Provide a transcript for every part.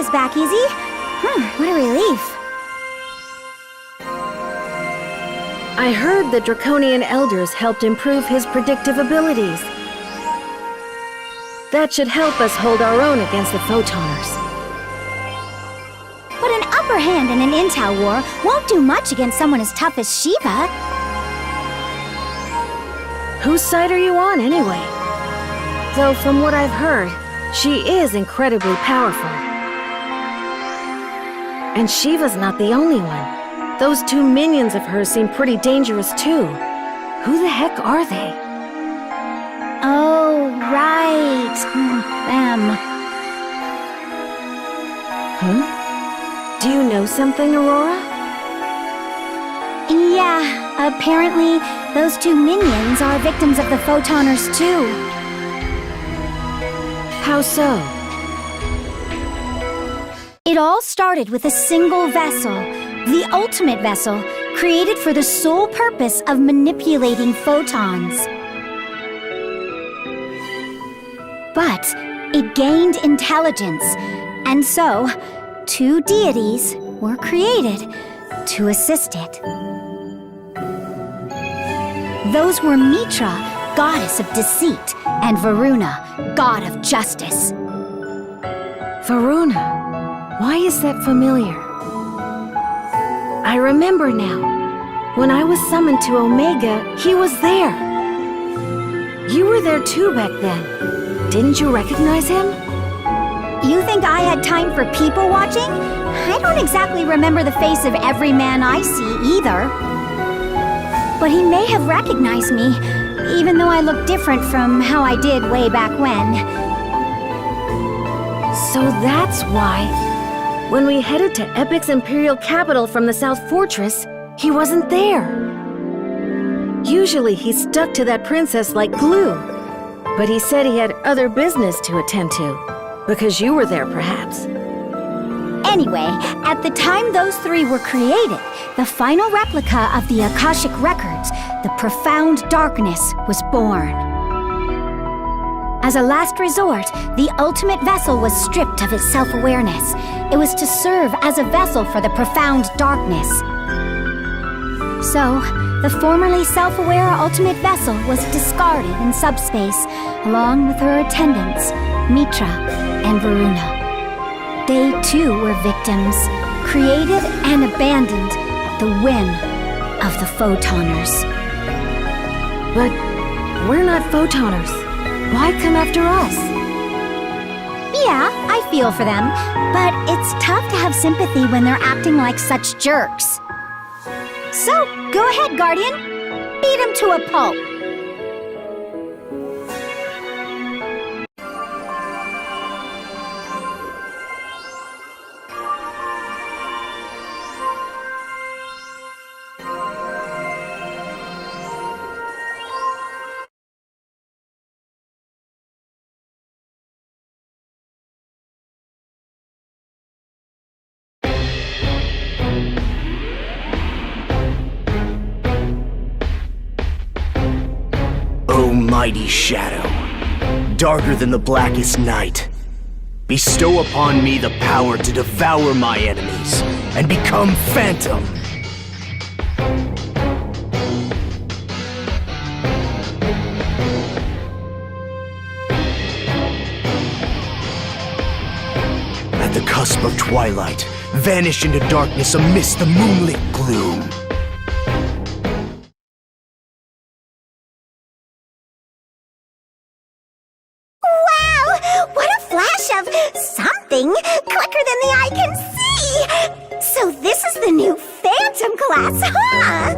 is back easy. What a relief. I heard the Draconian Elders helped improve his predictive abilities. That should help us hold our own against the Photoners. But an upper hand in an intel war won't do much against someone as tough as Shiva. Whose side are you on, anyway? Though from what I've heard, she is incredibly powerful. And Shiva's not the only one. Those two minions of hers seem pretty dangerous, too. Who the heck are they? Oh, right. Them. Do you know something, Aurora? Yeah, apparently those two minions are victims of the Photoners, too. How so? It all started with a single vessel, the ultimate vessel, created for the sole purpose of manipulating photons. But it gained intelligence, and so two deities were created to assist it. Those were Mitra, goddess of deceit, and Varuna, god of justice. Varuna. Why is that familiar? I remember now. When I was summoned to Omega, he was there. You were there too back then. Didn't you recognize him? You think I had time for people watching? I don't exactly remember the face of every man I see either. But he may have recognized me, even though I look different from how I did way back when. So that's why, when we headed to Epic's Imperial capital from the South Fortress, he wasn't there. Usually he stuck to that princess like glue, but he said he had other business to attend to, because you were there perhaps. Anyway, at the time those three were created, the final replica of the Akashic Records, the Profound Darkness, was born. As a last resort, the ultimate vessel was stripped of its self-awareness. It was to serve as a vessel for the Profound Darkness. So, the formerly self-aware ultimate vessel was discarded in subspace, along with her attendants, Mitra and Varuna. They too were victims, created and abandoned at the whim of the Photoners. But we're not Photoners. Why come after us? Yeah, I feel for them, but it's tough to have sympathy when they're acting like such jerks. So, go ahead, Guardian. Beat them to a pulp. Mighty shadow, darker than the blackest night, bestow upon me the power to devour my enemies and become Phantom. At the cusp of twilight, vanish into darkness amidst the moonlit gloom. Something quicker than the eye can see! So this is the new Phantom class, huh?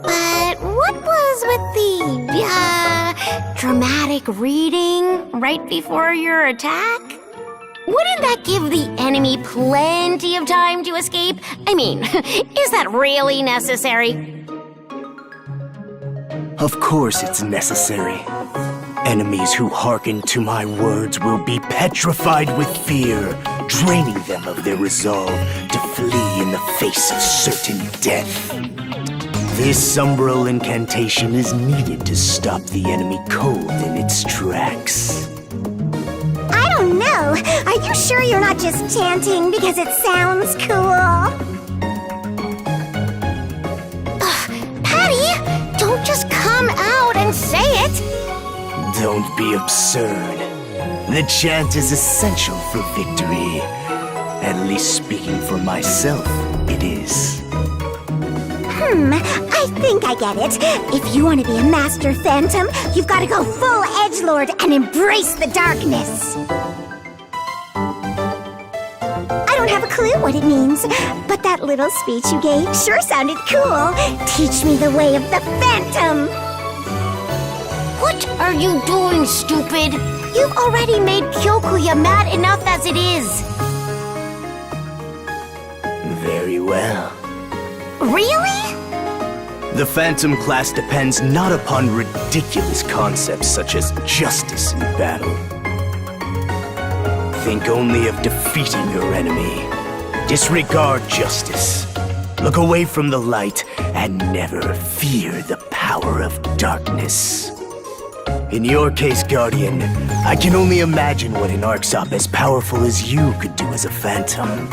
But what was with the, dramatic reading right before your attack? Wouldn't that give the enemy plenty of time to escape? I mean, is that really necessary? Of course it's necessary. Enemies who hearken to my words will be petrified with fear, draining them of their resolve to flee in the face of certain death. This umbral incantation is needed to stop the enemy cold in its tracks. I don't know, real. Are you sure you're not just chanting because it sounds cool? Patty, don't just come out and say it. Don't be absurd. The chant is essential for victory. At least speaking for myself, it is. I think I get it. If you want to be a Master Phantom, you've got to go full edgelord and embrace the darkness. I don't have a clue what it means, but that little speech you gave sure sounded cool. Teach me the way of the Phantom. What are you doing, stupid? You've already made Kyokuya mad enough as it is. Very well. Really? The Phantom class depends not upon ridiculous concepts such as justice in battle. Think only of defeating your enemy. Disregard justice. Look away from the light and never fear the power of darkness. In your case, Guardian, I can only imagine what an Arksop as powerful as you could do as a Phantom.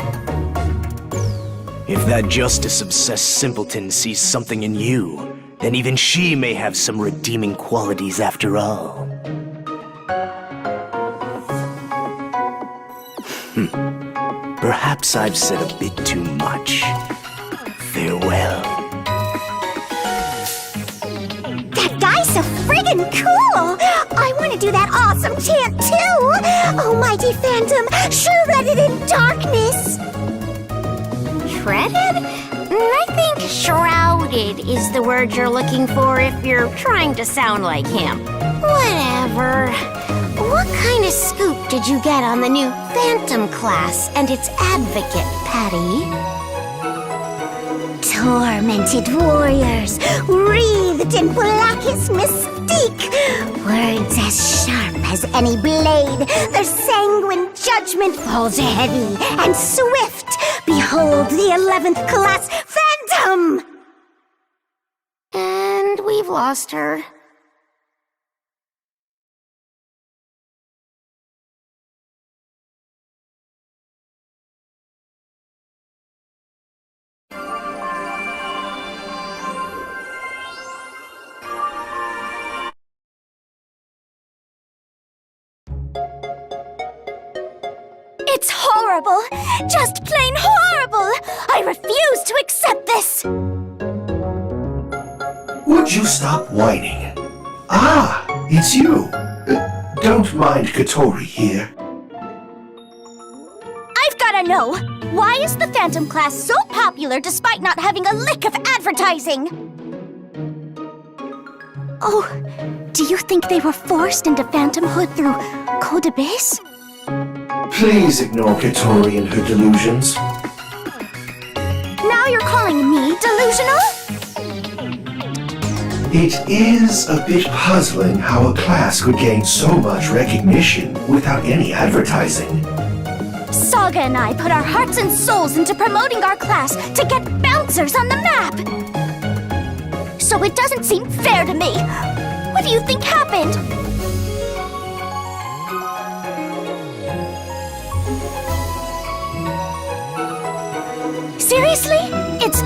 If that justice-obsessed simpleton sees something in you, then even she may have some redeeming qualities after all. Perhaps I've said a bit too much. Farewell. That guy's so friggin' cool! I want to do that awesome chant too! Almighty Phantom, shrouded in darkness! Shredded? I think shrouded is the word you're looking for if you're trying to sound like him. Whatever. What kind of scoop did you get on the new Phantom class and its advocate, Patty? Tormented warriors, wreathed in blackest mystique. Words as sharp as any blade. Their sanguine judgment falls heavy and swift. Behold the 11th class Phantom! And we've lost her. It's horrible! Just plain horrible! I refuse to accept this! Would you stop whining? Ah, it's you. Don't mind Katori here. I've gotta know! Why is the Phantom class so popular despite not having a lick of advertising? Oh, do you think they were forced into phantomhood through Code Abyss? Please ignore Katori and her delusions. Now you're calling me delusional? It is a bit puzzling how a class could gain so much recognition without any advertising. Saga and I put our hearts and souls into promoting our class to get bouncers on the map! So it doesn't seem fair to me. What do you think happened? Seriously? It's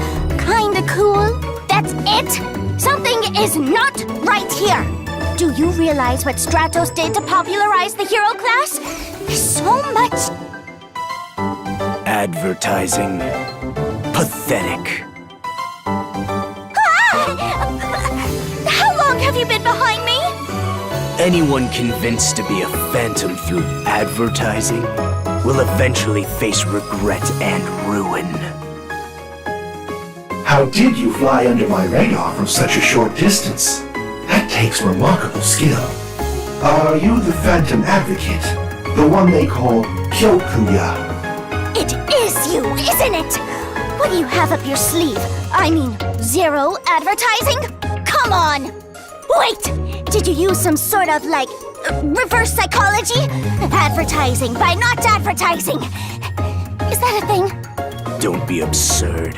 kinda cool? That's it? Something is not right here! Do you realize what Stratos did to popularize the hero class? There's so much... Advertising. Pathetic. How long have you been behind me? Anyone convinced to be a Phantom through advertising will eventually face regret and ruin. How did you fly under my radar from such a short distance? That takes remarkable skill. Are you the Phantom Advocate? The one they call Kyokuya? It is you, isn't it? What do you have up your sleeve? I mean, zero advertising? Come on! Wait! Did you use some sort of, like, reverse psychology? Advertising by not advertising! Is that a thing? Don't be absurd.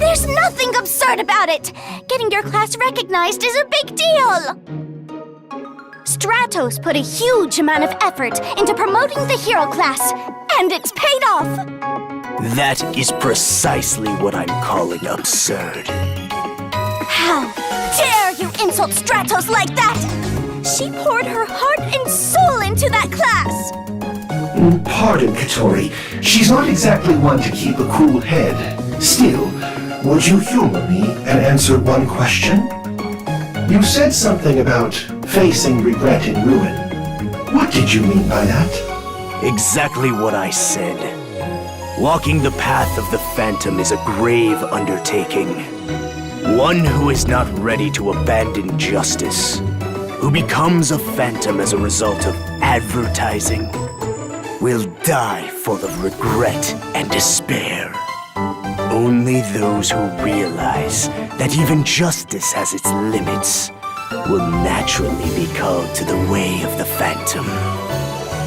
There's nothing absurd about it! Getting your class recognized is a big deal! Stratos put a huge amount of effort into promoting the hero class, and it's paid off! That is precisely what I'm calling absurd. How dare you insult Stratos like that? She poured her heart and soul into that class! Pardon, Katori. She's not exactly one to keep a cool head. Still, would you humor me and answer one question? You said something about facing regret in ruin. What did you mean by that? Exactly what I said. Walking the path of the Phantom is a grave undertaking. One who is not ready to abandon justice, who becomes a phantom as a result of advertising, will die full of regret and despair. Only those who realize that even justice has its limits will naturally be called to the way of the Phantom.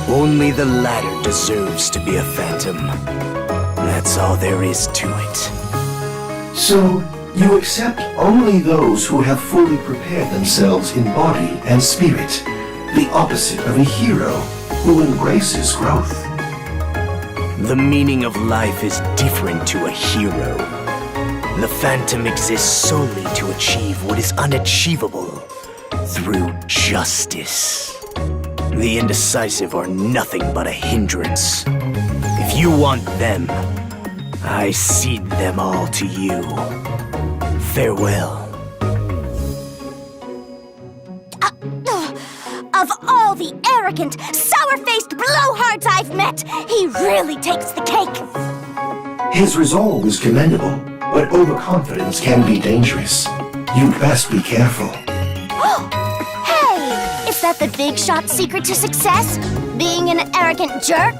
Only the latter deserves to be a Phantom. That's all there is to it. So, you accept only those who have fully prepared themselves in body and spirit, the opposite of a hero who embraces growth. The meaning of life is different to a hero. The Phantom exists solely to achieve what is unachievable through justice. The indecisive are nothing but a hindrance. If you want them, I cede them all to you. Farewell. Of all the arrogant, sour-faced blowhards I've met, he really takes the cake. His resolve is commendable, but overconfidence can be dangerous. You'd best be careful. Hey! Is that the big shot's secret to success? Being an arrogant jerk?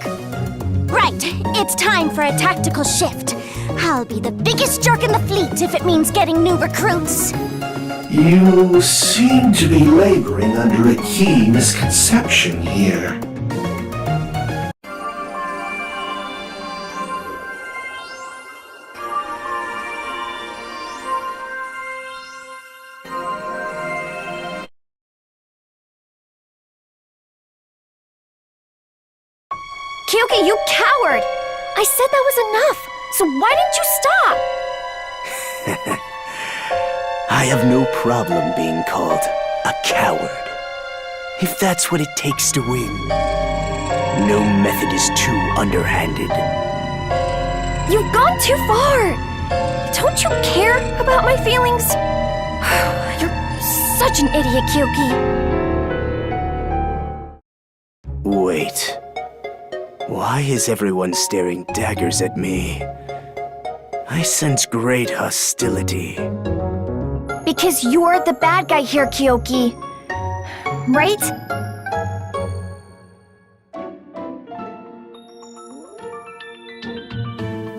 Right, it's time for a tactical shift. I'll be the biggest jerk in the fleet if it means getting new recruits. You seem to be laboring under a key misconception here. Kyoki, you coward! I said that was enough, so why didn't you stop? I have no problem being called a coward. If that's what it takes to win. No method is too underhanded. You've gone too far! Don't you care about my feelings? You're such an idiot, Kyoki. Wait. Why is everyone staring daggers at me? I sense great hostility. Because you're the bad guy here, Kyoki. Right?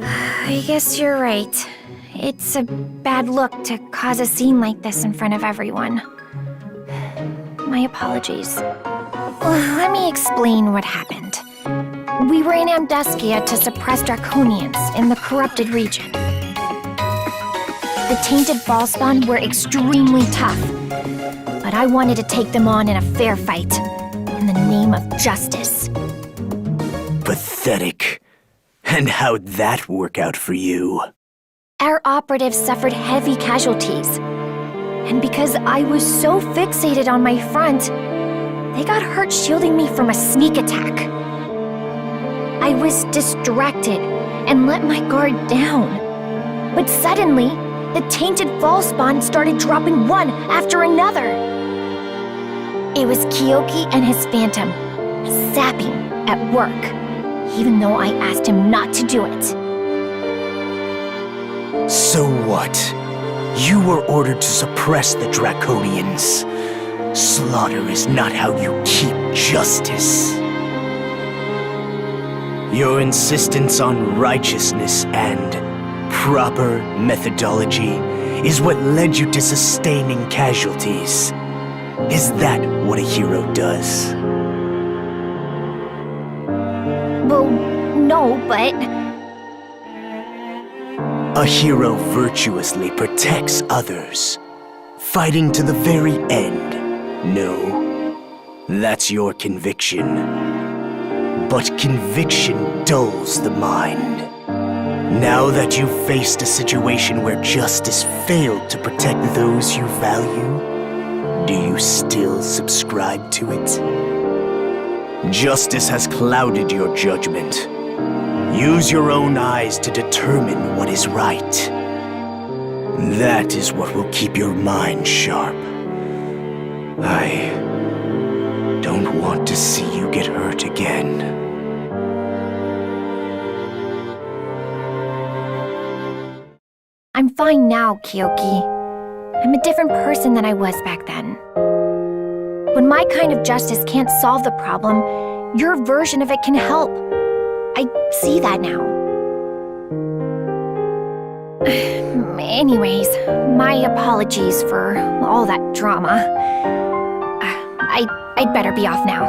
I guess you're right. It's a bad look to cause a scene like this in front of everyone. My apologies. Let me explain what happened. We were in Amduskia to suppress Draconians in the corrupted region. The tainted Ballspawn were extremely tough, but I wanted to take them on in a fair fight, in the name of justice. Pathetic. And how'd that work out for you? Our operatives suffered heavy casualties, and because I was so fixated on my front, they got hurt shielding me from a sneak attack. I was distracted and let my guard down, but suddenly, the tainted Ballspawn started dropping one after another. It was Kyoki and his Phantom, zapping at work, even though I asked him not to do it. So what? You were ordered to suppress the Draconians. Slaughter is not how you keep justice. Your insistence on righteousness and proper methodology is what led you to sustaining casualties. Is that what a hero does? Well, no, but... A hero virtuously protects others, fighting to the very end. No, That's your conviction. But conviction dulls the mind. Now that you've faced a situation where justice failed to protect those you value, do you still subscribe to it? Justice has clouded your judgment. Use your own eyes to determine what is right. That is what will keep your mind sharp. I don't want to see you get hurt again. I'm fine now, Kyoki. I'm a different person than I was back then. When my kind of justice can't solve the problem, your version of it can help. I see that now. Anyways, my apologies for all that drama. I'd better be off now.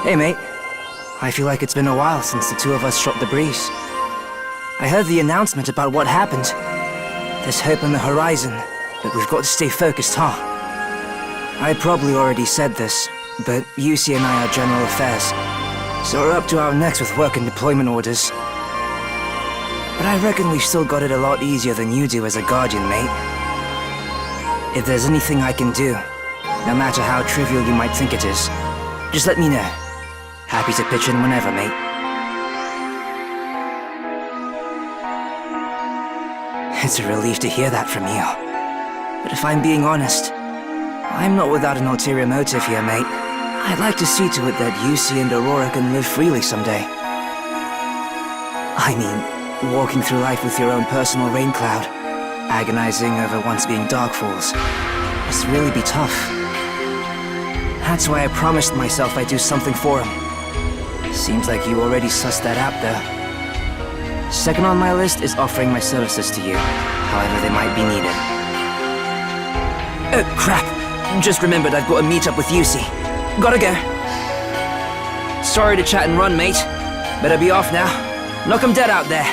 Hey mate, I feel like it's been a while since the two of us shot the breeze. I heard the announcement about what happened. There's hope on the horizon, but we've got to stay focused, huh? I probably already said this, but Yusi and I are general affairs, so we're up to our necks with work and deployment orders. But I reckon we've still got it a lot easier than you do as a guardian, mate. If there's anything I can do, no matter how trivial you might think it is, just let me know. Happy to pitch in whenever, mate. It's a relief to hear that from you. But if I'm being honest, I'm not without an ulterior motive here, mate. I'd like to see to it that Yusi and Aurora can live freely someday. I mean, walking through life with your own personal rain cloud, agonizing over once being Darkfalls, must really be tough. That's why I promised myself I'd do something for him. Seems like you already sussed that out, though. Second on my list is offering my services to you, however they might be needed. Oh, crap! Just remembered I've got to meet up with Yusi. Gotta go. Sorry to chat and run, mate. Better be off now. Knock 'em dead out there.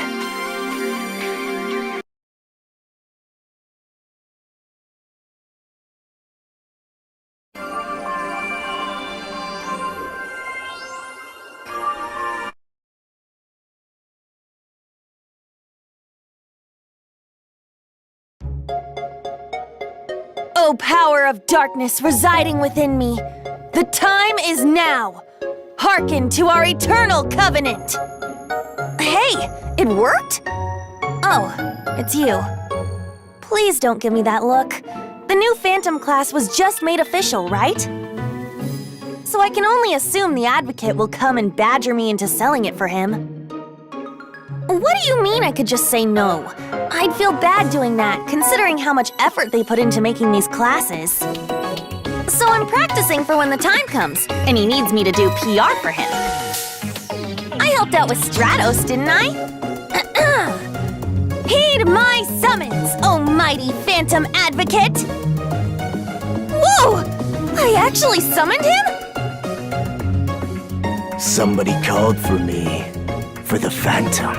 O power of darkness residing within me, the time is now. Hearken to our eternal covenant. Hey, it worked? Oh, it's you. Please don't give me that look. The new Phantom class was just made official, right? So I can only assume the Advocate will come and badger me into selling it for him. What do you mean I could just say no? I'd feel bad doing that, considering how much effort they put into making these classes. So I'm practicing for when the time comes, and he needs me to do PR for him. I helped out with Stratos, didn't I? Heed my summons, oh mighty Phantom Advocate! Whoa! I actually summoned him? Somebody called for me. For the Phantom.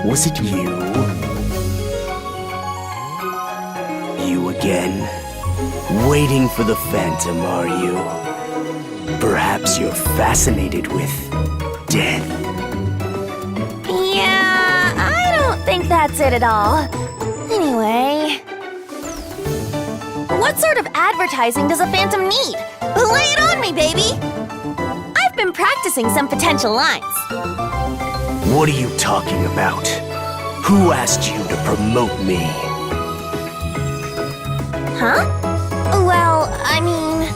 Was it you? You again? Waiting for the Phantom, are you? Perhaps you're fascinated with death. Yeah, I don't think that's it at all. Anyway... What sort of advertising does a Phantom need? Lay it on me, baby! I've been practicing some potential lines. What are you talking about? Who asked you to promote me? Huh? Well, I mean...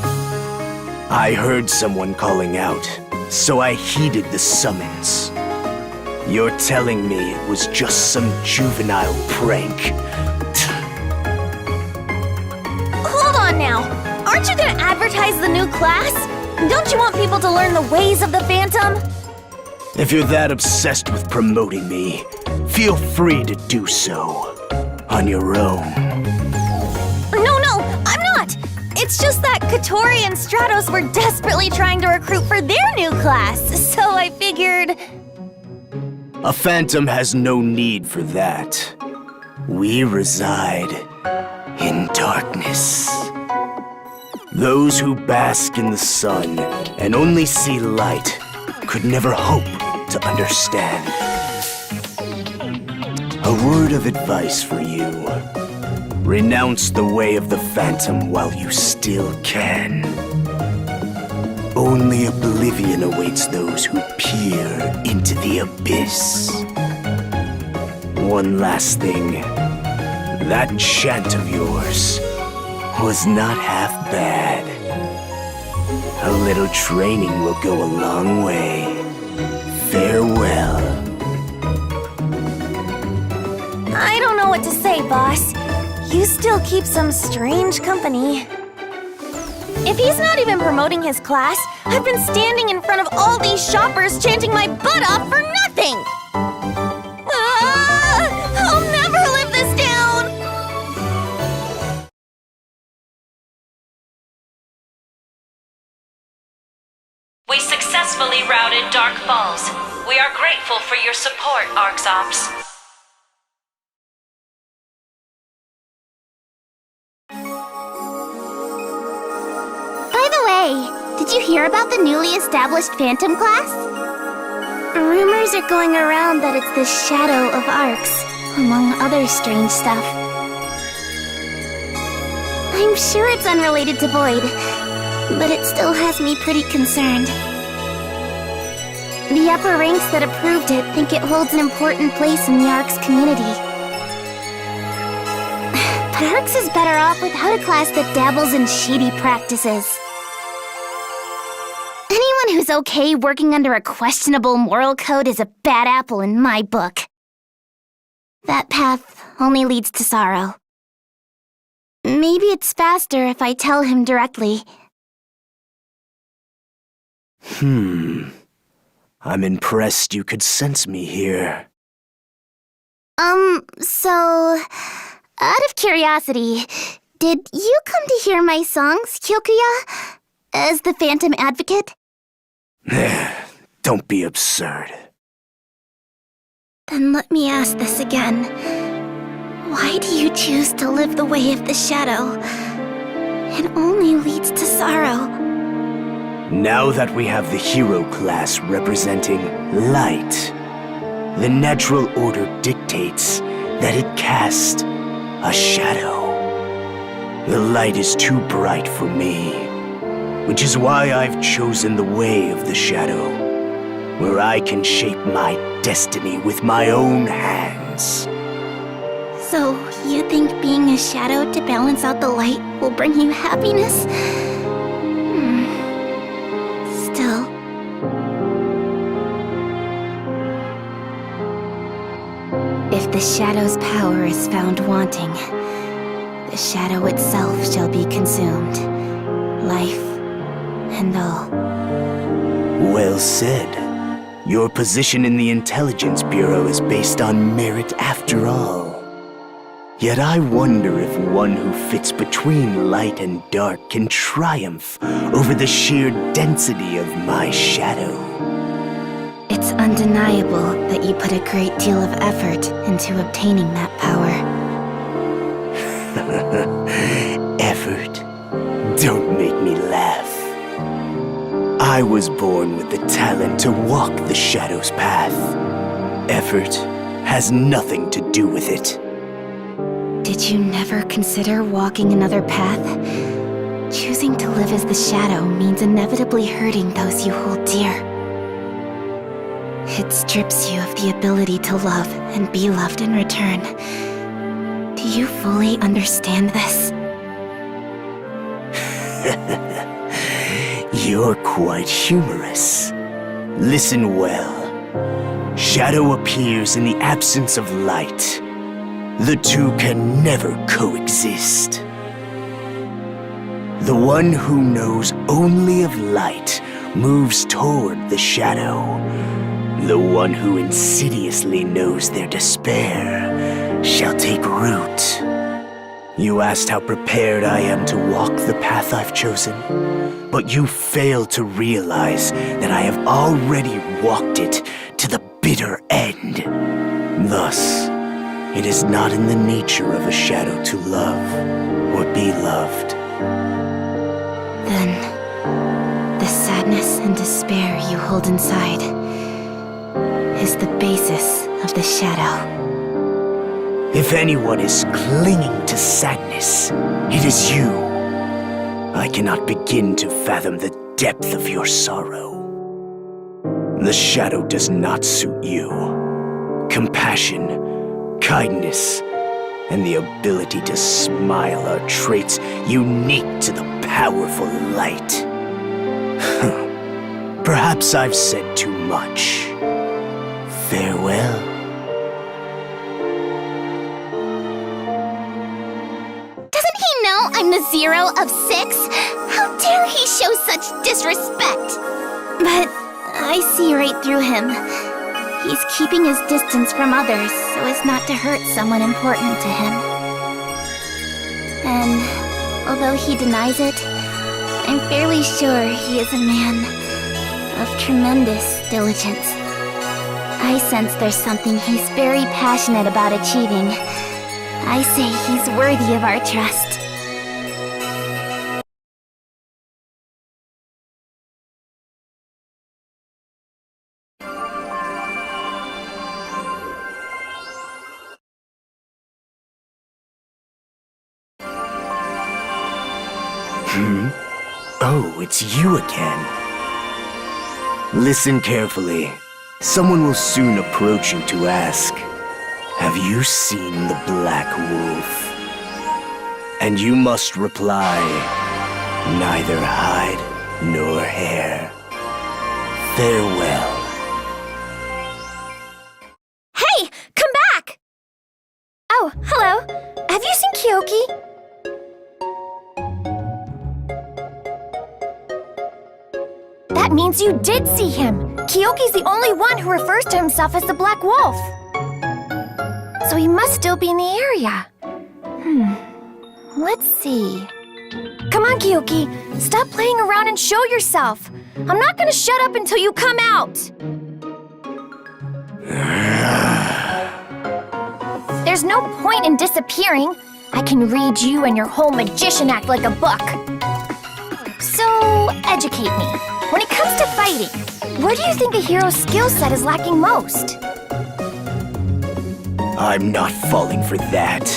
I heard someone calling out, so I heeded the summons. You're telling me it was just some juvenile prank? Hold on now! Aren't you gonna advertise the new class? Don't you want people to learn the ways of the Phantom? If you're that obsessed with promoting me, feel free to do so. On your own. No, I'm not! It's just that Katori and Stratos were desperately trying to recruit for their new class, so I figured... A phantom has no need for that. We reside in darkness. Those who bask in the sun and only see light could never hope to understand. A word of advice for you. Renounce the way of the phantom while you still can. Only oblivion awaits those who peer into the abyss. One last thing. That chant of yours was not half bad. A little training will go a long way. Farewell. I don't know what to say, boss. You still keep some strange company. If he's not even promoting his class, I've been standing in front of all these shoppers chanting my butt off for nothing! I'll never live this down! We successfully routed Dark Falls. We are grateful for your support, ArcSops. By the way, did you hear about the newly established Phantom class? Rumors are going around that it's the Shadow of Arcs, among other strange stuff. I'm sure it's unrelated to Void, but it still has me pretty concerned. The upper ranks that approved it think it holds an important place in the Arcs community. But Arcs is better off without a class that dabbles in shady practices. Anyone who's okay working under a questionable moral code is a bad apple in my book. That path only leads to sorrow. Maybe it's faster if I tell him directly. I'm impressed you could sense me here. So... out of curiosity, did you come to hear my songs, Kyokuya? As the Phantom Advocate? Don't be absurd. Then let me ask this again. Why do you choose to live the way of the shadow? It only leads to sorrow. Now that we have the hero class representing light, the natural order dictates that it casts a shadow. The light is too bright for me, which is why I've chosen the way of the shadow, where I can shape my destiny with my own hands. So, you think being a shadow to balance out the light will bring you happiness? Still. If the shadow's power is found wanting, the shadow itself shall be consumed, life and all. Well said. Your position in the Intelligence Bureau is based on merit after all. Yet I wonder if one who fits between light and dark can triumph over the sheer density of my shadow. It's undeniable that you put a great deal of effort into obtaining that power. Effort? Don't make me laugh. I was born with the talent to walk the shadow's path. Effort has nothing to do with it. Did you never consider walking another path? Choosing to live as the shadow means inevitably hurting those you hold dear. It strips you of the ability to love and be loved in return. Do you fully understand this? You're quite humorous. Listen well. Shadow appears in the absence of light. The two can never coexist. The one who knows only of light moves toward the shadow. The one who insidiously knows their despair shall take root. You asked how prepared I am to walk the path I've chosen, but you failed to realize that I have already walked it to the bitter end. Thus, it is not in the nature of a shadow to love or be loved. Then, the sadness and despair you hold inside is the basis of the shadow. If anyone is clinging to sadness, it is you. I cannot begin to fathom the depth of your sorrow. The shadow does not suit you. Compassion, kindness, and the ability to smile are traits unique to the powerful light. Perhaps I've said too much. Farewell. Doesn't he know I'm the 0 of 6? How dare he show such disrespect? But I see right through him. He's keeping his distance from others so as not to hurt someone important to him. And although he denies it, I'm fairly sure he is a man of tremendous diligence. I sense there's something he's very passionate about achieving. I say he's worthy of our trust. Oh, it's you again. Listen carefully. Someone will soon approach you to ask, "Have you seen the Black Wolf?" And you must reply, "Neither hide nor hair." Farewell. Hey, come back! Oh, hello. Have you seen Kyoki? That means you did see him. Kyoki's the only one who refers to himself as the Black Wolf. So he must still be in the area. Let's see. Come on, Kyoki. Stop playing around and show yourself. I'm not gonna shut up until you come out. There's no point in disappearing. I can read you and your whole magician act like a book. So, educate me. When it comes to fighting, where do you think a hero's skill set is lacking most? I'm not falling for that.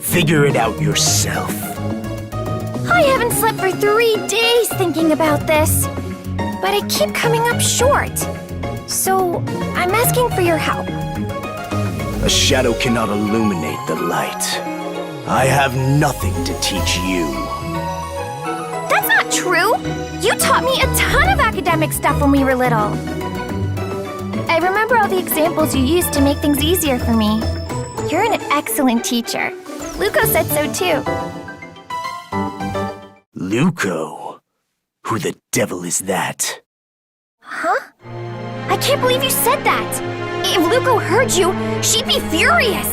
Figure it out yourself. I haven't slept for 3 days thinking about this, but I keep coming up short. So, I'm asking for your help. A shadow cannot illuminate the light. I have nothing to teach you. That's not true! You taught me a ton of academic stuff when we were little. I remember all the examples you used to make things easier for me. You're an excellent teacher. Luco said so too. Luco? Who the devil is that? Huh? I can't believe you said that! If Luco heard you, she'd be furious!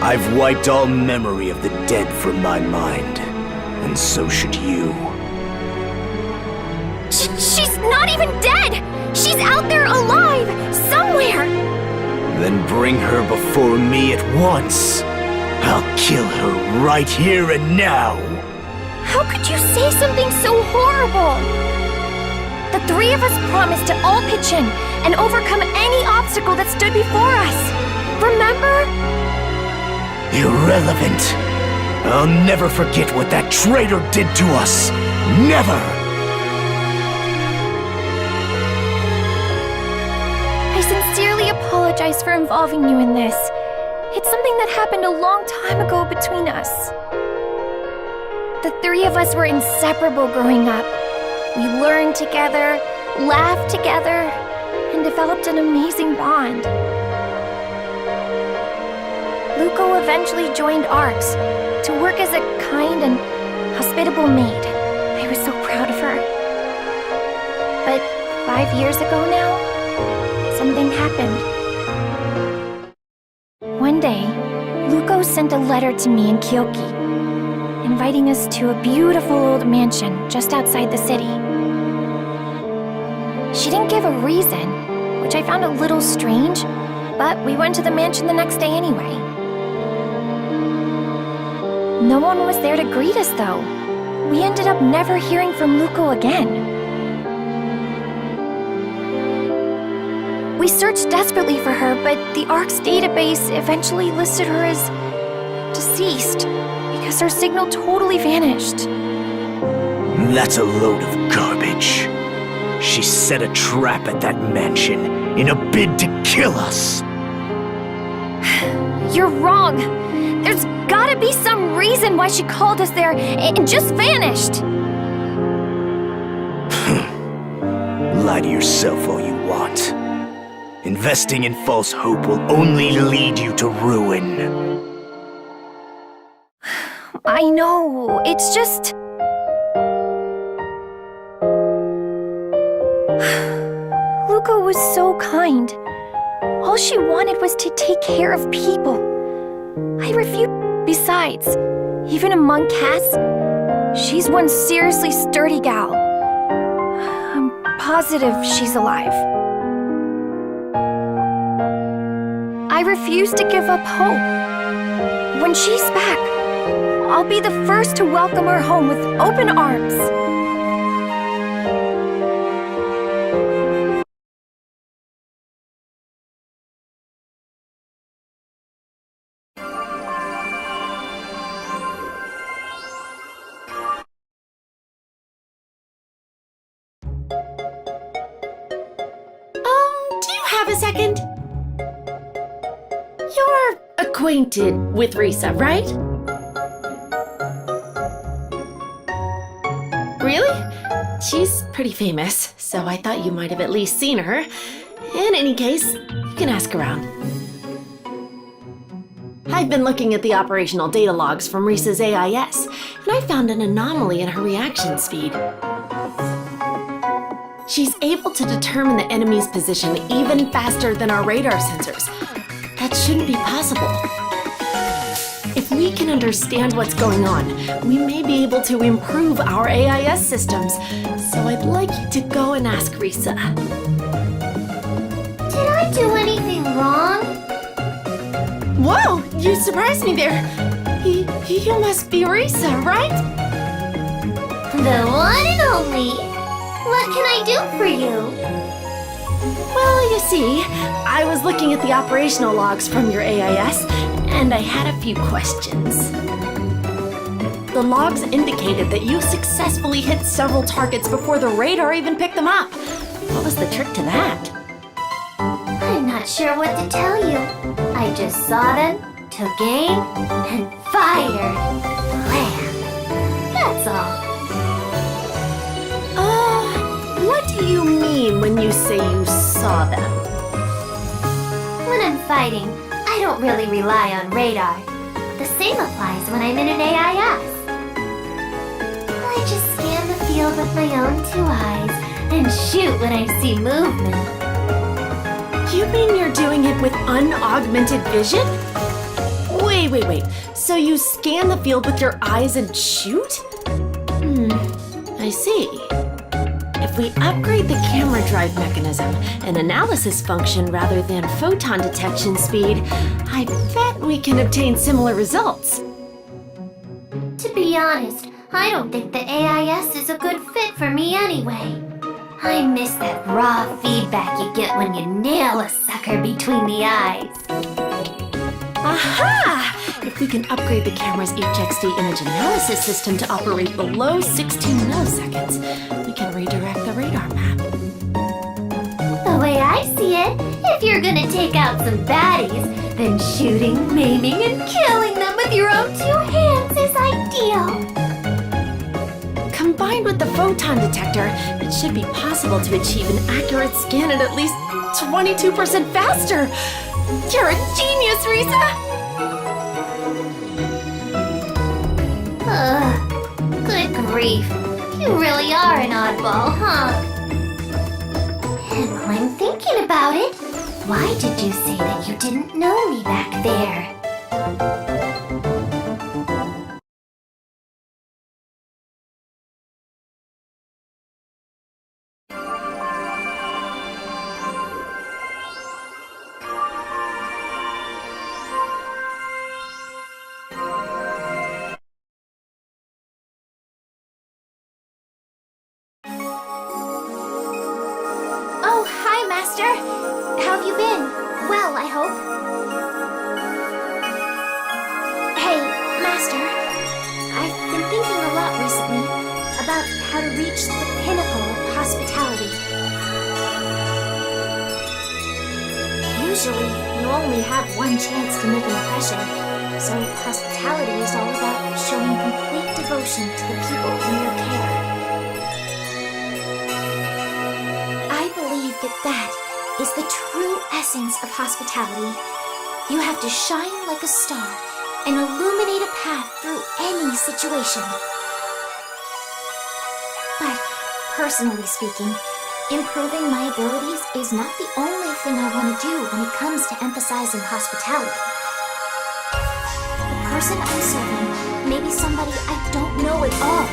I've wiped all memory of the dead from my mind, and so should you. She's not even dead! She's out there alive! Somewhere! Then bring her before me at once. I'll kill her right here and now. How could you say something so horrible? The 3 of us promised to all pitch in and overcome any obstacle that stood before us. Remember? Irrelevant. I'll never forget what that traitor did to us. Never! I sincerely apologize for involving you in this. It's something that happened a long time ago between us. The 3 of us were inseparable growing up. We learned together, laughed together, and developed an amazing bond. Luco eventually joined ARCS to work as a kind and hospitable maid. I was so proud of her. But 5 years ago now, something happened. One day, Luco sent sent a letter to me and Kyoki, inviting us to a beautiful old mansion just outside the city. She didn't give a reason, which I found a little strange, but we went to the mansion the next day anyway. No one was there to greet us, though. We ended up never hearing from Luko again. We searched desperately for her, but the ARC's database eventually listed her as deceased because her signal totally vanished. That's a load of garbage. She set a trap at that mansion in a bid to kill us. You're wrong. There's gotta be some reason why she called us there and just vanished. Lie to yourself all you want. Investing in false hope will only lead you to ruin. I know, it's just... Luko was so kind. All she wanted was to take care of people. I refused. Besides, even among cats, she's one seriously sturdy gal. I'm positive she's alive. I refuse to give up hope. When she's back, I'll be the first to welcome her home with open arms. Do you have a second? You're acquainted with Risa, right? Really? She's pretty famous, so I thought you might have at least seen her. In any case, you can ask around. I've been looking at the operational data logs from Risa's AIS, and I found an anomaly in her reaction speed. She's able to determine the enemy's position even faster than our radar sensors. That shouldn't be possible. If we can understand what's going on, we may be able to improve our AIS systems. So I'd like you to go and ask Risa. Did I do anything wrong? Whoa! You surprised me there! You must be Risa, right? The one and only. What can I do for you? Well, you see, I was looking at the operational logs from your AIS, and I had a few questions. The logs indicated that you successfully hit several targets before the radar even picked them up. What was the trick to that? I'm not sure what to tell you. I just saw them, took aim, and fired. Blam! That's all. What do you mean when you say you saw them? When I'm fighting, I don't really rely on radar. The same applies when I'm in an AIS. I just scan the field with my own two eyes and shoot when I see movement. You mean you're doing it with unaugmented vision? Wait. So you scan the field with your eyes and shoot? I see. If we upgrade the camera drive mechanism and analysis function rather than photon detection speed, I bet we can obtain similar results. To be honest, I don't think the AIS is a good fit for me anyway. I miss that raw feedback you get when you nail a sucker between the eyes. Aha! If we can upgrade the camera's HXD image analysis system to operate below 16 milliseconds, we can redirect the radar map. The way I see it, if you're gonna take out some baddies, then shooting, maiming, and killing them with your own two hands is ideal. Combined with the photon detector, it should be possible to achieve an accurate scan at least 22% faster. You're a genius, Risa! Good grief. You really are an oddball, huh? And while I'm thinking about it, why did you say that you didn't know me back there? Master. How have you been? Well, I hope. Hey, Master. I've been thinking a lot recently about how to reach the pinnacle of hospitality. Usually, you only have one chance to make an impression, so hospitality is all about showing complete devotion to the people in your care. I believe that is the true essence of hospitality. You have to shine like a star and illuminate a path through any situation. But, personally speaking, improving my abilities is not the only thing I want to do when it comes to emphasizing hospitality. The person I'm serving may be somebody I don't know at all.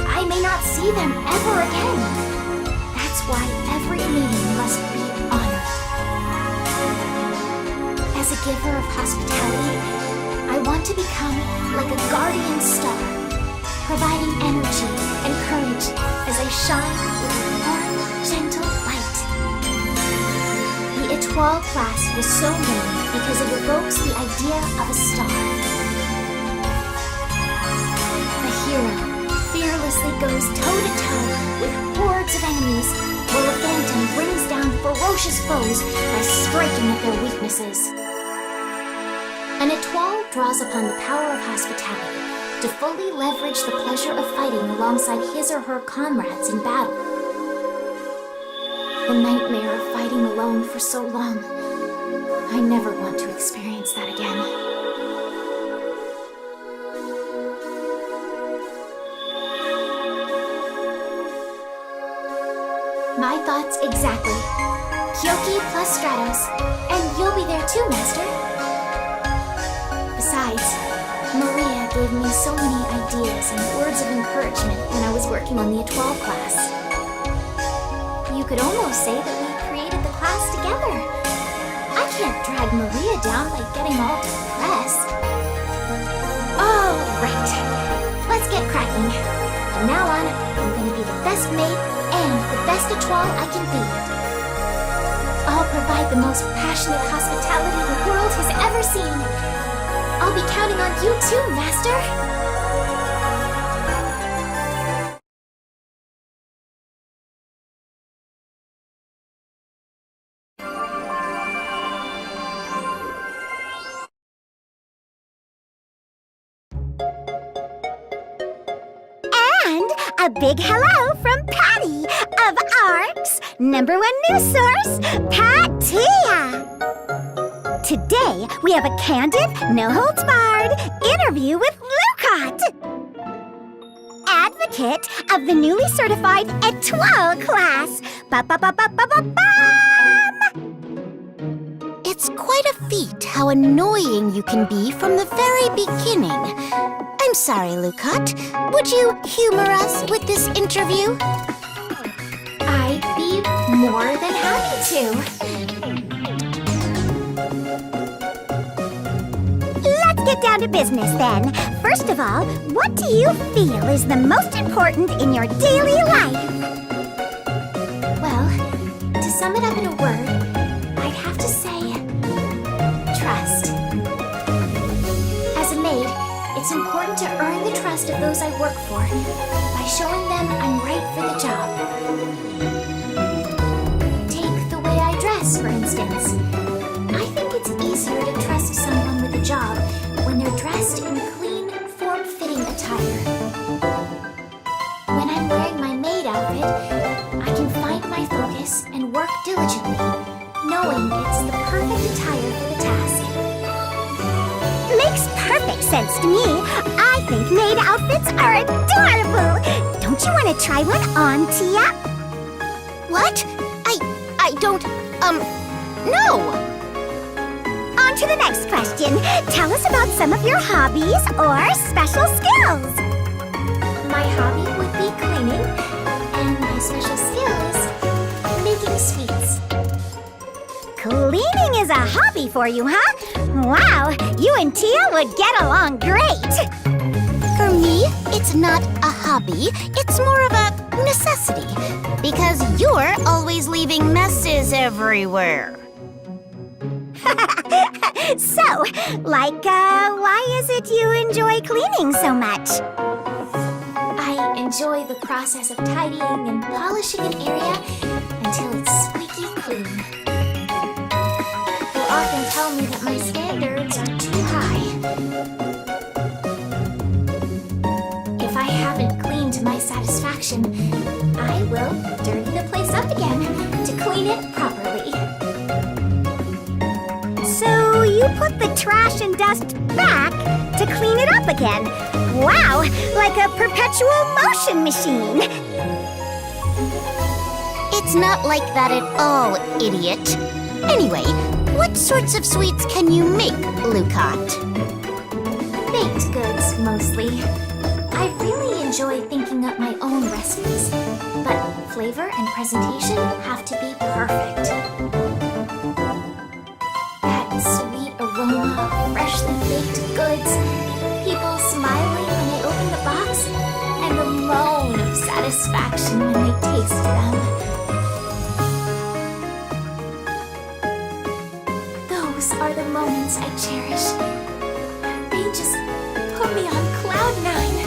I may not see them ever again. That's why every meeting must be honored. As a giver of hospitality, I want to become like a guardian star, providing energy and courage as I shine with a warm, gentle light. The Étoile class was so named because it evokes the idea of a star. A hero fearlessly goes toe-to-toe with hordes of enemies, while a phantom brings down ferocious foes by striking at their weaknesses. An Étoile draws upon the power of hospitality to fully leverage the pleasure of fighting alongside his or her comrades in battle. The nightmare of fighting alone for so long. I never want to experience that again. My thoughts exactly. Kyoki plus Stratos, and you'll be there too, Master. Besides, Maria gave me so many ideas and words of encouragement when I was working on the Étoile class. You could almost say that we created the class together. I can't drag Maria down by getting all depressed. All right, let's get cracking. From now on, I'm going to be the best maid and the best Étoile I can be. I'll provide the most passionate hospitality the world has ever seen. I'll be counting on you too, Master. And a big hello from Patty of ARC's #1 news source, Patia. Today, we have a candid, no-holds-barred interview with Lucot, advocate of the newly certified Étoile class. Ba-ba-ba-ba-ba-ba-bam! It's quite a feat how annoying you can be from the very beginning. I'm sorry, Lucot. Would you humor us with this interview? I'd be more than happy to. Let's get down to business then. First of all, what do you feel is the most important in your daily life? Well, to sum it up in a word, I'd have to say trust. As a maid, it's important to earn the trust of those I work for by showing them I'm right for the job. Take the way I dress, for instance. I think it's easier to trust someone with a job when they're dressed in clean, form-fitting attire. When I'm wearing my maid outfit, I can find my focus and work diligently, knowing it's the perfect attire for the task. Makes perfect sense to me. I think maid outfits are adorable. Don't you want to try one on, Tia? What? I don't, no! On to the next question. Tell us about some of your hobbies or special skills. My hobby would be cleaning, and my special skill is making sweets. Cleaning is a hobby for you, huh? Wow, you and Tia would get along great. For me, it's not a hobby. It's more of a necessity. Because you're always leaving messes everywhere. So, why is it you enjoy cleaning so much? I enjoy the process of tidying and polishing an area until it's squeaky clean. People often tell me that my standards are too high. If I haven't cleaned to my satisfaction, I will dirty the place up again to clean it properly. So you put the trash and dust back to clean it up again. Wow, like a perpetual motion machine. It's not like that at all, idiot. Anyway, what sorts of sweets can you make, Lucat? Baked goods, mostly. I really enjoy thinking up my own recipes, but flavor and presentation have to be perfect. That sweet aroma of freshly baked goods, people smiling when they open the box, and the moan of satisfaction when they taste them. Those are the moments I cherish. They just put me on cloud nine.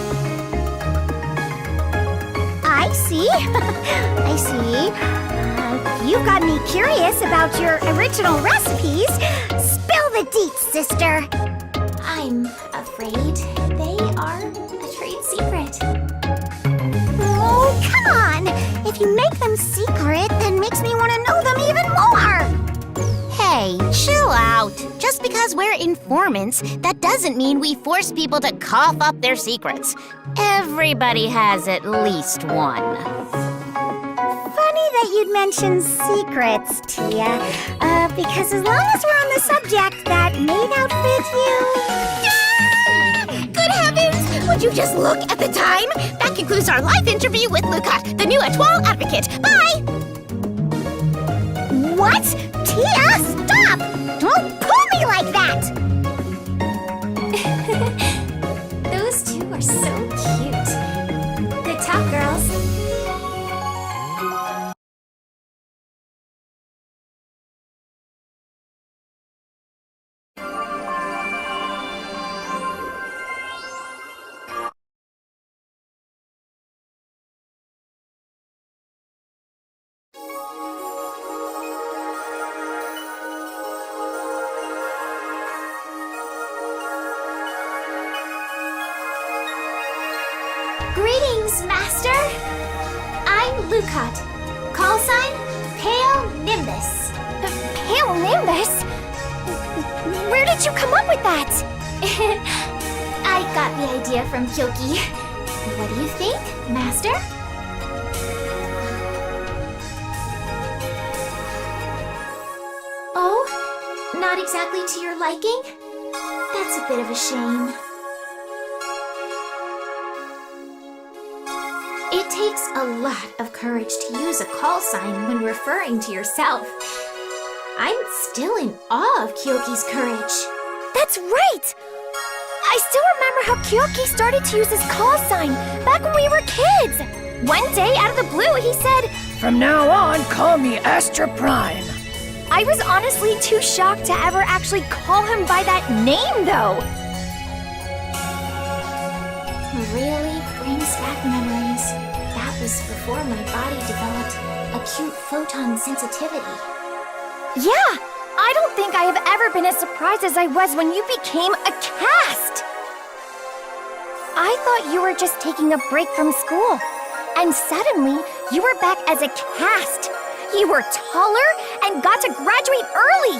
I see. I see. You've got me curious about your original recipes. Spill the deets, sister. I'm afraid they are a trade secret. Oh, come on. If you make them secret, then makes me want to know them even more. Hey, chill out. Just because we're informants, that doesn't mean we force people to cough up their secrets. Everybody has at least one. Funny that you'd mention secrets, Tia. Because as long as we're on the subject, that maid outfit Good heavens! Would you just look at the time? That concludes our live interview with Lucat, the new Etoile advocate. Bye! What? Tia, stop! Don't pull me like that! Those two are so cute. Good talk, girls. Greetings, Master! I'm Lucat. Call sign, Pale Nimbus. Pale Nimbus? Where did you come up with that? I got the idea from Kyoki. What do you think, Master? Oh, not exactly to your liking? That's a bit of a shame. It takes a lot of courage to use a call sign when referring to yourself. I'm still in awe of Kyoki's courage. That's right! I still remember how Kyoki started to use his call sign back when we were kids. One day, out of the blue, he said, "From now on, call me Astra Prime." I was honestly too shocked to ever actually call him by that name, though. Really brings back memories. That was before my body developed acute photon sensitivity. Yeah, I don't think I have ever been as surprised as I was when you became a cast. I thought you were just taking a break from school, and suddenly you were back as a cast. You were taller and got to graduate early.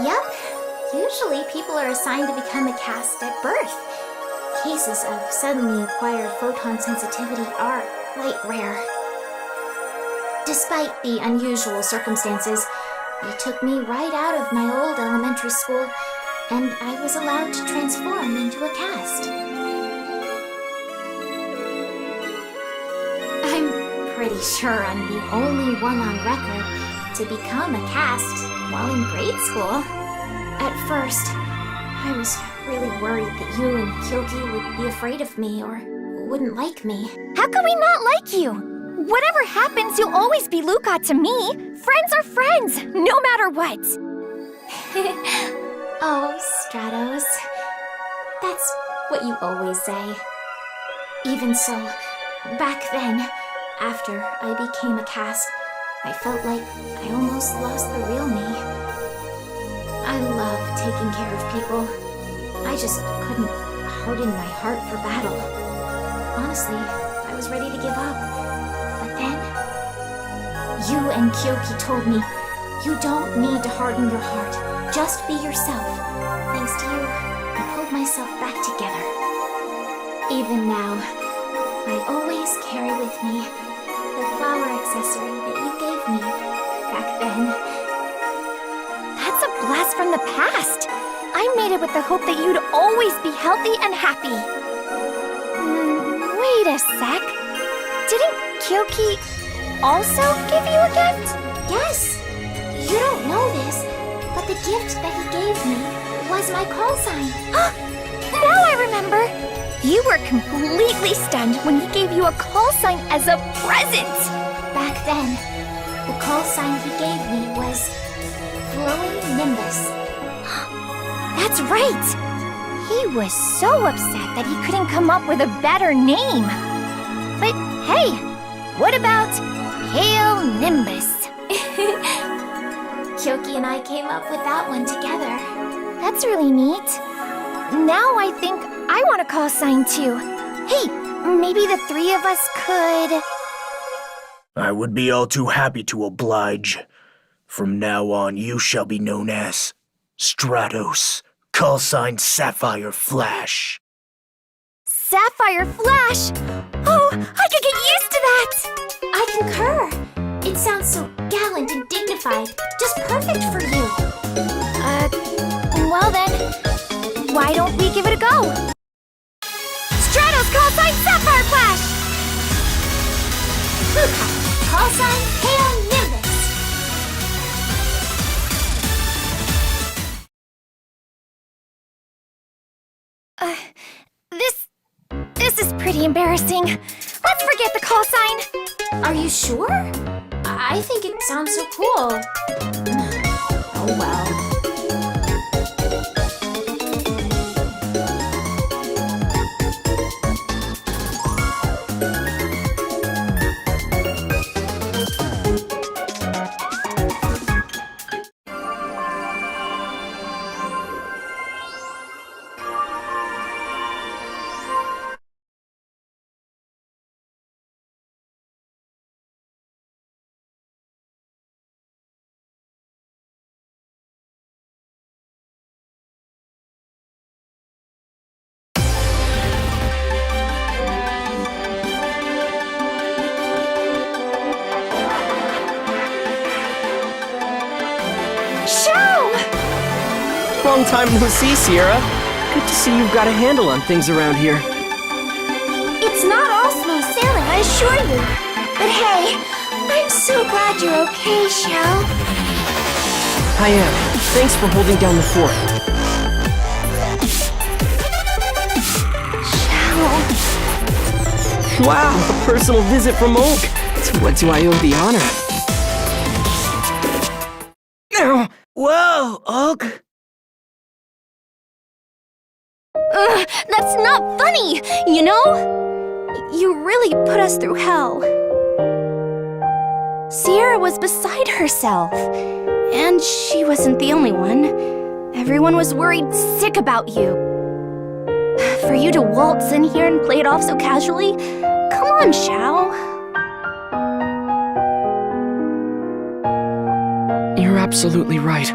Yep, usually people are assigned to become a cast at birth. Cases of suddenly acquired photon sensitivity are quite rare. Despite the unusual circumstances, they took me right out of my old elementary school, and I was allowed to transform into a cast. I'm pretty sure I'm the only one on record to become a cast while in grade school. At first, I was really worried that you and Kyoki would be afraid of me or wouldn't like me. How could we not like you? Whatever happens, you'll always be Luca to me. Friends are friends, no matter what. Oh, Stratos. That's what you always say. Even so, back then, after I became a cast, I felt like I almost lost the real me. I love taking care of people. I just couldn't harden my heart for battle. Honestly, I was ready to give up. But then, you and Kyoki told me, you don't need to harden your heart. Just be yourself. Thanks to you, I pulled myself back together. Even now, I always carry with me the flower accessory that you gave me back then. That's a blast from the past. I made it with the hope that you'd always be healthy and happy. Wait a sec. Didn't Kyoki also give you a gift? Yes! You don't know this, but the gift that he gave me was my call sign. Now I remember. You were completely stunned when he gave you a call sign as a present. Back then, the call sign he gave me was Flowing Nimbus. That's right. He was so upset that he couldn't come up with a better name. But hey, what about Pale Nimbus? Kyoki and I came up with that one together. That's really neat. Now I think I want a call sign too. Hey, maybe the three of us could... I would be all too happy to oblige. From now on, you shall be known as Stratos, call sign Sapphire Flash. Sapphire Flash? Oh, I could get used to that! I concur. It sounds so gallant and dignified. Just perfect for you. Well then, why don't we give it a go? Stratos call sign Sapphire Flash! Luca, call sign Pale Nimbus. This is pretty embarrassing. Let's forget the call sign. Are you sure? I think it sounds so cool. Oh well. Long time no see, Sierra. Good to see you've got a handle on things around here. It's not all smooth sailing, I assure you. But hey, I'm so glad you're okay, Shell. I am. Thanks for holding down the fort. Shell. Wow, a personal visit from Oak. To what do I owe the honor? Now, Whoa, Oak! That's not funny, you know? You really put us through hell. Sierra was beside herself. And she wasn't the only one. Everyone was worried sick about you. For you to waltz in here and play it off so casually? Come on, Xiao. You're absolutely right.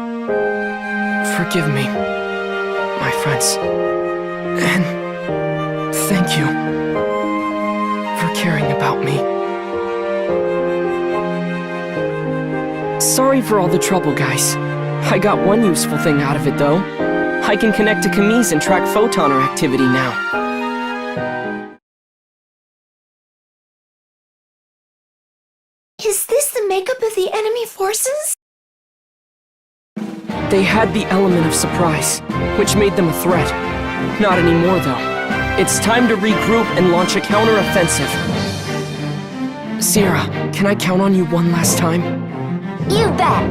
Forgive me, my friends. And thank you for caring about me. Sorry for all the trouble, guys. I got one useful thing out of it, though. I can connect to Camille's and track photoner activity now. Is this the makeup of the enemy forces? They had the element of surprise, which made them a threat. Not anymore, though. It's time to regroup and launch a counter-offensive. Sierra, can I count on you one last time? You bet.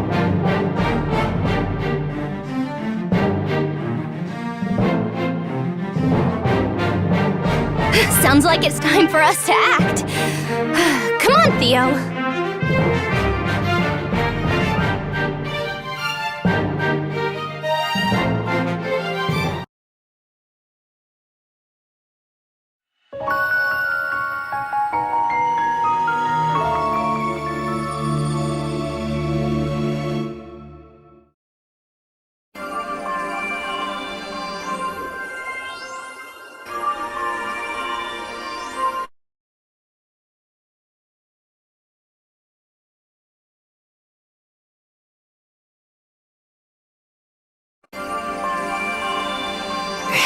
Sounds like it's time for us to act. Come on, Theo.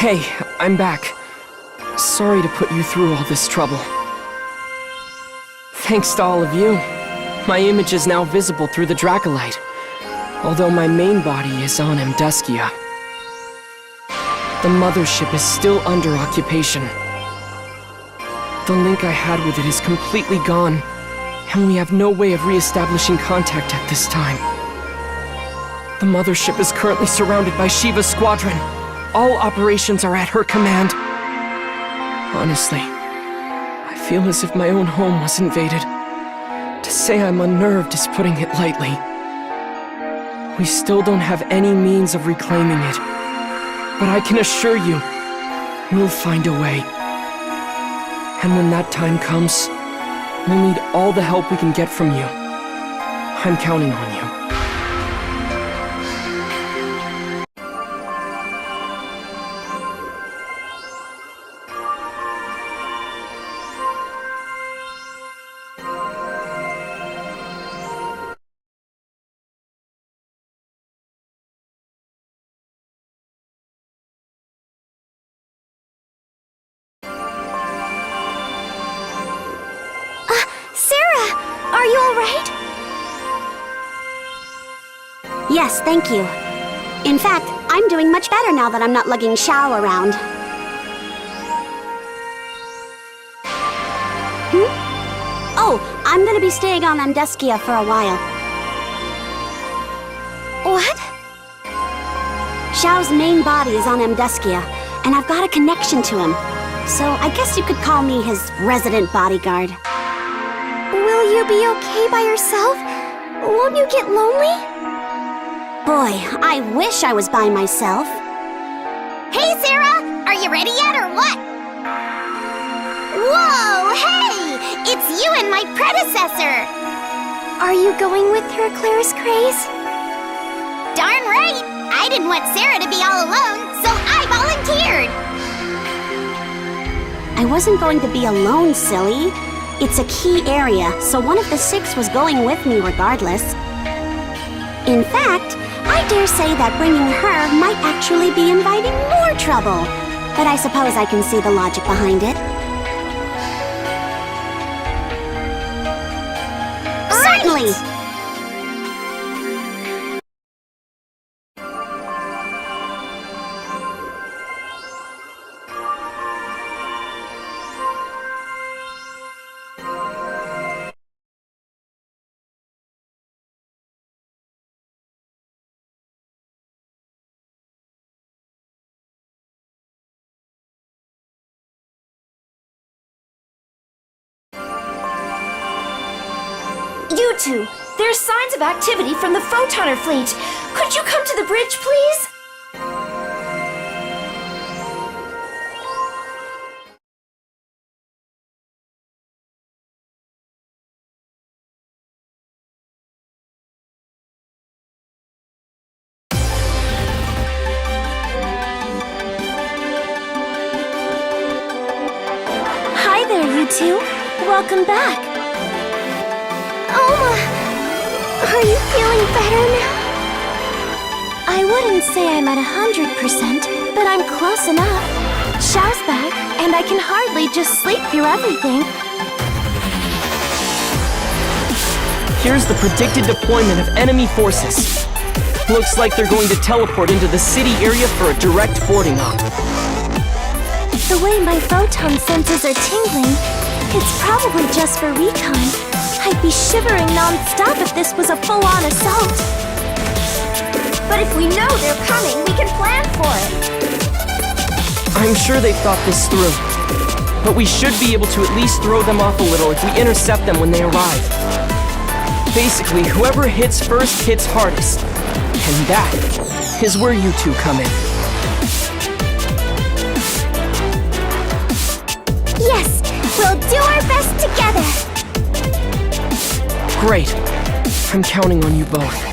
Hey, I'm back. Sorry to put you through all this trouble. Thanks to all of you, my image is now visible through the Dracolite, although my main body is on Amduskia. The mothership is still under occupation. The link I had with it is completely gone, and we have no way of re-establishing contact at this time. The mothership is currently surrounded by Shiva's squadron. All operations are at her command. Honestly, I feel as if my own home was invaded. To say I'm unnerved is putting it lightly. We still don't have any means of reclaiming it. But I can assure you, we'll find a way. And when that time comes, we'll need all the help we can get from you. I'm counting on you. Are you all right? Yes, thank you. In fact, I'm doing much better now that I'm not lugging Xiao around. Oh, I'm gonna be staying on Amduskia for a while. What? Xiao's main body is on Amduskia, and I've got a connection to him. So I guess you could call me his resident bodyguard. Will you be okay by yourself? Won't you get lonely? Boy, I wish I was by myself. Hey, Sarah! Are you ready yet or what? Whoa, hey! It's you and my predecessor! Are you going with her, Claire's craze? Darn right! I didn't want Sarah to be all alone, so I volunteered! I wasn't going to be alone, silly. It's a key area, so one of the 6 was going with me regardless. In fact, I dare say that bringing her might actually be inviting more trouble. But I suppose I can see the logic behind it. Certainly! You two, there's signs of activity from the Photoner fleet. Could you come to the bridge, please? Hi there, you two. Welcome back. Are you feeling better now? I wouldn't say I'm at 100%, but I'm close enough. Xiao's back, and I can hardly just sleep through everything. Here's the predicted deployment of enemy forces. Looks like they're going to teleport into the city area for a direct boarding up. The way my photon senses are tingling, it's probably just for recon. I'd be shivering non-stop if this was a full-on assault. But if we know they're coming, we can plan for it. I'm sure they've thought this through. But we should be able to at least throw them off a little if we intercept them when they arrive. Basically, whoever hits first hits hardest. And that is where you two come in. Yes, we'll do our best together. Great. I'm counting on you both.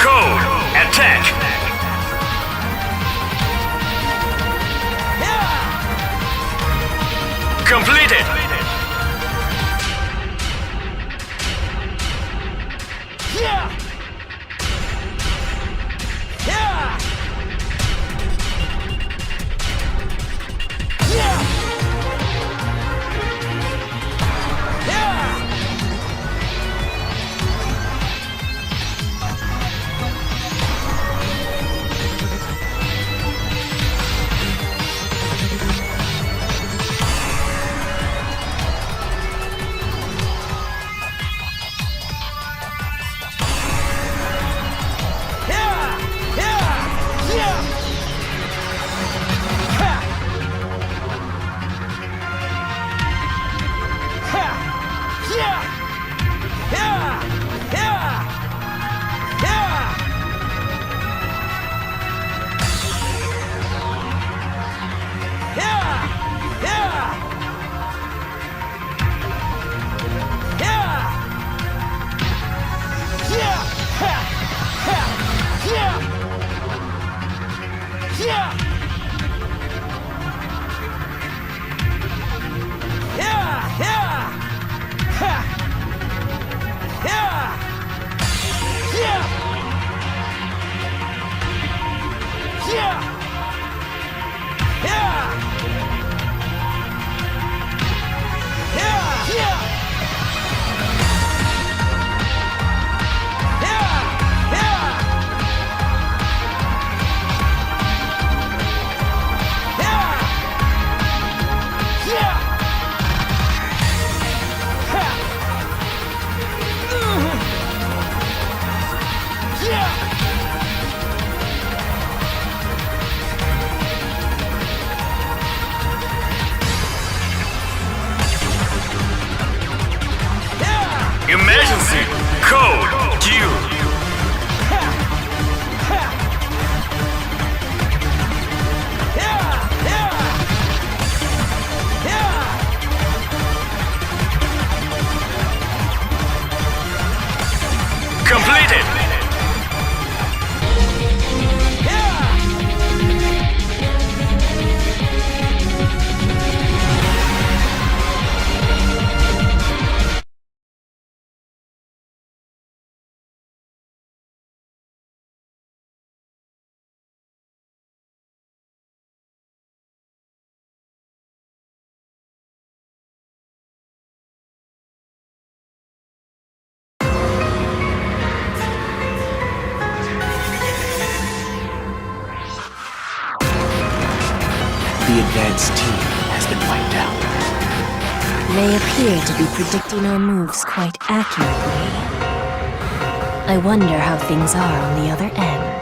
Code, attack! Completed! Emergency! Code due! Completed! The advanced team has been wiped out. They appear to be predicting our moves quite accurately. I wonder how things are on the other end.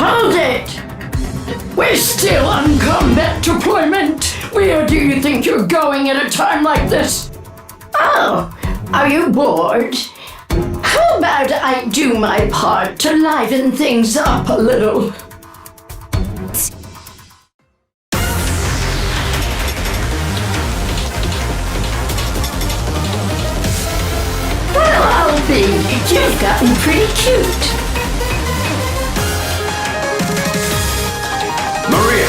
Hold it! We're still on combat deployment. Where do you think you're going at a time like this? Oh, are you bored? How about I do my part to liven things up a little? Well, I'll be. You've gotten pretty cute. Maria!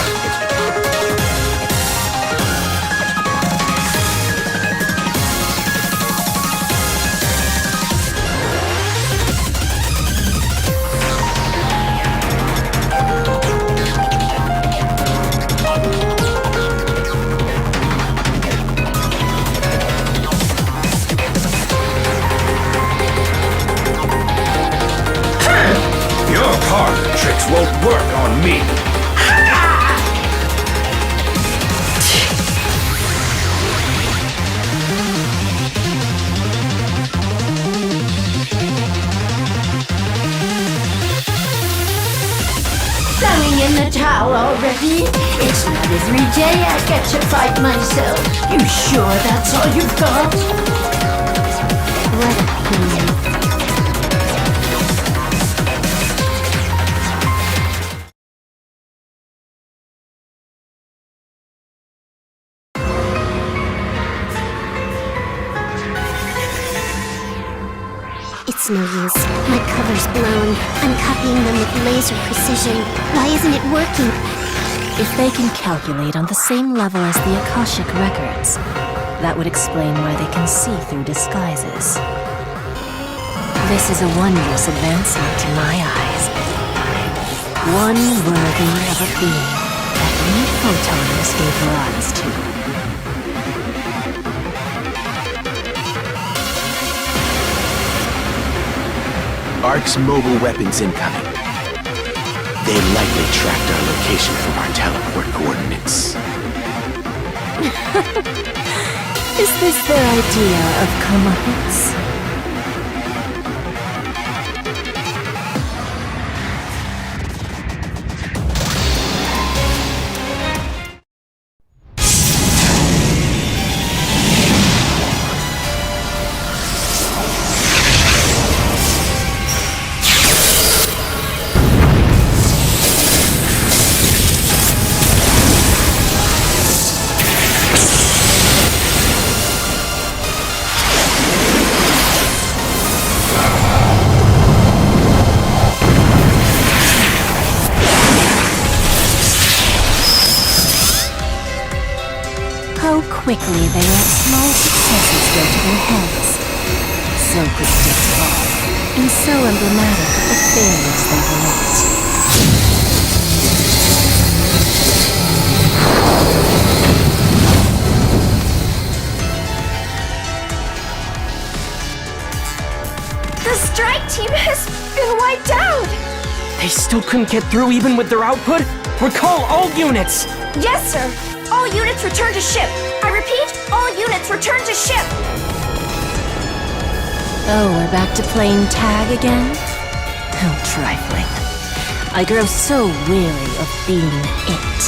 the towel already? It's not every day I get to fight myself. You sure that's all you've got? What a pity. It's no use. My cover's blown. I'm copying them with laser precision. Why isn't it working? If they can calculate on the same level as the Akashic records, that would explain why they can see through disguises. This is a wondrous advancement to my eyes. One worthy of a being that we photons gave rise to. ARC's mobile weapons incoming. They likely tracked our location from our teleport coordinates. Is this their idea of comeuppance? Quickly they let small successes go to their heads. So predictable, and so emblematic of the failures they've wrought. The strike team has been wiped out! They still couldn't get through even with their output? Recall all units! Yes, sir! All units return to ship! I repeat, all units return to ship! Oh, we're back to playing tag again? How trifling. I grow so weary of being it.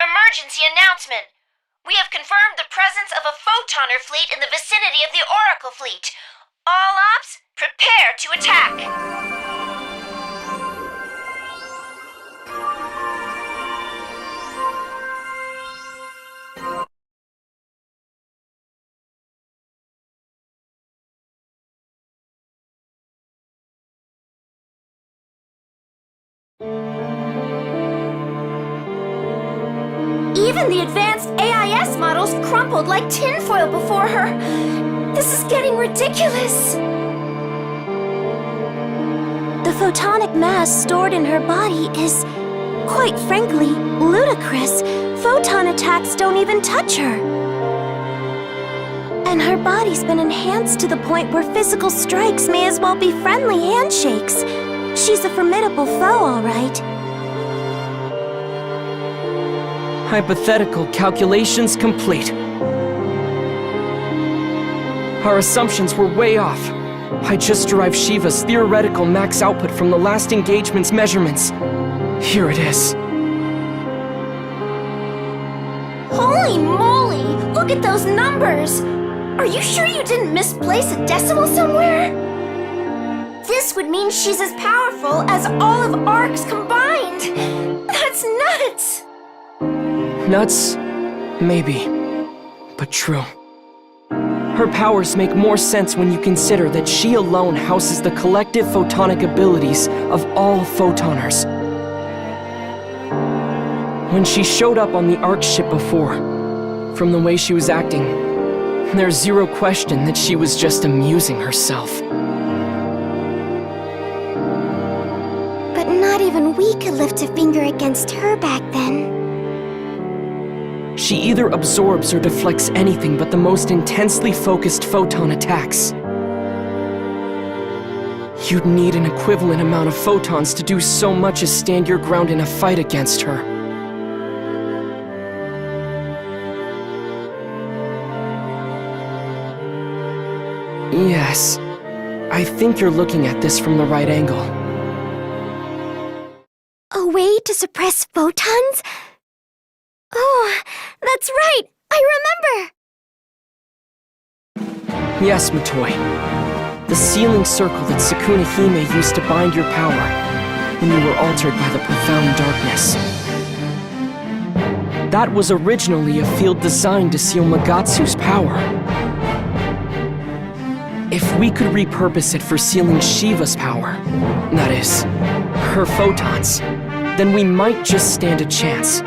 Emergency announcement! We have confirmed the presence of a photoner fleet in the vicinity of the Oracle fleet. All ops, prepare to attack! Even the advanced AIS models crumpled like tinfoil before her. This is getting ridiculous. The photonic mass stored in her body is, quite frankly, ludicrous. Photon attacks don't even touch her. And her body's been enhanced to the point where physical strikes may as well be friendly handshakes. She's a formidable foe, all right. Hypothetical calculations complete. Our assumptions were way off. I just derived Shiva's theoretical max output from the last engagement's measurements. Here it is. Holy moly! Look at those numbers! Are you sure you didn't misplace a decimal somewhere? This would mean she's as powerful as all of ARCs combined! That's nuts! Nuts? Maybe. But true. Her powers make more sense when you consider that she alone houses the collective photonic abilities of all photoners. When she showed up on the ARC ship before, from the way she was acting, there's zero question that she was just amusing herself. But not even we could lift a finger against her back then. She either absorbs or deflects anything but the most intensely focused photon attacks. You'd need an equivalent amount of photons to do so much as stand your ground in a fight against her. Yes. I think you're looking at this from the right angle. A way to suppress photons? Oh, that's right! I remember! Yes, Matoi. The sealing circle that Sukuna Hime used to bind your power when you were altered by the profound darkness. That was originally a field designed to seal Magatsu's power. If we could repurpose it for sealing Shiva's power, that is, her photons, then we might just stand a chance.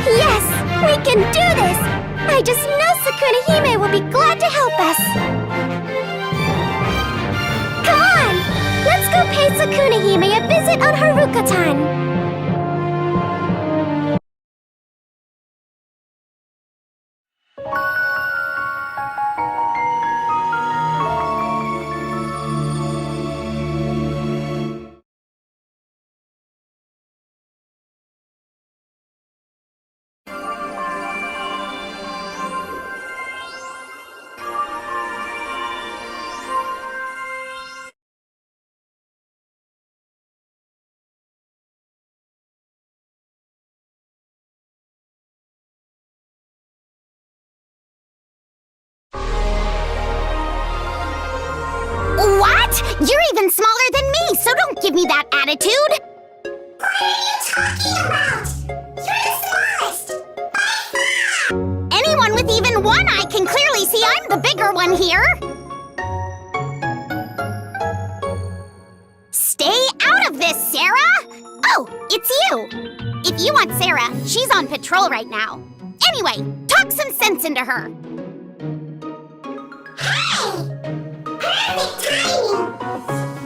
Yes! We can do this! I just know Sukuna Hime will be glad to help us! Come on! Let's go pay Sukuna Hime a visit on Haruka-tan! What? You're even smaller than me, so don't give me that attitude! What are you talking about? You're the smallest! Anyone with even one eye can clearly see I'm the bigger one here! Stay out of this, Sarah! Oh, it's you! If you want Sarah, she's on patrol right now. Anyway, talk some sense into her. Hi! Tiny!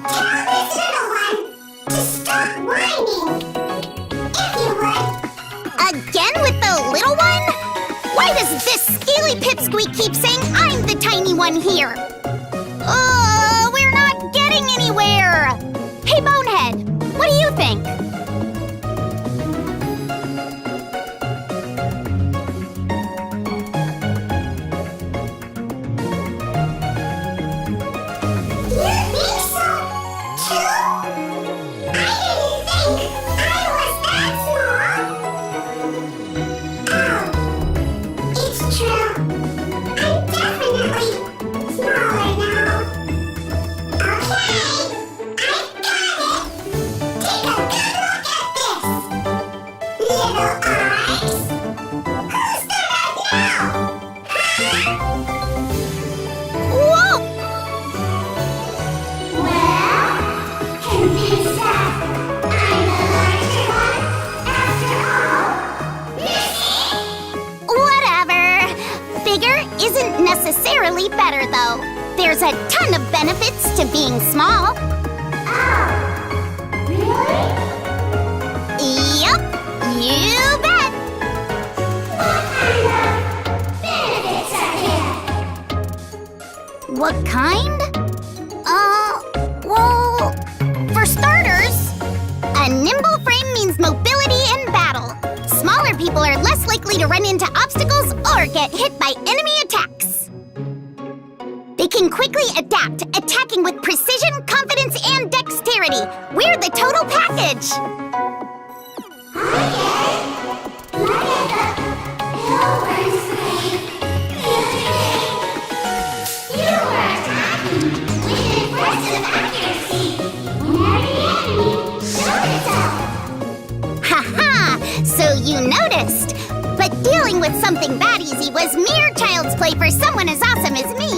Tell this little one to stop whining! If you would! Again with the little one? Why does this scaly pipsqueak keep saying I'm the tiny one here? We're not getting anywhere! Hey, Bonehead, what do you think? Necessarily better, though. There's a ton of benefits to being small. Oh, really? Yup, you bet. What kind of benefits are here? What kind? Well, for starters, a nimble frame means mobility in battle. Smaller people are less likely to run into obstacles or get hit by enemy attacks. They can quickly adapt, attacking with precision, confidence, and dexterity. We're the total package! You were attacking with impressive accuracy. Ha-ha! So you noticed! But dealing with something that easy was mere child's play for someone as awesome as me.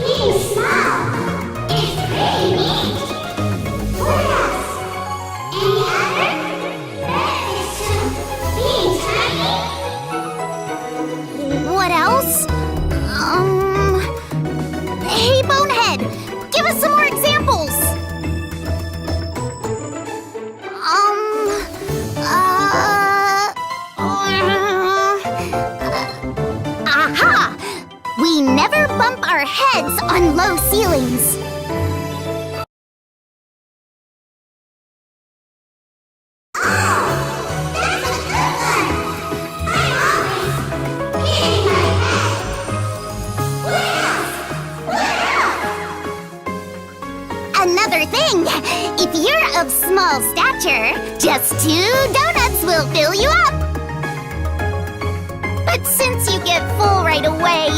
Being small is pretty neat. What else? Any other benefits to being tiny? What else? Hey, Bonehead! Give us some more examples! Aha! We never bump our heads on low ceilings. Oh, that's a good one. I'm always hitting my head. small stature, just 2 donuts will fill you up. But since you get full right away,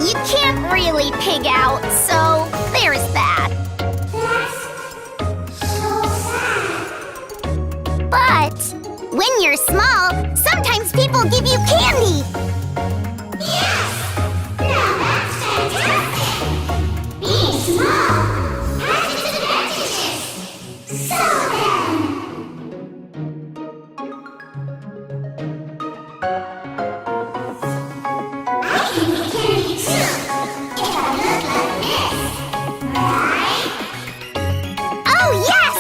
you can't really pig out, so there's that. But when you're small, sometimes people give you candy. Yes! Now that's fantastic! Being small has its advantages. So then... I can get candy too, if I look like this, right? Oh, yes!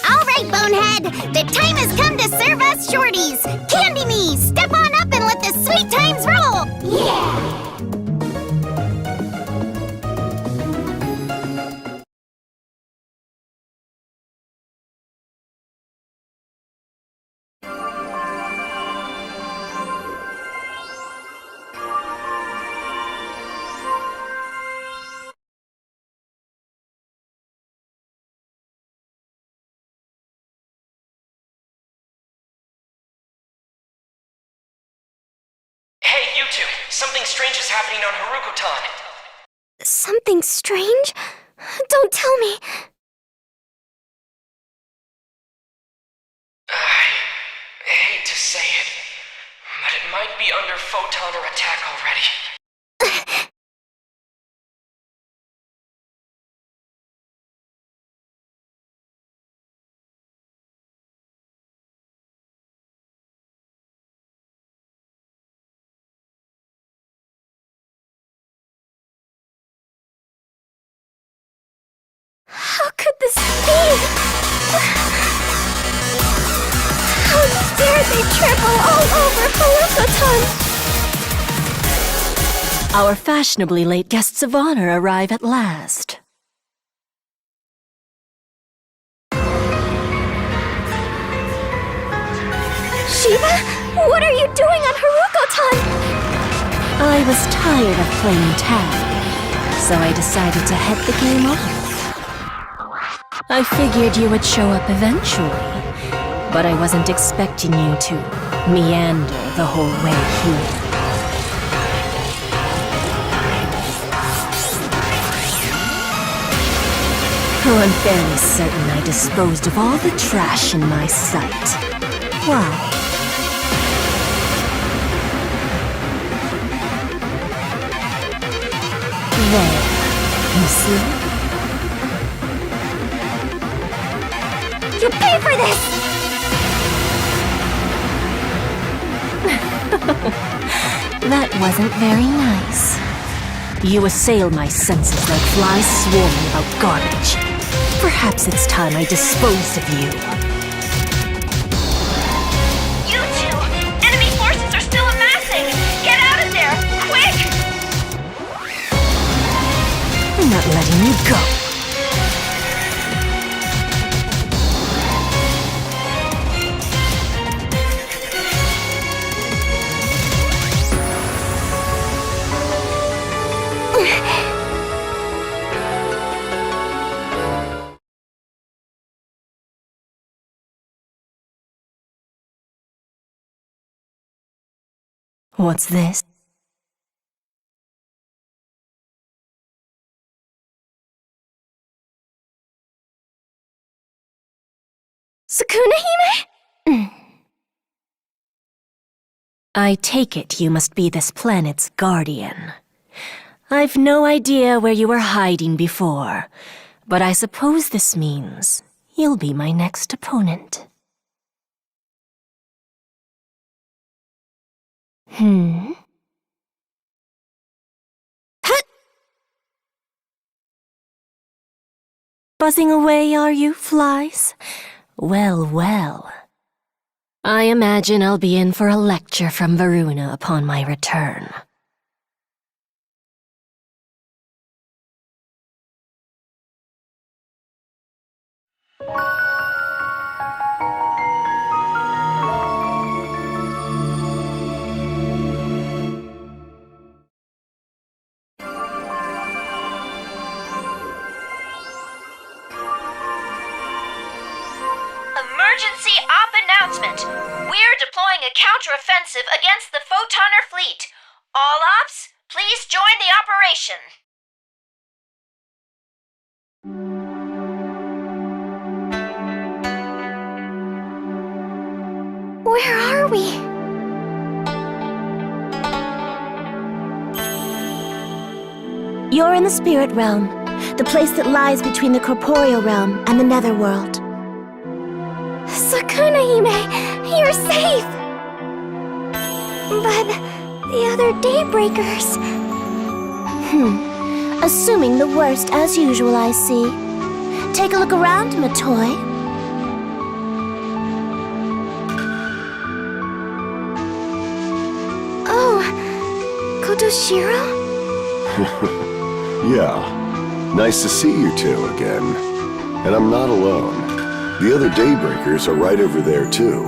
All right, Bonehead, the time has come to serve us shorties. Candy me, step on up and let the sweet times roll. Yeah! Hey, you two! Something strange is happening on Haruko-tan. Something strange? Don't tell me. I hate to say it, but it might be under photon or attack already. How could this be? How dare they trample all over Haruko-tan? Our fashionably late guests of honor arrive at last. Shiva, what are you doing on Haruko-tan? I was tired of playing tag, so I decided to head the game off. I figured you would show up eventually, but I wasn't expecting you to meander the whole way here. Oh, I'm fairly certain I disposed of all the trash in my sight. Why? There, you see? You pay for this! That wasn't very nice. You assail my senses like flies swarming about garbage. Perhaps it's time I disposed of you. You two! Enemy forces are still amassing! Get out of there! Quick! I'm not letting you go. What's this? Sukuna-hime? I take it you must be this planet's guardian. I've no idea where you were hiding before, but I suppose this means you'll be my next opponent. Buzzing away, are you, flies? Well, well. I imagine I'll be in for a lecture from Varuna upon my return. Op announcement. We're deploying a counteroffensive against the Photoner fleet. All ops, please join the operation. Where are we? You're in the spirit realm, the place that lies between the corporeal realm and the netherworld. Sakuna Hime, you're safe! But the other Daybreakers... Assuming the worst as usual, I see. Take a look around, Matoy. Oh, Kotoshiro? Yeah. Nice to see you two again. And I'm not alone. The other Daybreakers are right over there, too.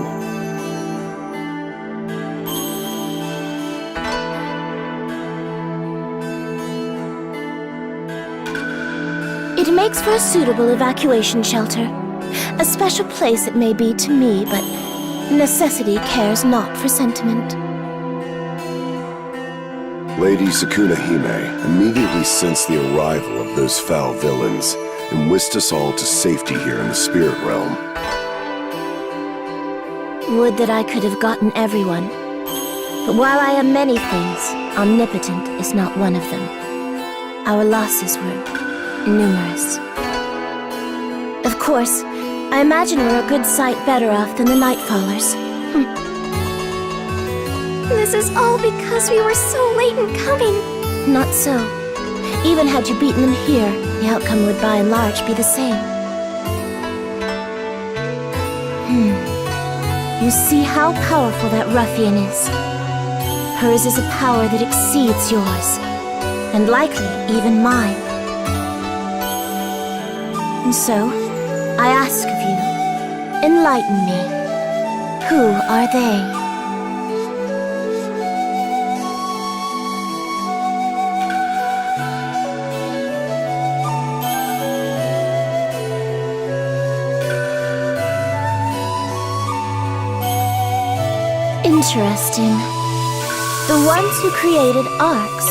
It makes for a suitable evacuation shelter. A special place it may be to me, but necessity cares not for sentiment. Lady Sakuna Hime immediately sensed the arrival of those foul villains and whisked us all to safety here in the spirit realm. Would that I could have gotten everyone. But while I am many things, omnipotent is not one of them. Our losses were numerous. Of course, I imagine we're a good sight better off than the Nightfallers. This is all because we were so late in coming. Not so. Even had you beaten them here, the outcome would by and large be the same. You see how powerful that ruffian is. Hers is a power that exceeds yours, and likely even mine. And so, I ask of you, enlighten me. Who are they? Interesting. The ones who created arcs.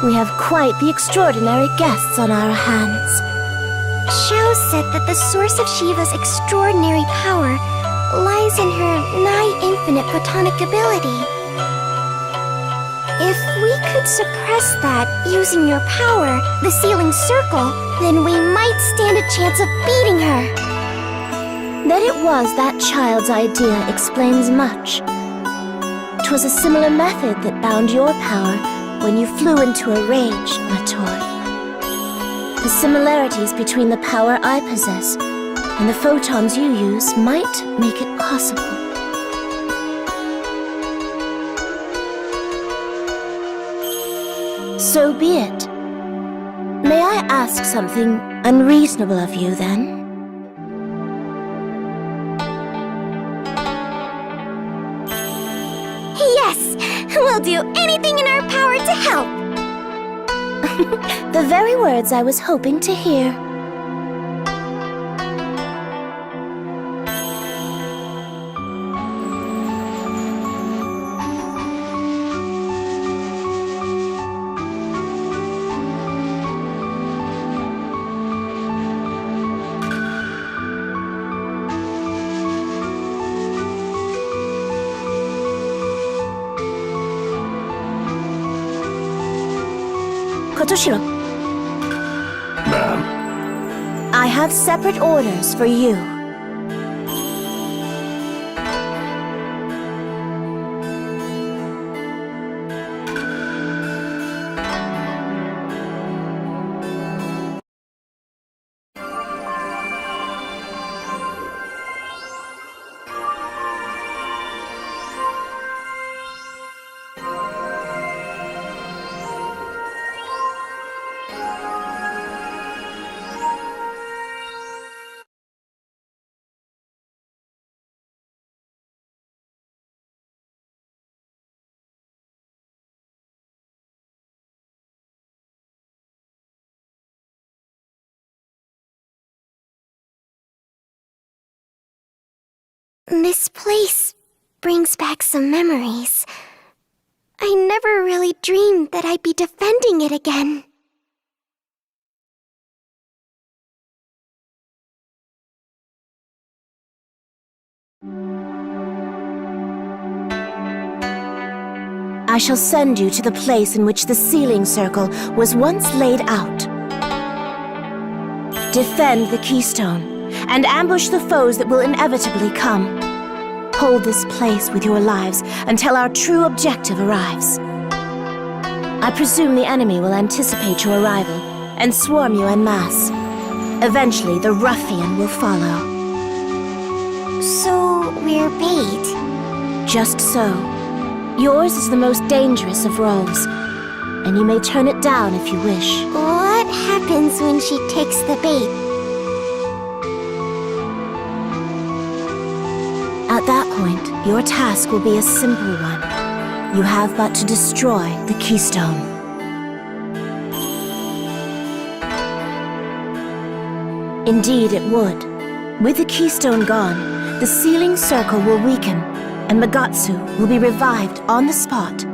We have quite the extraordinary guests on our hands. Shao said that the source of Shiva's extraordinary power lies in her nigh-infinite photonic ability. If we could suppress that using your power, the sealing circle, then we might stand a chance of beating her. That it was that child's idea explains much. 'Twas a similar method that bound your power when you flew into a rage, Matoy. The similarities between the power I possess and the photons you use might make it possible. So be it. May I ask something unreasonable of you, then? Yes! We'll do anything in our power to help! The very words I was hoping to hear. Kotoshiro. Ma'am. I have separate orders for you. This place brings back some memories. I never really dreamed that I'd be defending it again. I shall send you to the place in which the sealing circle was once laid out. Defend the keystone, and ambush the foes that will inevitably come. Hold this place with your lives until our true objective arrives. I presume the enemy will anticipate your arrival and swarm you en masse. Eventually, the ruffian will follow. So, we're bait? Just so. Yours is the most dangerous of roles, and you may turn it down if you wish. What happens when she takes the bait? At that point, your task will be a simple one. You have but to destroy the keystone. Indeed, it would. With the keystone gone, the sealing circle will weaken, and Magatsu will be revived on the spot.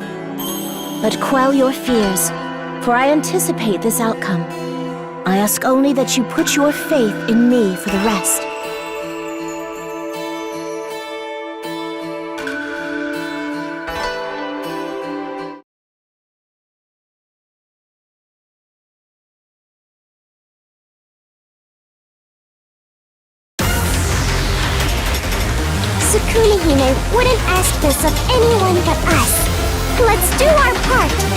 But quell your fears, for I anticipate this outcome. I ask only that you put your faith in me for the rest. Sukuna-hime wouldn't ask this of anyone but us. Let's do our part!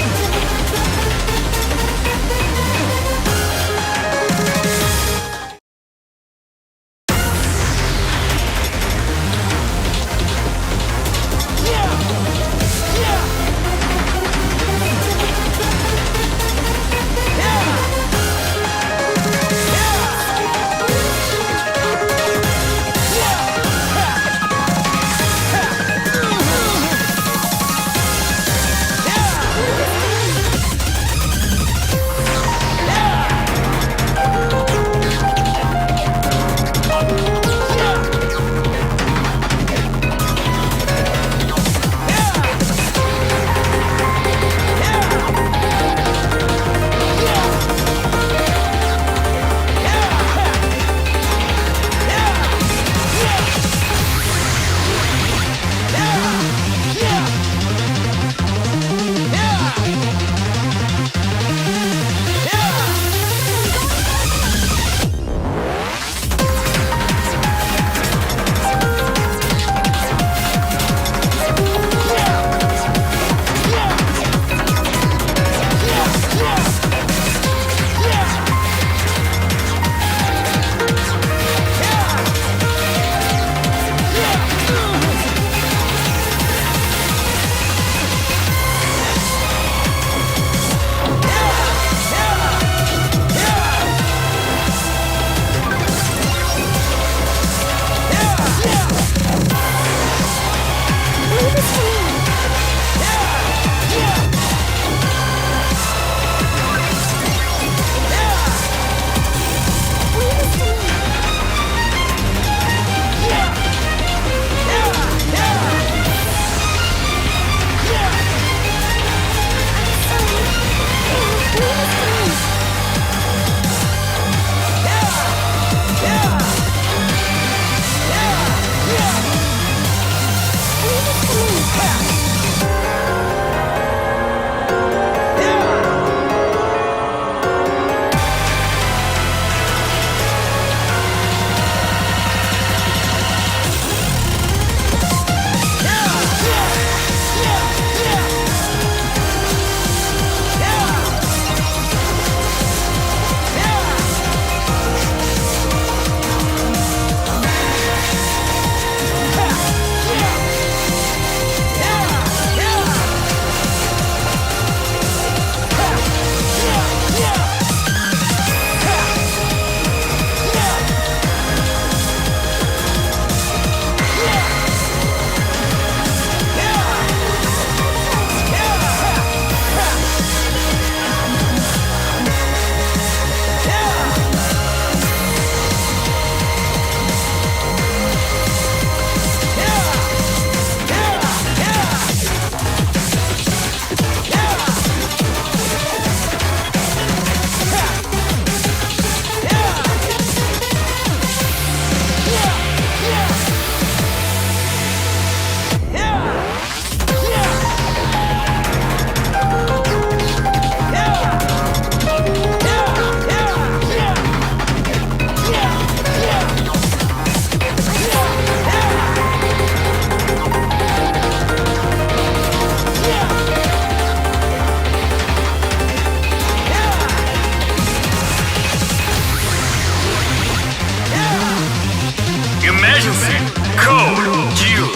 Emergency! Code due!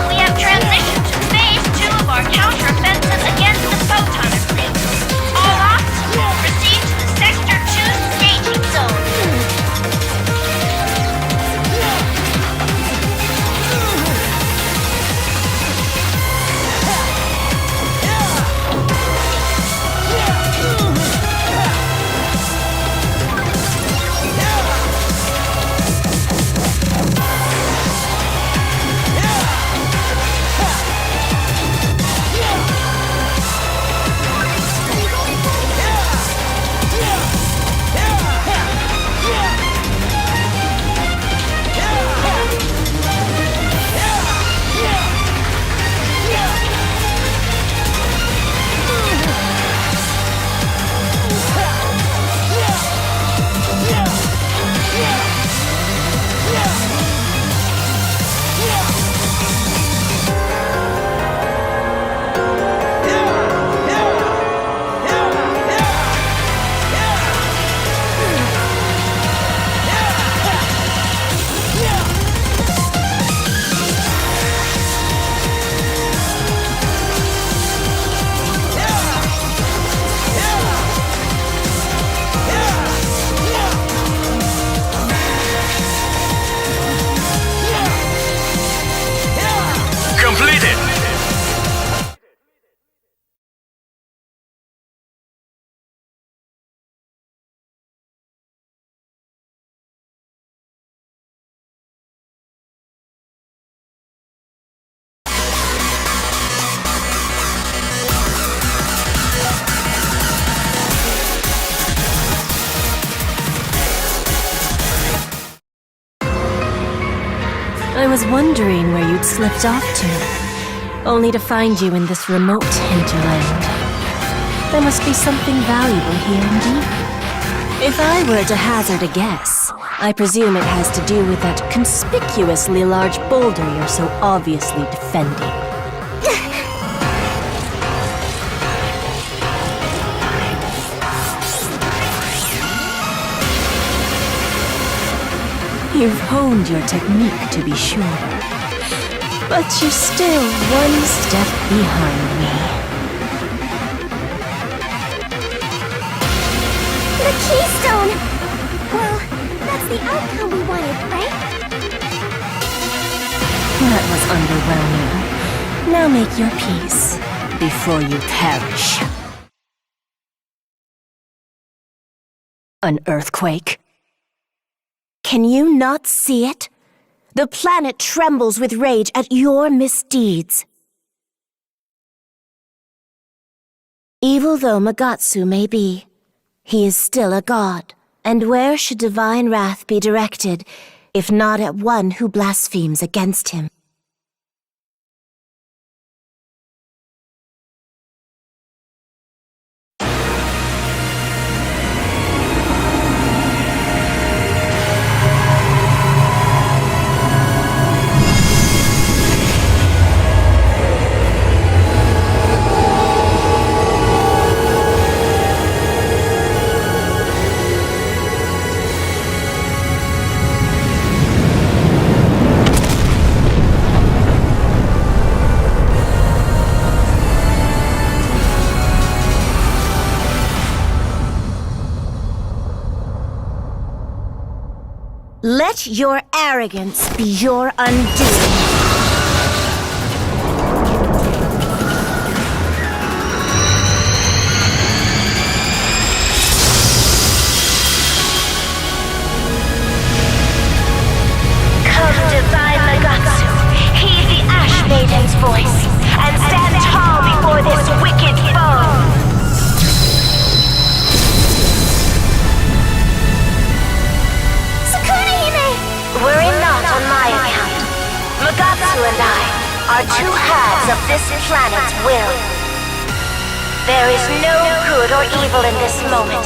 We have transitioned to phase 2 of our counteroffensive against the Photoner fleet. All ops, proceed to the Sector 2 staging zone. Completed! I was wondering where you'd slipped off to, only to find you in this remote hinterland. There must be something valuable here indeed. If I were to hazard a guess, I presume it has to do with that conspicuously large boulder you're so obviously defending. You've honed your technique, to be sure. But you're still one step behind me. The keystone! Well, that's the outcome we wanted, right? That was underwhelming. Now make your peace, before you perish. An earthquake? Can you not see it? The planet trembles with rage at your misdeeds. Evil though Magatsu may be, he is still a god. And where should divine wrath be directed, if not at one who blasphemes against him? Let your arrogance be your undoing. Come, divine Magatsu, heed the Ash Maiden's voice, and stand tall before this wicked foe. Worry not on my account. Magatsu and I are two halves of this planet's will. There is no good or evil in this moment.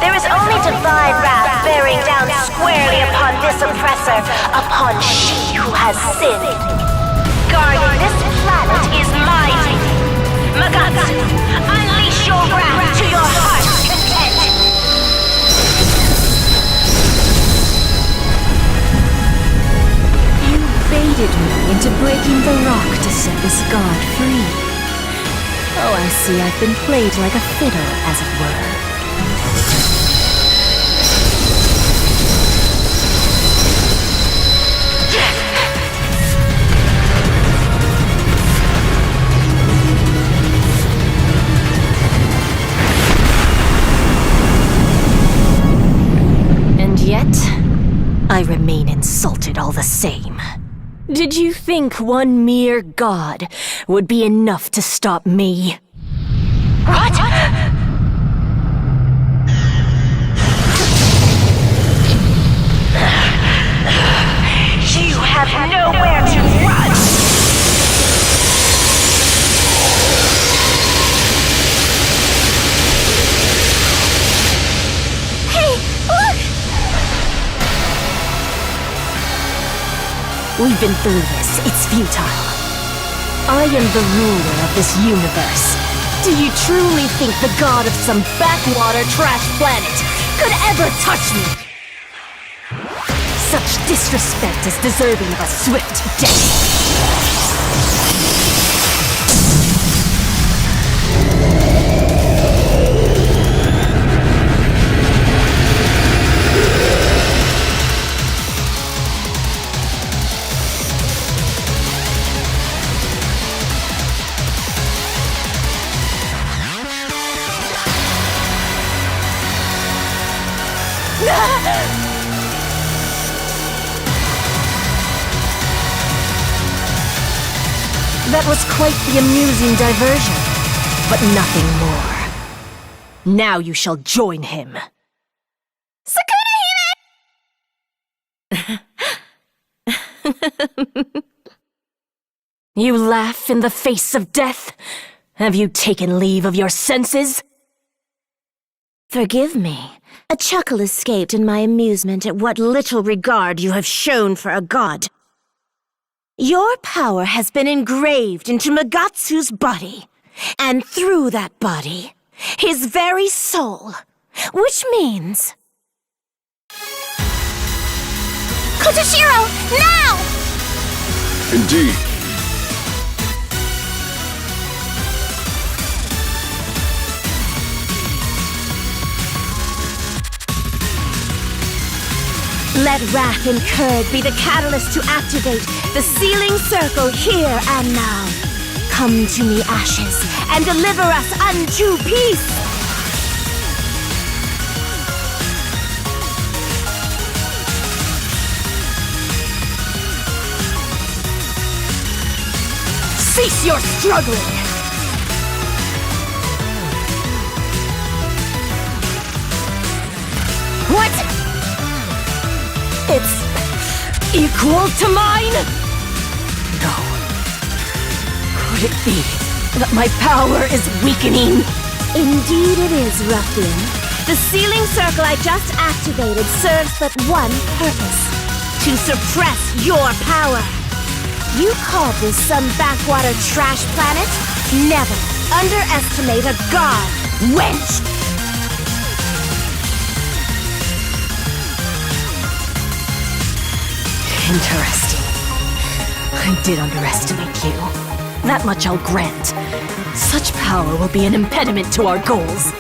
There is only divine wrath bearing down squarely upon this oppressor, upon she who has sinned. Guarding this tricked me into breaking the rock to set this god free. Oh, I see I've been played like a fiddle, as it were. And yet, I remain insulted all the same. Did you think one mere god would be enough to stop me? What? You have nowhere to run! Hey, look! We've been through this. It's futile. I am the ruler of this universe. Do you truly think the god of some backwater trash planet could ever touch me? Such disrespect is deserving of a swift death. That was quite the amusing diversion, but nothing more. Now you shall join him. You laugh in the face of death? Have you taken leave of your senses? Forgive me. A chuckle escaped in my amusement at what little regard you have shown for a god. Your power has been engraved into Magatsu's body, and through that body, his very soul, which means... Kotoshiro, now! Indeed. Let wrath incurred be the catalyst to activate the sealing circle here and now. Come to me, ashes, and deliver us unto peace! Cease your struggling! What? It's equal to mine? No. Could it be that my power is weakening? Indeed it is, ruffian. The sealing circle I just activated serves but one purpose: to suppress your power. You call this some backwater trash planet? Never underestimate a god, wench! Interesting. I did underestimate you. That much I'll grant. Such power will be an impediment to our goals.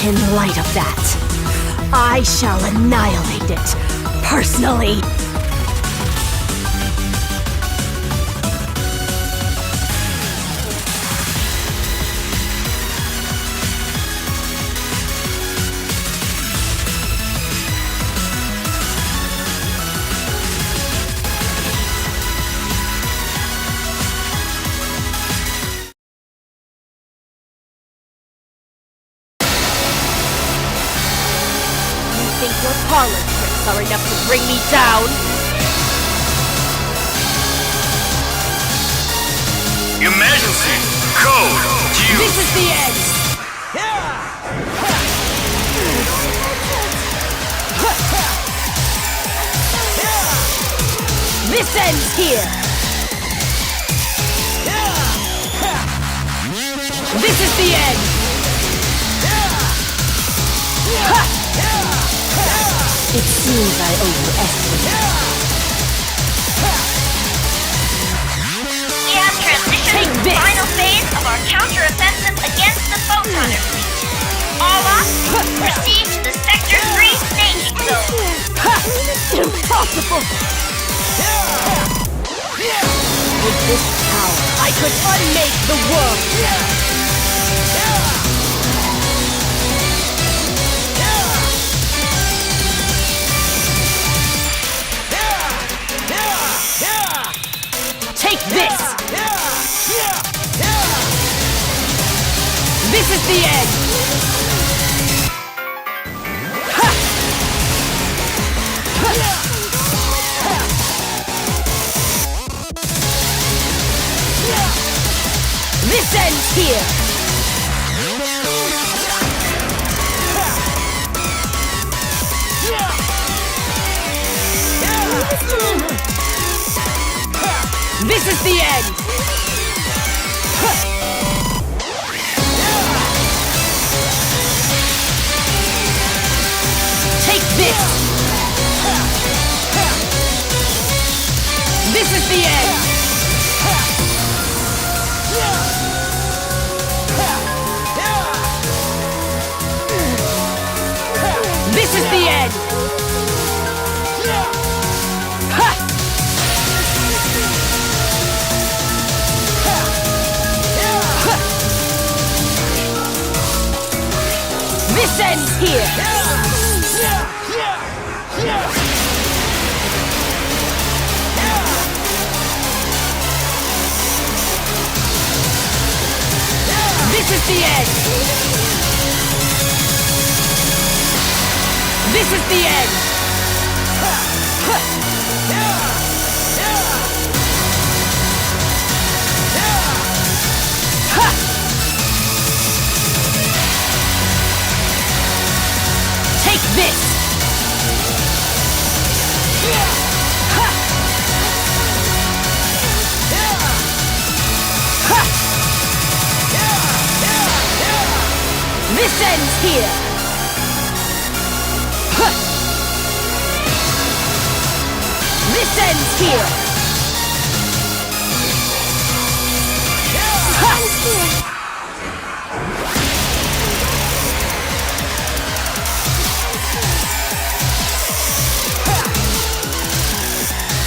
In light of that, I shall annihilate it, personally. Your parlor tricks are enough to bring me down? Emergency! Code! Q! This is the end! This ends here! This is the end! It seems I owe you estimate. our counter-offensive against the Photoner fleet. All off, proceed to the Sector 3 staging zone. Impossible! With this power, I could unmake the world! Take this! This is the end! This ends here! This is the end! Take this! This is the end! This is the end! This ends here! This is the end! This is the end! Take this! This ends here! This ends here!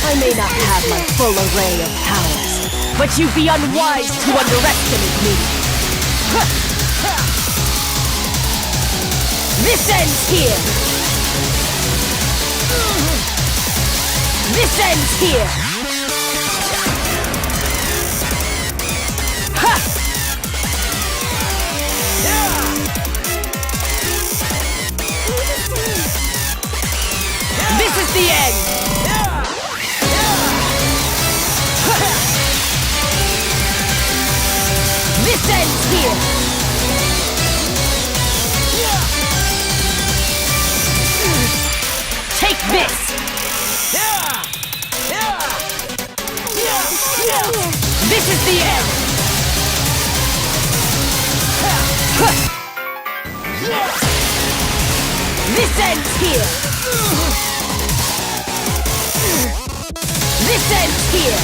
I may not have my full array of powers, but you'd be unwise to underestimate me. This ends here! This ends here! Ha! This is the end! This ends here! Take this! This is the end! This ends here! This ends here!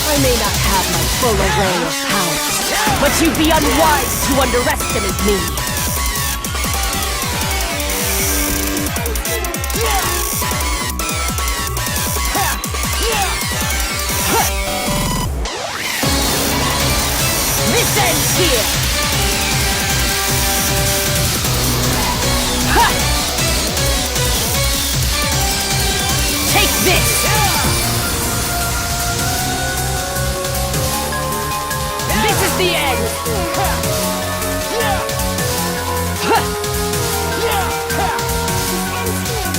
I may not have my full array of powers, but you'd be unwise to underestimate me. This ends here! Ha! Take this! This is the end!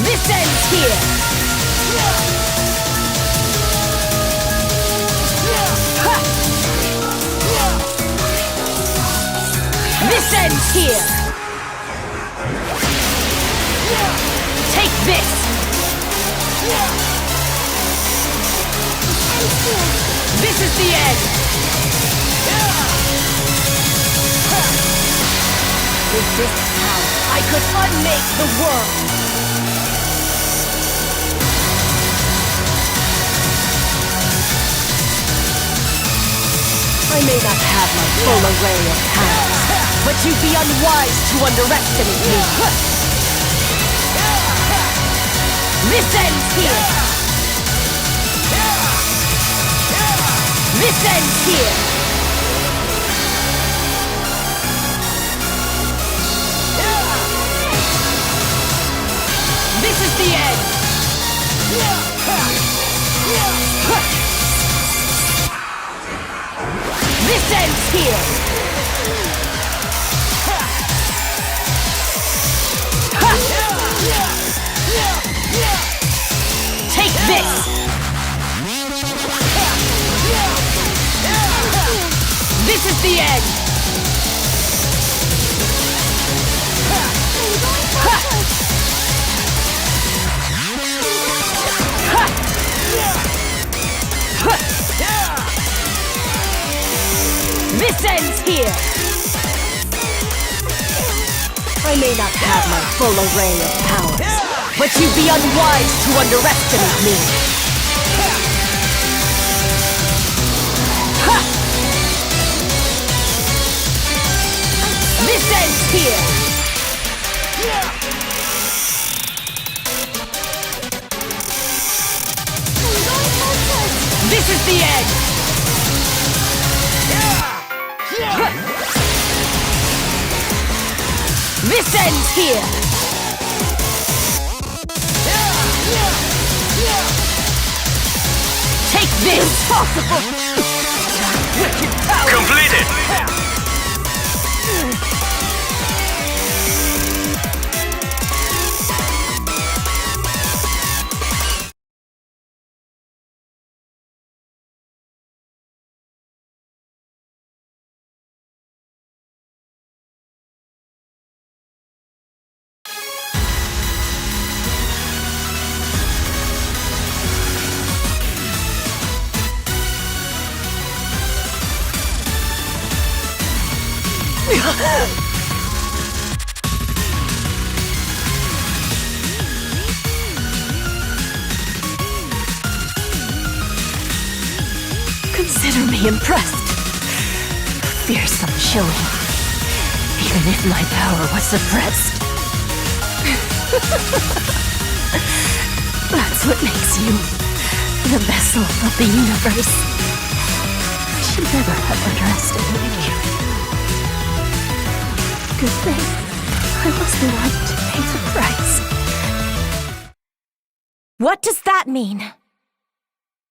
This ends here! This ends here! Take this! This is the end! With this power, I could unmake the world! I I may not have my full array of powers, but you'd be unwise to underestimate me. This ends here! This ends here! This is the end! This ends here! Take this! This is the end! This ends here! I may not have my full array of powers, but you'd be unwise to underestimate me. This ends here! This is the end! This ends here! Take this! Impossible! Wicked power! Completed! Consider me impressed. Fearsome showing, even if my power was suppressed. That's what makes you the vessel of the universe. I should never have underestimated you. Good thing I was the one to pay the price. What does that mean?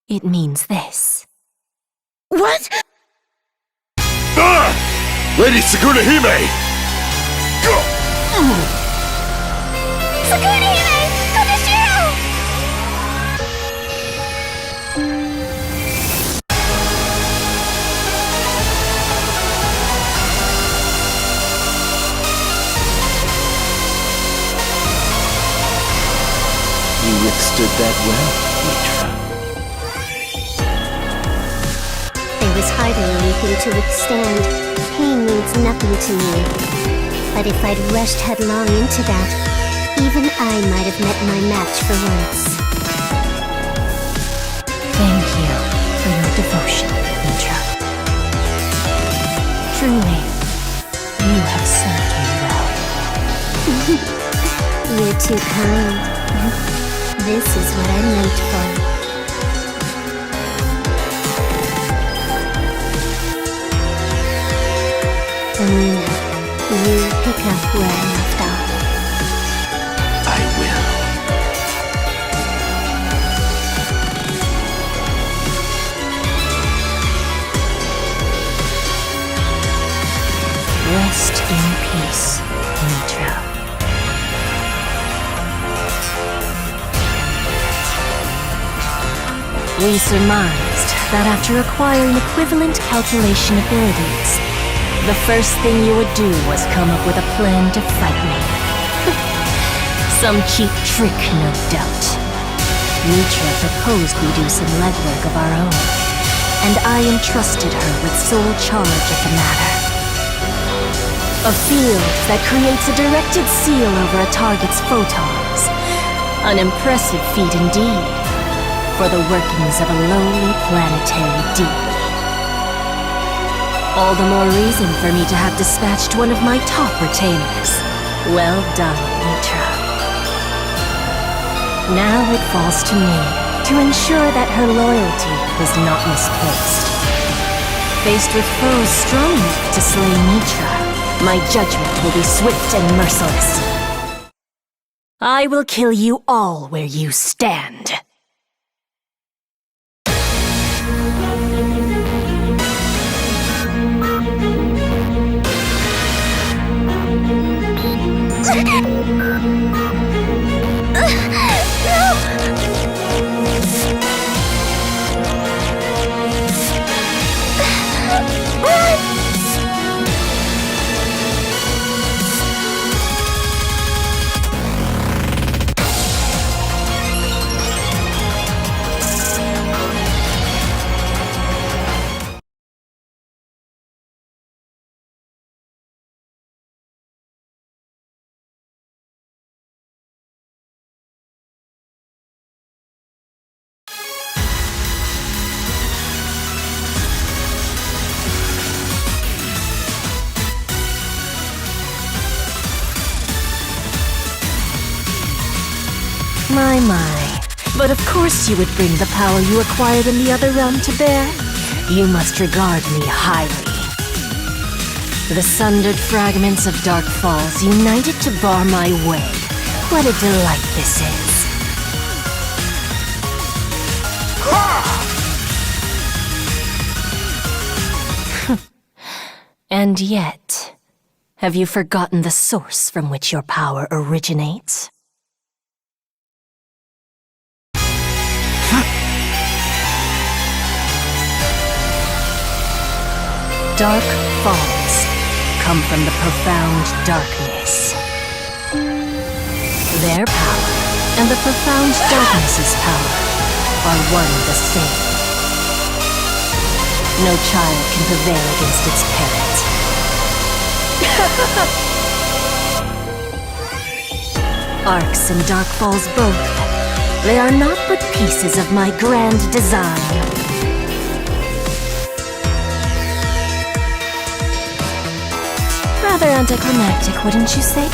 It means this. What? Ah! Lady Sakuna Hime! Sakuna Hime! Konnichiwa! You withstood that well, Mitra. There was hardly anything to withstand. Pain means nothing to me. But if I'd rushed headlong into that, even I might have met my match for once. Thank you for your devotion, Mitra. Truly, you have served me well. You're too kind. This is what I meant for. Amina, you pick up where I left off. I will. Rest in peace, Mitra. We surmised that after acquiring equivalent calculation abilities, the first thing you would do was come up with a plan to fight me. Some cheap trick, no doubt. Mitra proposed we do some legwork of our own, and I entrusted her with sole charge of the matter. A field that creates a directed seal over a target's photons. An impressive feat indeed, for the workings of a lowly planetary deity. All the more reason for me to have dispatched one of my top retainers. Well done, Mitra. Now it falls to me to ensure that her loyalty was not misplaced. Faced with foes strong enough to slay Mitra, my judgment will be swift and merciless. I will kill you all where you stand. My. But of course you would bring the power you acquired in the other realm to bear. You must regard me highly. The sundered fragments of Dark Falls united to bar my way. What a delight this is. And yet, have you forgotten the source from which your power originates? Dark Falls come from the profound darkness. Their power and the profound darkness's power are one and the same. No child can prevail against its parent. Arcs and Dark Falls both. They are not but pieces of my grand design. Rather anticlimactic, wouldn't you say?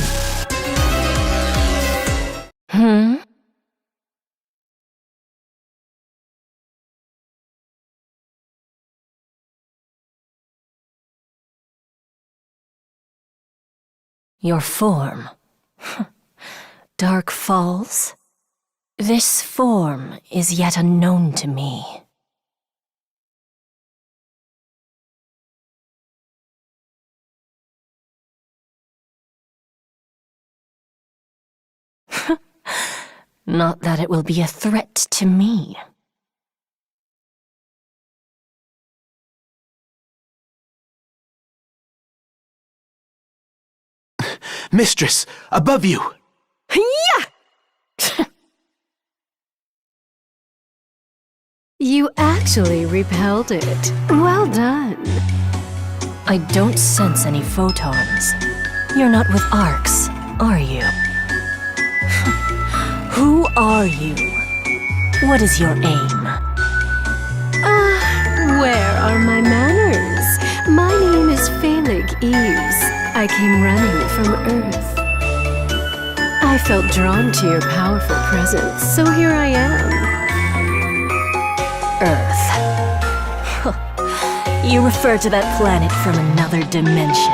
Your form. Dark Falls? This form is yet unknown to me. Not that it will be a threat to me. Mistress, above you! Yeah! You actually repelled it. Well done. I don't sense any photons. You're not with arcs, are you? Who are you? What is your aim? Where are my manners? My name is Phalig Eves. I came running from Earth. I felt drawn to your powerful presence, so here I am. Earth. You refer to that planet from another dimension.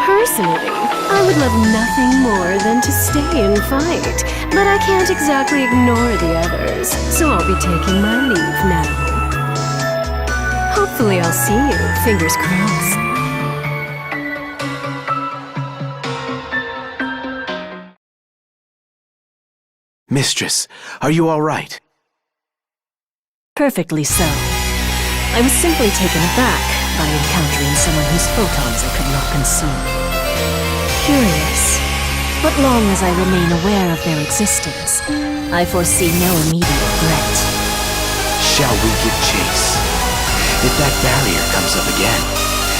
Personally, I would love nothing more than to stay and fight, but I can't exactly ignore the others, so I'll be taking my leave now. Hopefully I'll see you, fingers crossed. Mistress, are you all right? Perfectly so. I was simply taken aback by encountering someone whose photons I could not consume. Curious, but long as I remain aware of their existence, I foresee no immediate threat. Shall we give chase? If that barrier comes up again,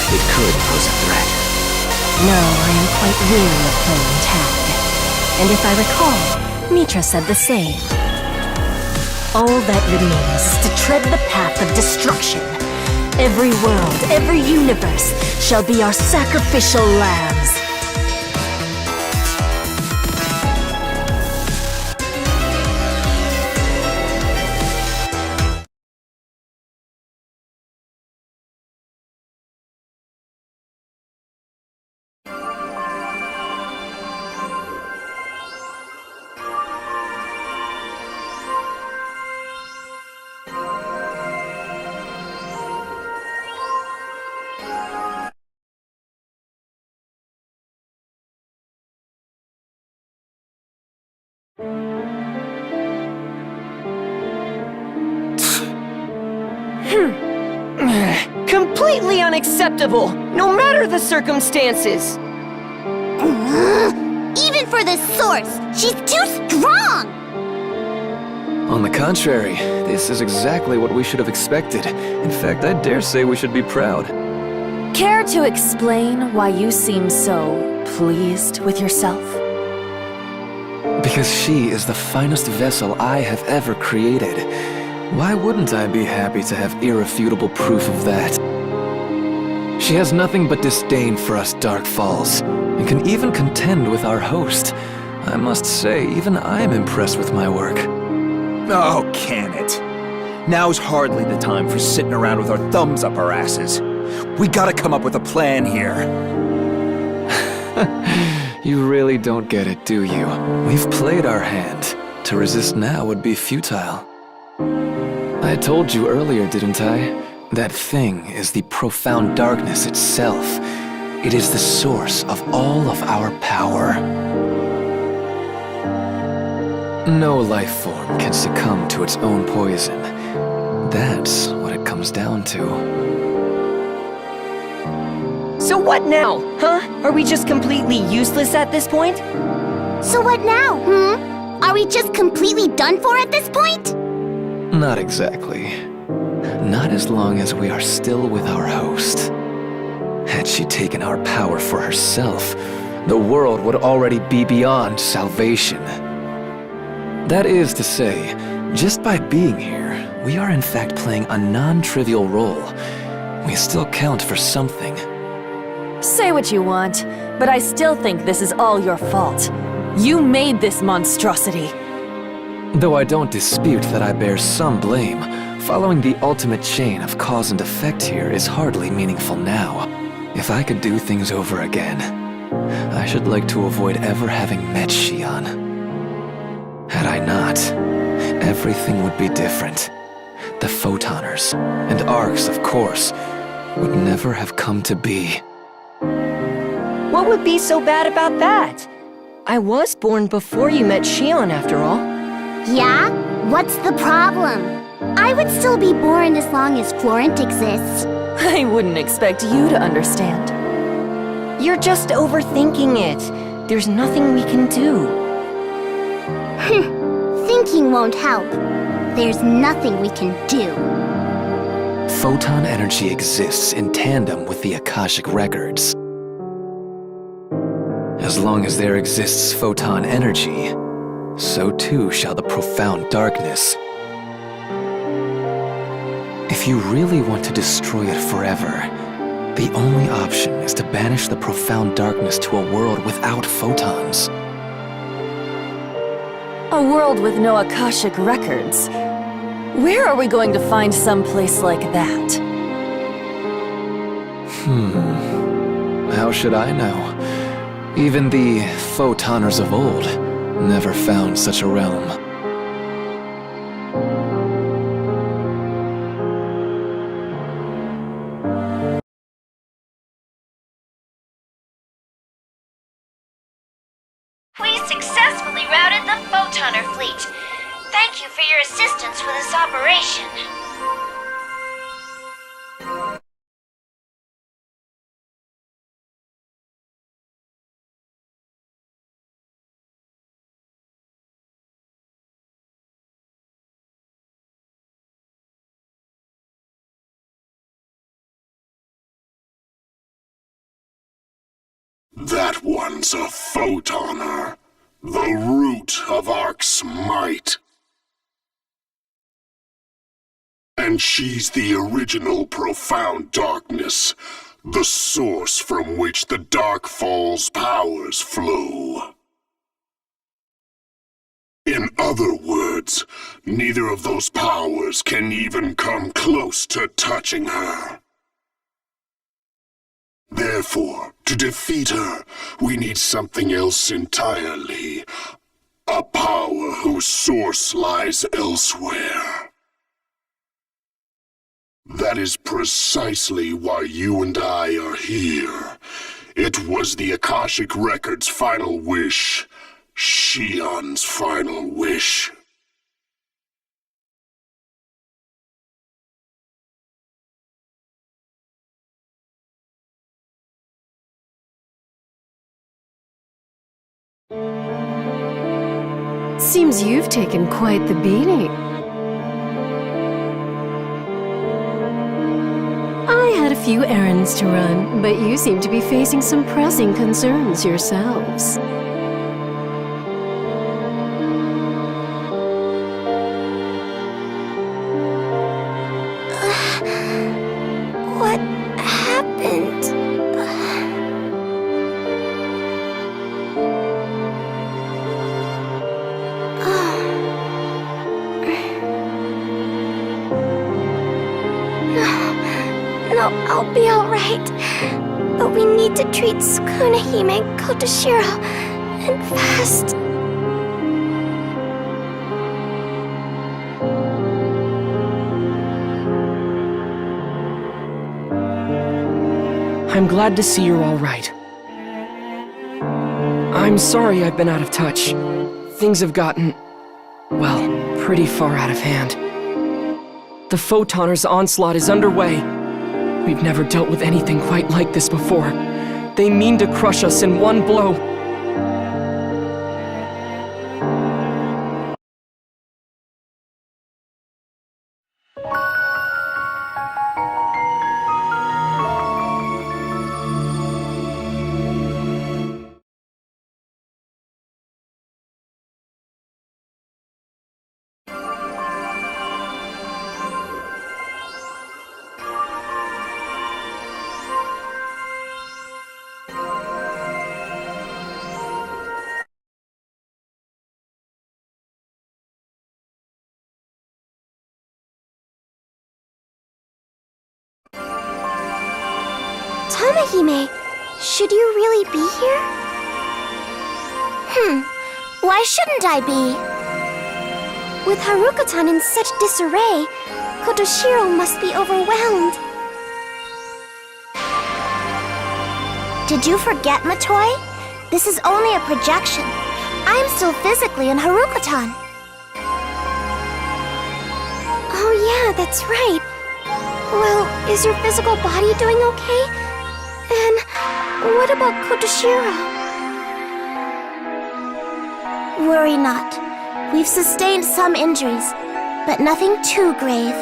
it could pose a threat. No, I am quite weary of playing tag. And if I recall, Mitra said the same. All that remains is to tread the path of destruction. Every world, every universe shall be our sacrificial lambs. Completely unacceptable, no matter the circumstances. Even for the source, she's too strong! On the contrary, this is exactly what we should have expected. In fact, I dare say we should be proud. Care to explain why you seem so pleased with yourself? Because she is the finest vessel I have ever created. Why wouldn't I be happy to have irrefutable proof of that? She has nothing but disdain for us Dark Falls, and can even contend with our host. I must say, even I'm impressed with my work. Oh, can it? Now's hardly the time for sitting around with our thumbs up our asses. We gotta come up with a plan here. You really don't get it, do you? We've played our hand. To resist now would be futile. I told you earlier, didn't I? That thing is the profound darkness itself. It is the source of all of our power. No life form can succumb to its own poison. That's what it comes down to. So what now, huh? Are we just completely useless at this point? So what now, Are we just completely done for at this point? Not exactly. Not as long as we are still with our host. Had she taken our power for herself, the world would already be beyond salvation. That is to say, just by being here, we are in fact playing a non-trivial role. We still count for something. Say what you want, but I still think this is all your fault. You made this monstrosity. Though I don't dispute that I bear some blame, following the ultimate chain of cause and effect here is hardly meaningful now. If I could do things over again, I should like to avoid ever having met Xion. Had I not, everything would be different. The Photoners, and Arcs, of course, would never have come to be. What would be so bad about that? I was born before you met Xion, after all. Yeah? What's the problem? I would still be born as long as Florent exists. I wouldn't expect you to understand. You're just overthinking it. There's nothing we can do. Thinking won't help. There's nothing we can do. Photon energy exists in tandem with the Akashic records. As long as there exists photon energy, so too shall the profound darkness. If you really want to destroy it forever, the only option is to banish the profound darkness to a world without photons. A world with no Akashic records? Where are we going to find some place like that? How should I know? Even the Photoners of old never found such a realm. We successfully routed the Photoner fleet. Thank you for your assistance with this operation. That one's a Photoner. The root of Ark's might. And she's the original profound darkness, the source from which the Darkfall's powers flow. In other words, neither of those powers can even come close to touching her. Therefore, to defeat her, we need something else entirely. A power whose source lies elsewhere. That is precisely why you and I are here. It was the Akashic Record's final wish. Shion's final wish. Seems you've taken quite the beating. I had a few errands to run, but you seem to be facing some pressing concerns yourselves. What happened? No, I'll be alright. But we need to treat Sukuna-hime, Kotoshiro, and fast. I'm glad to see you're all right. I'm sorry I've been out of touch. Things have gotten, well, pretty far out of hand. The Photoners' onslaught is underway. We've never dealt with anything quite like this before. They mean to crush us in one blow. Tama-hime, should you really be here? Why shouldn't I be? With Haruka-tan in such disarray, Kotoshiro must be overwhelmed. Did you forget, Matoi? This is only a projection. I'm still physically in Haruka-tan. Oh yeah, that's right. Well, is your physical body doing okay? And what about Kotoshiro? Worry not. We've sustained some injuries, but nothing too grave.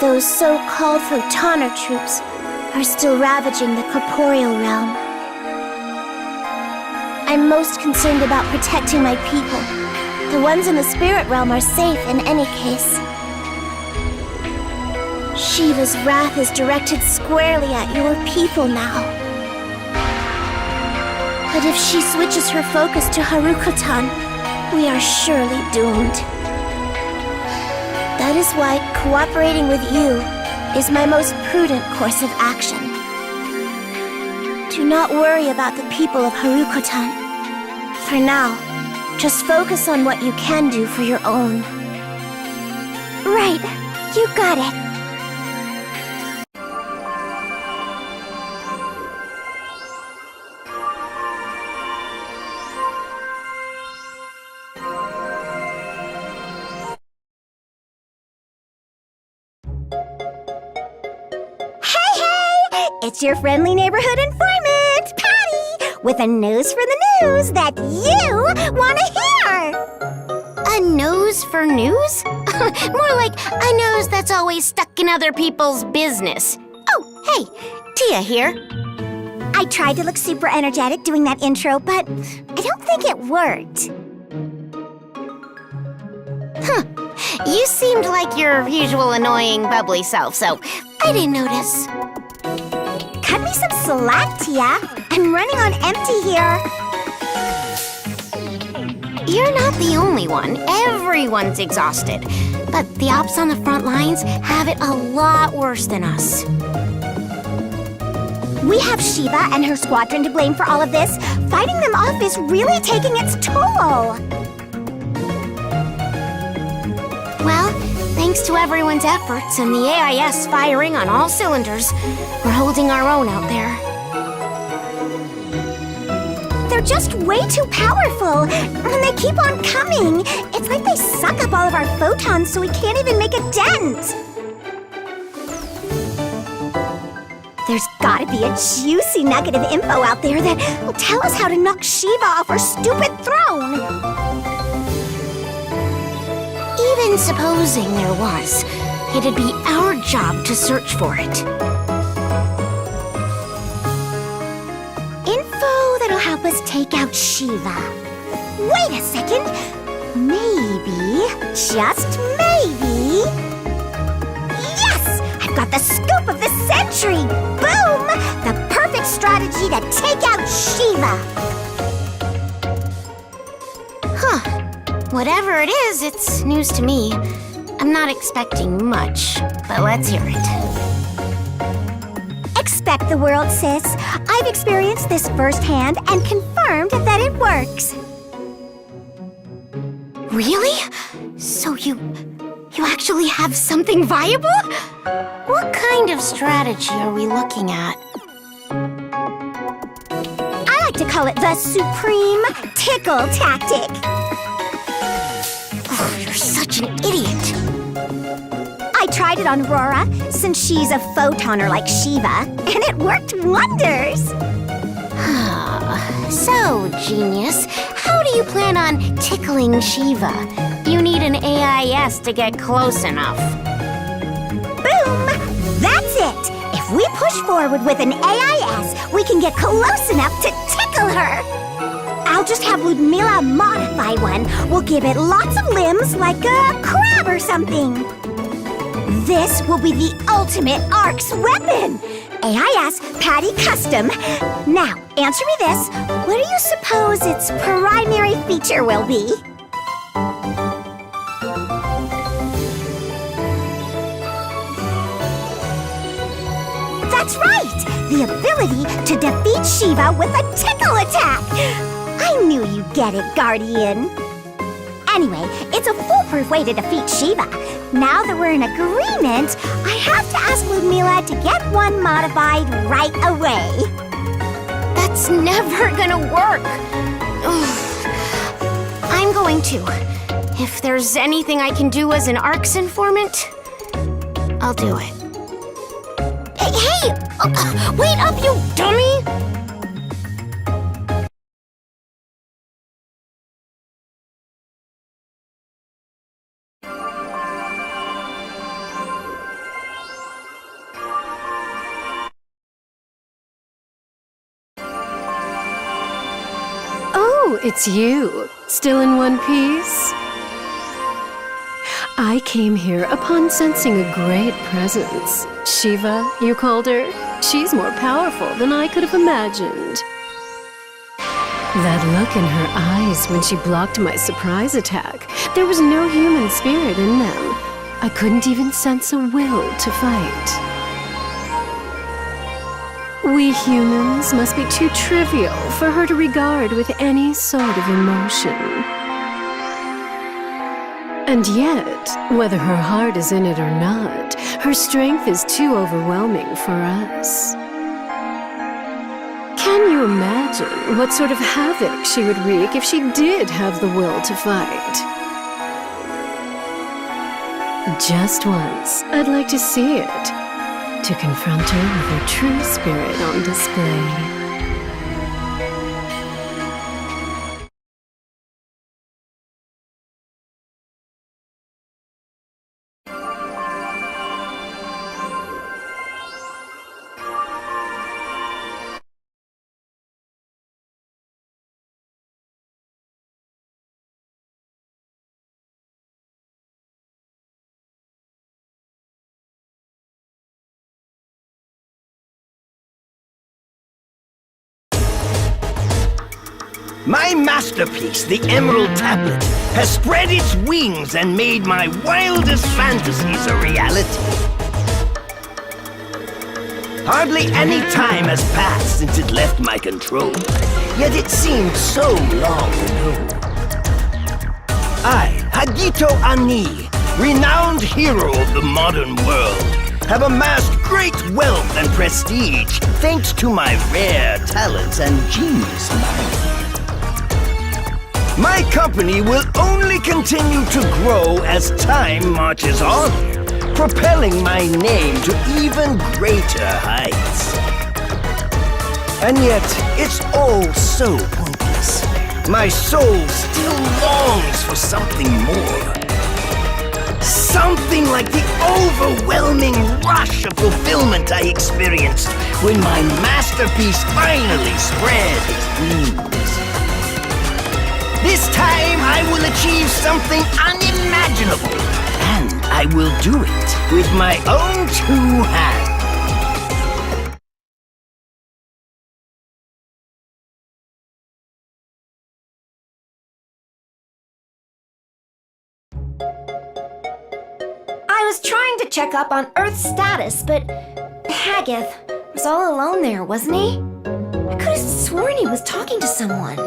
Those so-called Photoner troops are still ravaging the corporeal realm. I'm most concerned about protecting my people. The ones in the spirit realm are safe in any case. Shiva's wrath is directed squarely at your people now. But if she switches her focus to Haruka-tan, we are surely doomed. That is why cooperating with you is my most prudent course of action. Do not worry about the people of Haruka-tan. For now, just focus on what you can do for your own. Right, you got it. It's your friendly neighborhood informant, Patty, with a nose for the news that you want to hear. A nose for news? More like a nose that's always stuck in other people's business. Oh, hey, Tia here. I tried to look super energetic doing that intro, but I don't think it worked. Huh. You seemed like your usual annoying, bubbly self, so I didn't notice. Cut me some slack, Tia. I'm running on empty here. You're not the only one. Everyone's exhausted. But the ops on the front lines have it a lot worse than us. We have Shiva and her squadron to blame for all of this. Fighting them off is really taking its toll. Well, thanks to everyone's efforts and the AIS firing on all cylinders, we're holding our own out there. They're just way too powerful, and they keep on coming. It's like they suck up all of our photons so we can't even make a dent. There's gotta be a juicy nugget of info out there that will tell us how to knock Shiva off her stupid throne. Even supposing there was, it'd be our job to search for it. Info that'll help us take out Shiva. Wait a second. Maybe, just maybe... Yes! I've got the scoop of the century! Boom! The perfect strategy to take out Shiva! Huh. Whatever it is, it's news to me. I'm not expecting much, but let's hear it. Expect the world, sis. I've experienced this firsthand and confirmed that it works. Really? So you actually have something viable? What kind of strategy are we looking at? I like to call it the supreme tickle tactic. Oh, you're such an idiot. I tried it on Aurora, since she's a photoner like Shiva, and it worked wonders. So, genius, how do you plan on tickling Shiva? You need an AIS to get close enough. Boom! That's it! If we push forward with an AIS, we can get close enough to tickle her! I'll just have Ludmila modify one. We'll give it lots of limbs, like a crab or something. This will be the ultimate ARC's weapon! AIS Patty Custom. Now, answer me this. What do you suppose its primary feature will be? That's right! The ability to defeat Shiva with a tickle attack! I knew you'd get it, Guardian. Anyway, it's a foolproof way to defeat Shiva. Now that we're in agreement, I have to ask Ludmila to get one modified right away. That's never gonna work. Ugh. I'm going to. If there's anything I can do as an ARC's informant, I'll do it. Hey! Wait up, you dummy! Oh, it's you. Still in one piece? I came here upon sensing a great presence. Shiva, you called her? She's more powerful than I could have imagined. That look in her eyes when she blocked my surprise attack, there was no human spirit in them. I couldn't even sense a will to fight. We humans must be too trivial for her to regard with any sort of emotion. And yet, whether her heart is in it or not, her strength is too overwhelming for us. Can you imagine what sort of havoc she would wreak if she did have the will to fight? Just once, I'd like to see it. To confront her with her true spirit on display. My masterpiece, the Emerald Tablet, has spread its wings and made my wildest fantasies a reality. Hardly any time has passed since it left my control, yet it seemed so long ago. I, Hagito Ani, renowned hero of the modern world, have amassed great wealth and prestige thanks to my rare talents and genius mind. My company will only continue to grow as time marches on, propelling my name to even greater heights. And yet, it's all so pointless. My soul still longs for something more. Something like the overwhelming rush of fulfillment I experienced when my masterpiece finally spread its wings. This time I will achieve something unimaginable, and I will do it with my own 2 hands. I was trying to check up on Earth's status, but Haggith was all alone there, wasn't he? I could have sworn he was talking to someone.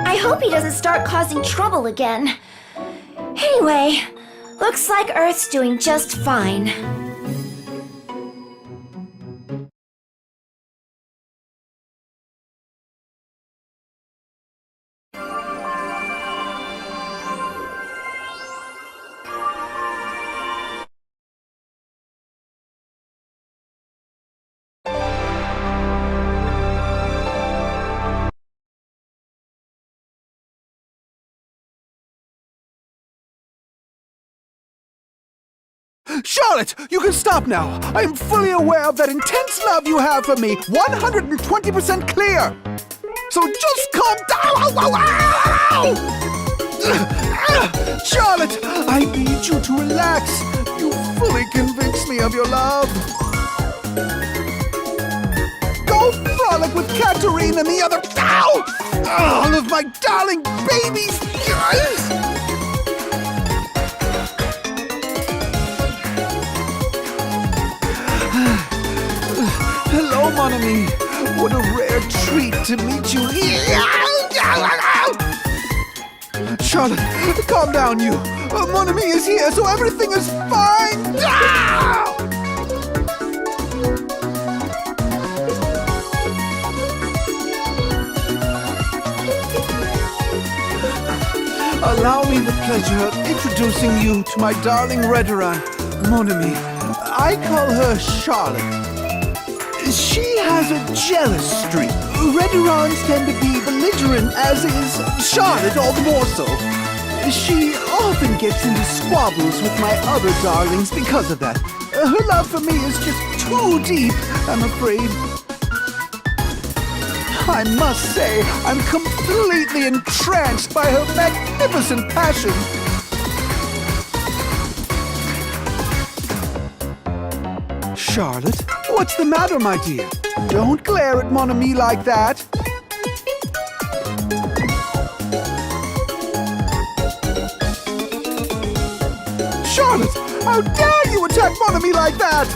I hope he doesn't start causing trouble again. Anyway, looks like Earth's doing just fine. Charlotte, you can stop now. I am fully aware of that intense love you have for me. 120% clear. So just calm down. Charlotte, I need you to relax. You fully convinced me of your love. Go frolic with Katarina and the other... Ow! All of my darling babies. Hello, mon ami. What a rare treat to meet you here. Charlotte, calm down, you. Mon ami is here, so everything is fine. Allow me the pleasure of introducing you to my darling Redoran, mon ami. I call her Charlotte. She has a jealous streak. Redurans tend to be belligerent, as is Charlotte all the more so. She often gets into squabbles with my other darlings because of that. Her love for me is just too deep, I'm afraid. I must say, I'm completely entranced by her magnificent passion. Charlotte, what's the matter, my dear? Don't glare at mon ami like that. Charlotte, how dare you attack mon ami like that?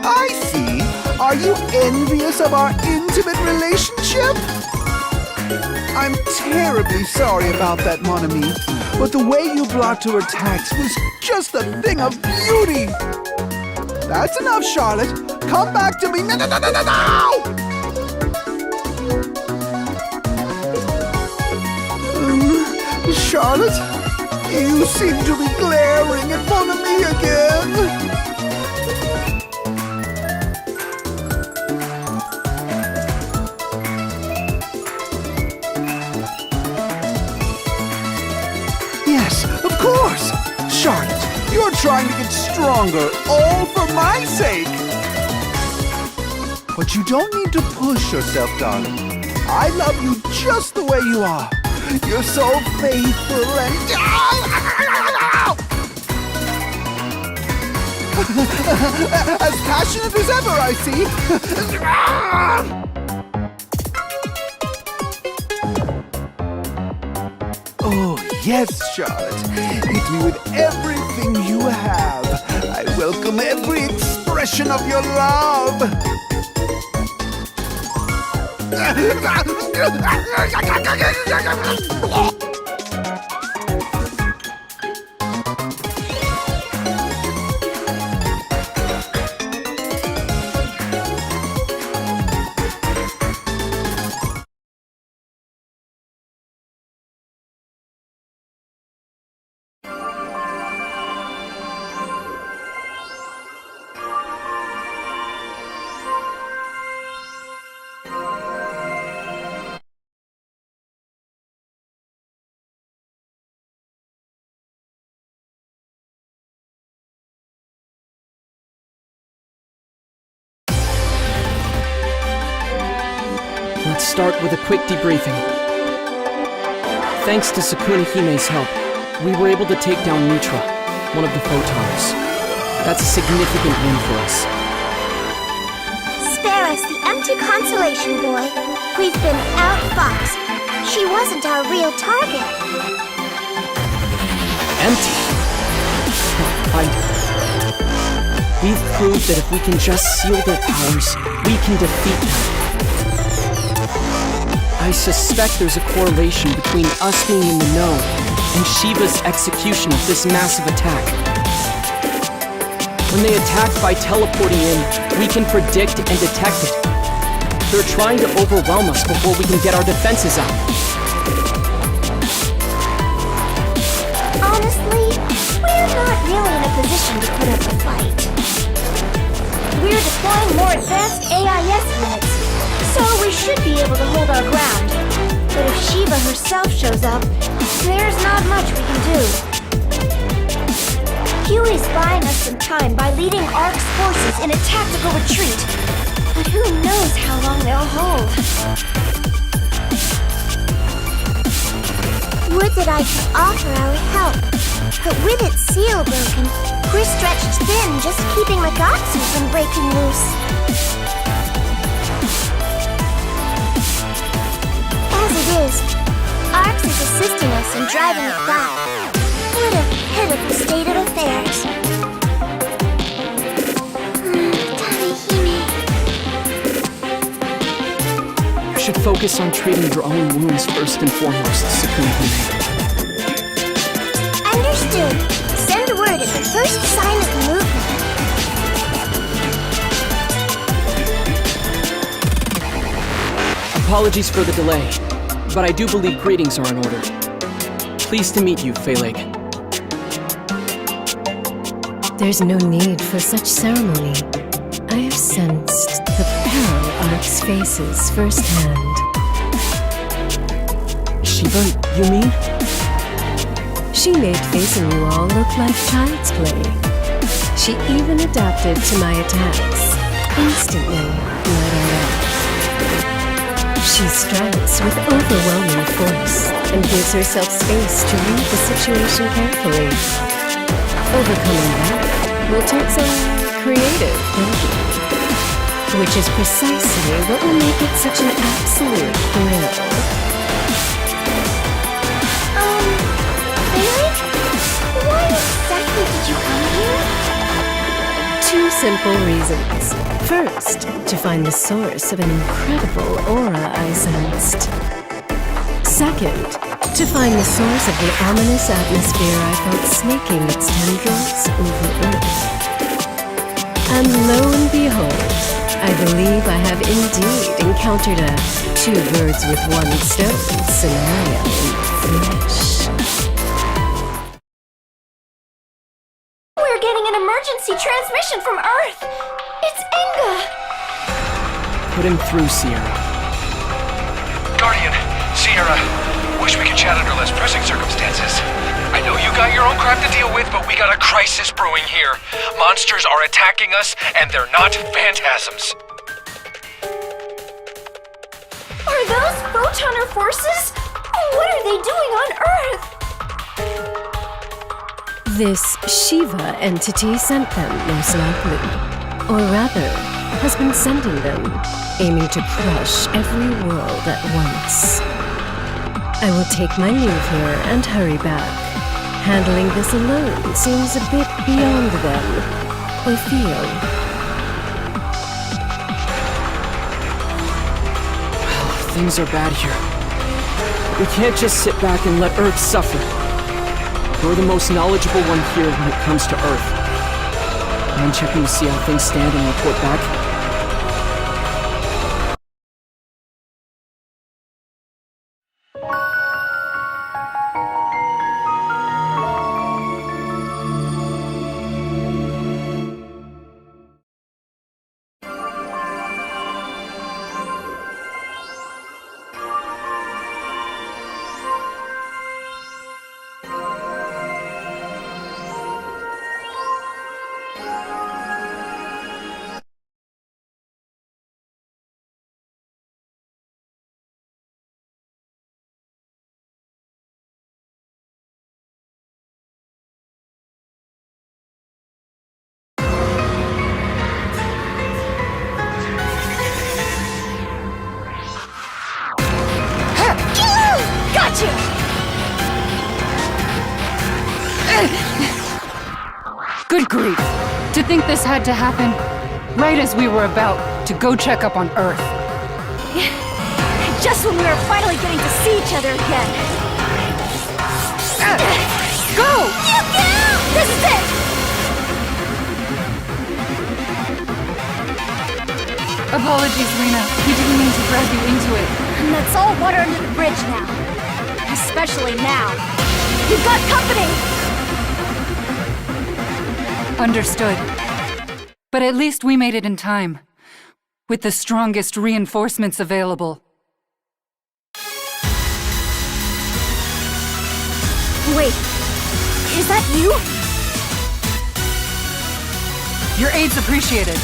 I see. Are you envious of our intimate relationship? I'm terribly sorry about that, mon ami, but the way you blocked her attacks was just a thing of beauty. That's enough, Charlotte. Come back to me. No! Charlotte, you seem to be glaring at mon ami again. Of course! Charlotte, you're trying to get stronger, all for my sake! But you don't need to push yourself, darling. I love you just the way you are. You're so faithful and... as passionate as ever, I see. Oh, yes, Charlotte. Hit me with everything you have. I welcome every expression of your love. Let's start with a quick debriefing. Thanks to Sukuna Hime's help, we were able to take down Mitra, one of the photons. That's a significant win for us. Spare us the empty consolation, boy. We've been outfoxed. She wasn't our real target. Empty? We've proved that if we can just seal their powers, we can defeat them. I suspect there's a correlation between us being in the know and Shiva's execution of this massive attack. When they attack by teleporting in, we can predict and detect it. They're trying to overwhelm us before we can get our defenses up. Honestly, we're not really in a position to put up a fight. We're deploying more advanced AIS units, so we should be able to hold our ground. But if Shiva herself shows up, there's not much we can do. Huey's buying us some time by leading ARC's forces in a tactical retreat. But who knows how long they'll hold. Would that I could offer our help, but with its seal broken, we're stretched thin just keeping Magatsu from breaking loose. As it is, Arx is assisting us in driving it back. What a pitiful state of affairs. You should focus on treating your own wounds first and foremost, Sukuna Hime. Understood. Send word at the first sign of movement. Apologies for the delay, but I do believe greetings are in order. Pleased to meet you, Phaleg. There's no need for such ceremony. I have sensed the peril Arx faces firsthand. Shiva, you mean? She made facing you all look like child's play. She even adapted to my attacks, instantly letting out. She strikes with overwhelming force and gives herself space to read the situation carefully. Overcoming that will take some creative thinking, which is precisely what will make it such an absolute thrill. Phaleg? Why exactly did you come here? Two simple reasons. First, to find the source of an incredible aura I sensed. Second, to find the source of the ominous atmosphere I felt snaking its tendrils over Earth. And lo and behold, I believe I have indeed encountered a two birds with one stone scenario in flesh. We're getting an emergency transmission from Earth! It's Enga! Put him through, Sierra. Guardian, Sierra, wish we could chat under less pressing circumstances. I know you got your own crap to deal with, but we got a crisis brewing here. Monsters are attacking us, and they're not phantasms. Are those photoner forces? What are they doing on Earth? This Shiva entity sent them, most likely. Or rather, has been sending them, aiming to crush every world at once. I will take my leave here and hurry back. Handling this alone seems a bit beyond them, I feel. Things are bad here. We can't just sit back and let Earth suffer. You're the most knowledgeable one here when it comes to Earth. I'm checking to see how things stand and report back. Gotcha! Good grief! To think this had to happen right as we were about to go check up on Earth. Just when we were finally getting to see each other again. Go! This is it! Apologies, Rena. We didn't mean to drag you into it. And that's all water under the bridge now. Especially now. You've got company! Understood. But at least we made it in time. With the strongest reinforcements available. Wait, is that you? Your aid's appreciated.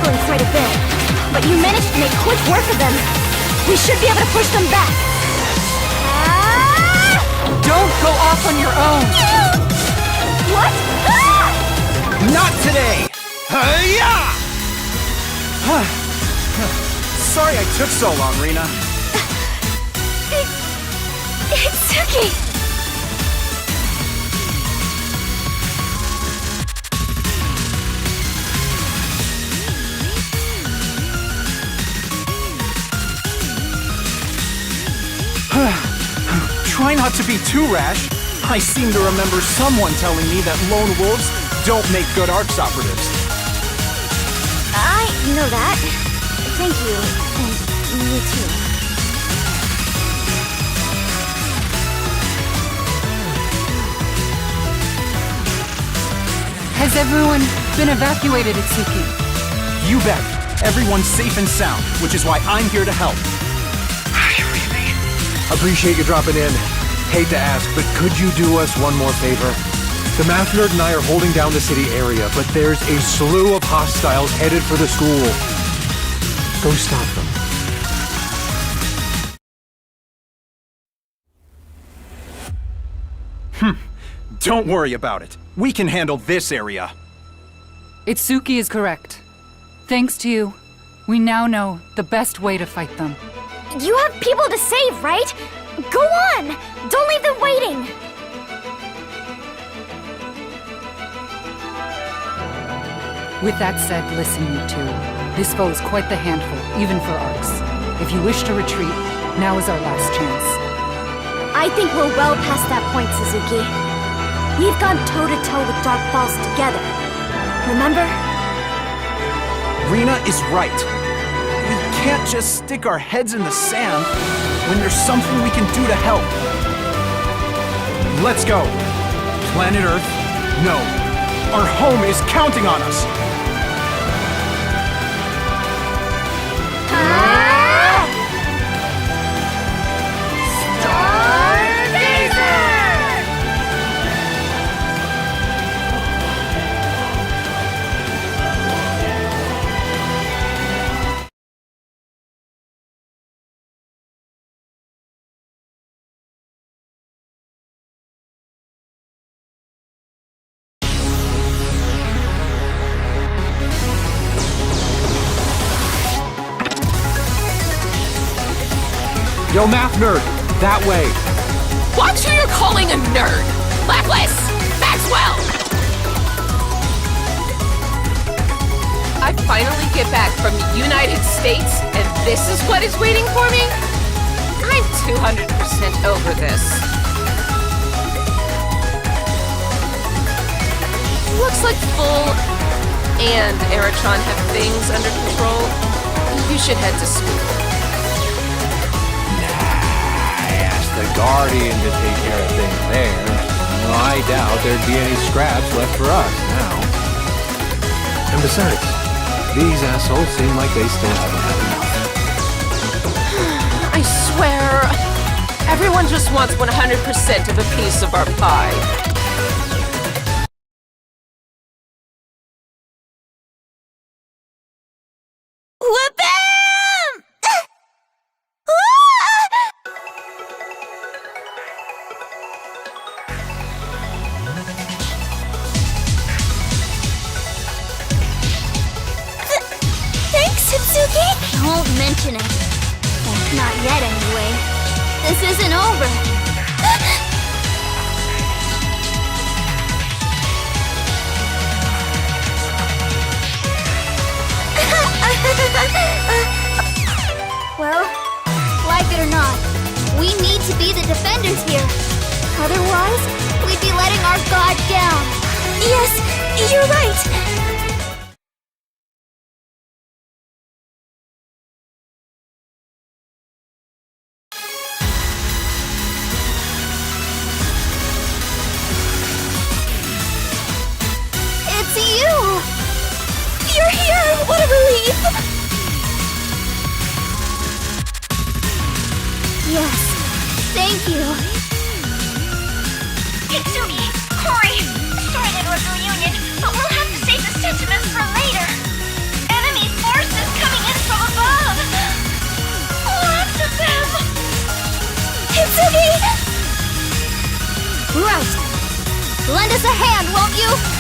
struggling quite a bit, but you managed to make quick work of them. We should be able to push them back. Don't go off on your own! What? Ah! Not today! Hi-ya! Sorry I took so long, Rena. Itsuki! Try not to be too rash. I seem to remember someone telling me that lone wolves don't make good ARCS operatives. I know that. Thank you. And me too. Has everyone been evacuated, Itsuki? You bet. Everyone's safe and sound, which is why I'm here to help. Appreciate you dropping in. Hate to ask, but could you do us one more favor? The Math Nerd and I are holding down the city area, but there's a slew of hostiles headed for the school. Go stop them. Don't worry about it. We can handle this area. Itsuki is correct. Thanks to you, we now know the best way to fight them. You have people to save, right? Go on! Don't leave them waiting! With that said, listen, you two. This foe is quite the handful, even for ARCS. If you wish to retreat, now is our last chance. I think we're well past that point, Suzuki. We've gone toe-to-toe with Dark Falls together. Remember? Rena is right. We can't just stick our heads in the sand when there's something we can do to help. Let's go. Planet Earth, no. Our home is counting on us. Yo, Math Nerd, that way. Watch who you're calling a nerd. Lapis! Maxwell! I finally get back from the United States, and this is what is waiting for me? I'm 200% over this. Looks like Full and Eritron have things under control. You should head to school. The Guardian to take care of things there. Well, I doubt there'd be any scraps left for us now. And besides, these assholes seem like they still haven't had enough. I swear, everyone just wants 100% of a piece of our pie. Don't mention it. Not yet, anyway. This isn't over. Well, like it or not, we need to be the defenders here. Otherwise, we'd be letting our god down. Yes, you're right. What a relief! Yes, thank you. Itsuki, Cory, sorry to interrupt the reunion, but we'll have to save the sentiments for later. Enemy Lend us a hand, won't you?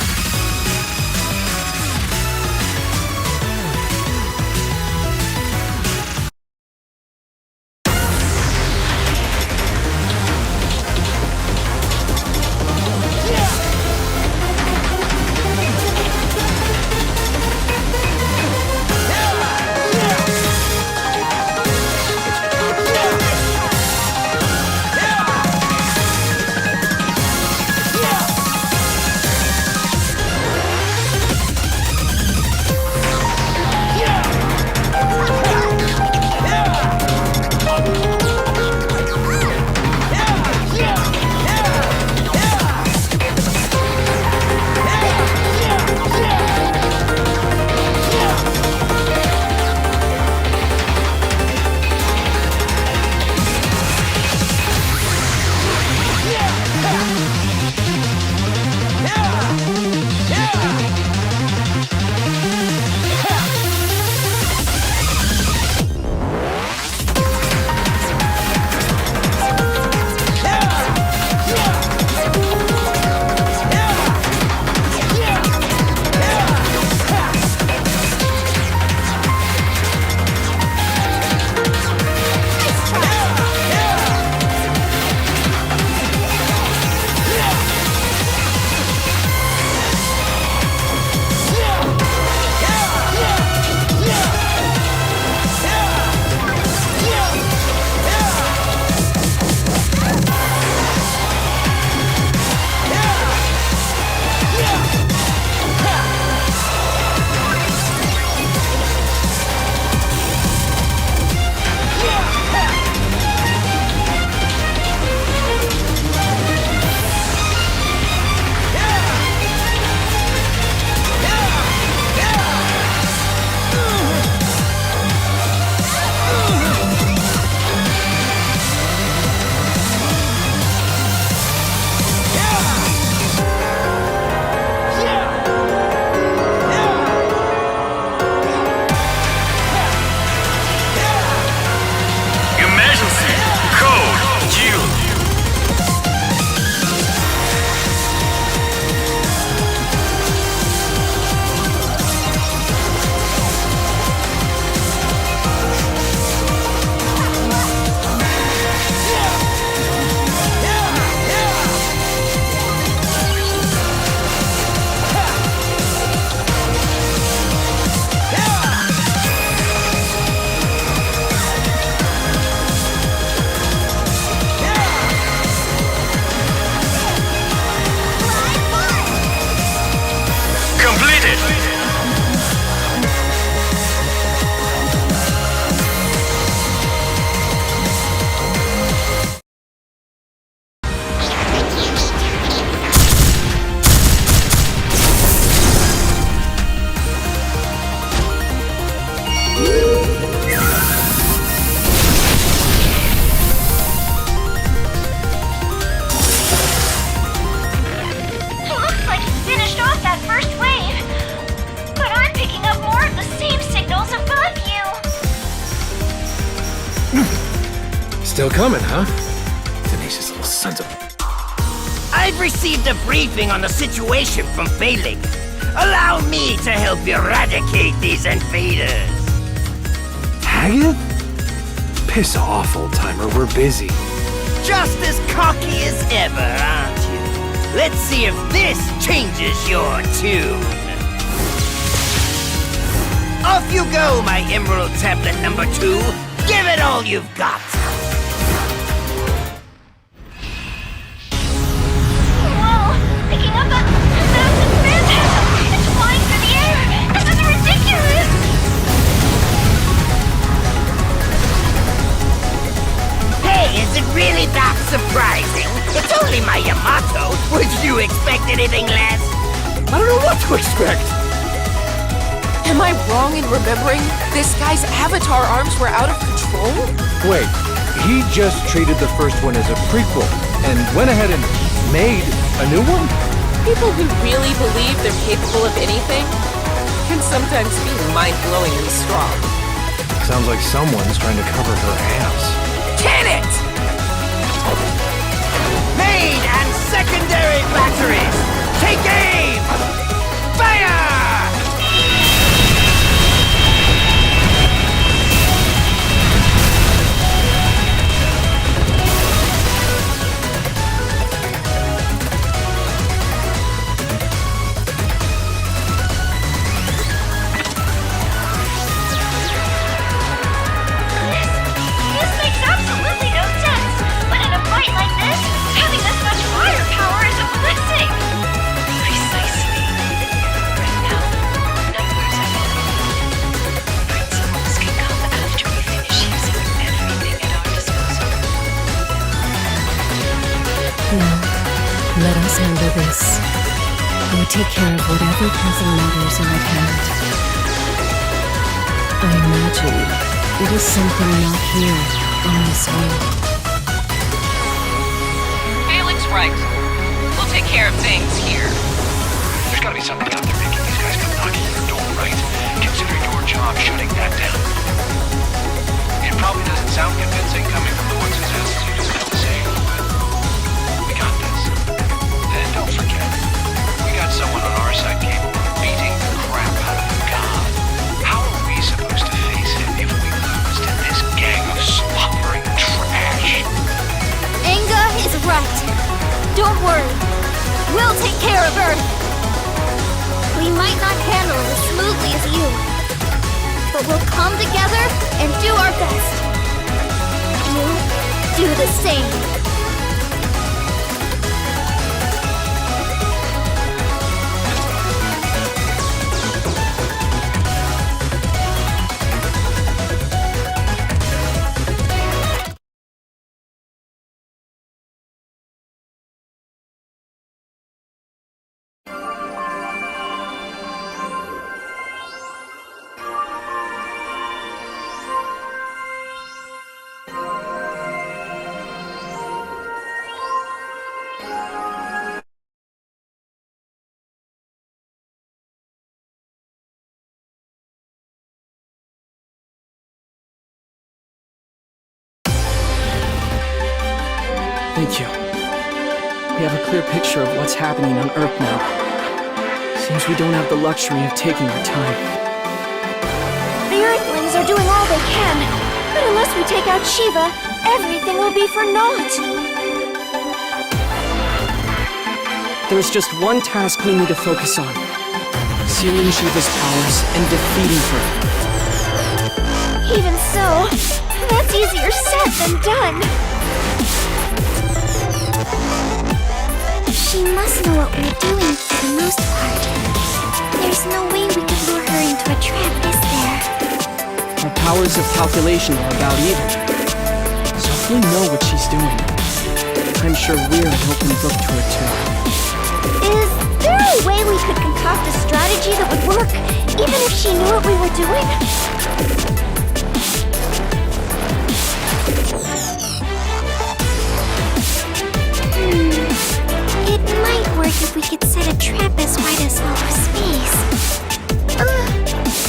Still coming, huh? Tenacious little sons of... I've received a briefing on the situation from Phalanx. Allow me to help eradicate these invaders. Haggith? Piss off, old-timer, we're busy. Just as cocky as ever, aren't you? Let's see if this changes your tune. Off you go, my Emerald Tablet number 2. Give it all you've got. Picking up a massive phantasm! It's flying through the air! This is ridiculous! Hey, is it really that surprising? It's only my Yamato. Would you expect anything less? I don't know what to expect. Am I wrong in remembering this guy's avatar arms were out of control? Wait, he just treated the first one as a prequel and went ahead and made a new one? People who really believe they're capable of anything can sometimes be mind-blowingly strong. Sounds like someone's trying to cover her ass. Can it? Made and secondary batteries! Take aim! Fire! This makes absolutely no sense. But in a fight like this, having this much firepower is a blessing. Precisely. Right now, numbers are limited. Principles can come after we finish using everything at our disposal. Now, let us handle this. We take care of whatever pressing matters are at hand. I imagine it is something not here on this world. Felix right. We'll take care of things here. There's gotta be something out there making these guys come knocking at your door, right? Consider your job shutting that down. It probably doesn't sound convincing coming from the ones whose asses you just held saying, but we got this. And don't forget, we got someone on our side capable of beating the crap out of a god. How are we supposed to face him if we lose to this gang of slobbering trash? Inga is right. Don't worry. We'll take care of Earth. We might not handle it as smoothly as you, but we'll come together and do our best. You do the same. Thank you. We have a clear picture of what's happening on Earth now. Seems we don't have the luxury of taking our time. The Earthlings are doing all they can, but unless we take out Shiva, everything will be for naught. There's just one task we need to focus on. Sealing Shiva's powers and defeating her. Even so, that's easier said than done. She must know what we're doing for the most part. There's no way we could lure her into a trap, is there? Our powers of calculation are about even. So if we know what she's doing, I'm sure we're an open book to her too. Is there a way we could concoct a strategy that would work, even if she knew what we were doing? It might work if we could set a trap as wide as all of space.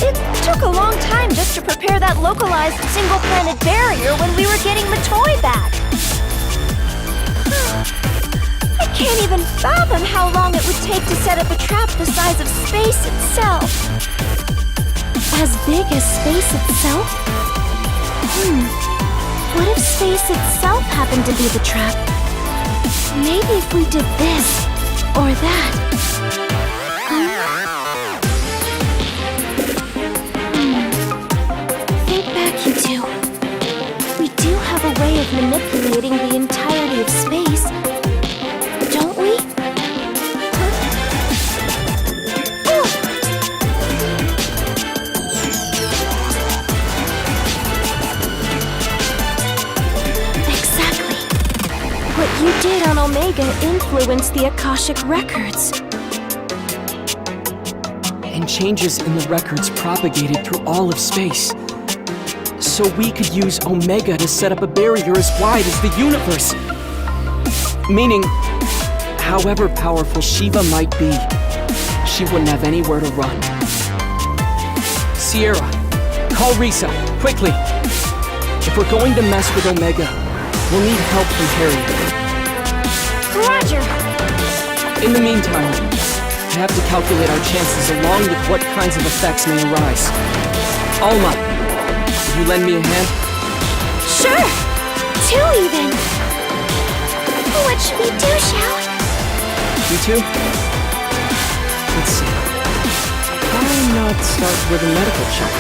It took a long time just to prepare that localized single-planet barrier when we were getting the toy back. I can't even fathom how long it would take to set up a trap the size of space itself. As big as space itself? What if space itself happened to be the trap? Maybe if we did this, or that. Think back, you two. We do have a way of manipulating the entirety of space, don't we? Exactly. What you did on Omega influenced the Akashic Records. And changes in the records propagated through all of space. So we could use Omega to set up a barrier as wide as the universe. Meaning, however powerful Shiva might be, she wouldn't have anywhere to run. Sierra, call Risa, quickly. If we're going to mess with Omega, we'll need help from Harry. Roger! In the meantime, I have to calculate our chances along with what kinds of effects may arise. Alma, will you lend me a hand? Sure! 2 even! What should we do, Xiao? You too? Let's see. Why not start with a medical check?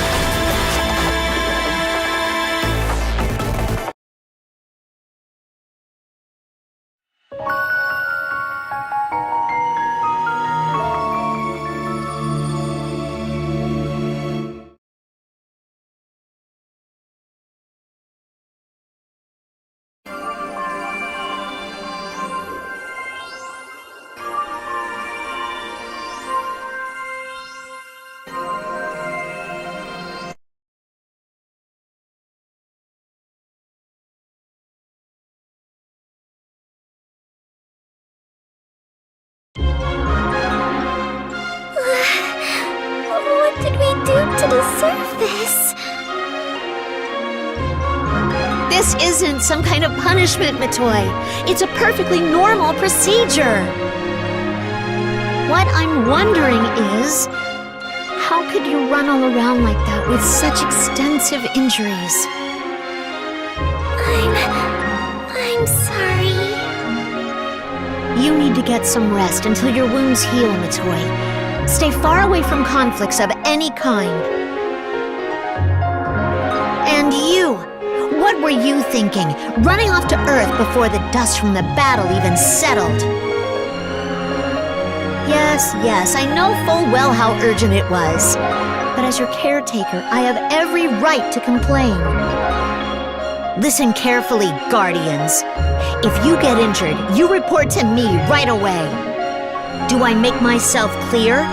What did we do to deserve this? This isn't some kind of punishment, Matoy. It's a perfectly normal procedure. What I'm wondering is, how could you run all around like that with such extensive injuries? I'm sorry. You need to get some rest until your wounds heal, Matoy. Stay far away from conflicts of any kind. And you, what were you thinking? Running off to Earth before the dust from the battle even settled. Yes, I know full well how urgent it was. But as your caretaker, I have every right to complain. Listen carefully, Guardians. If you get injured, you report to me right away. Do I make myself clear?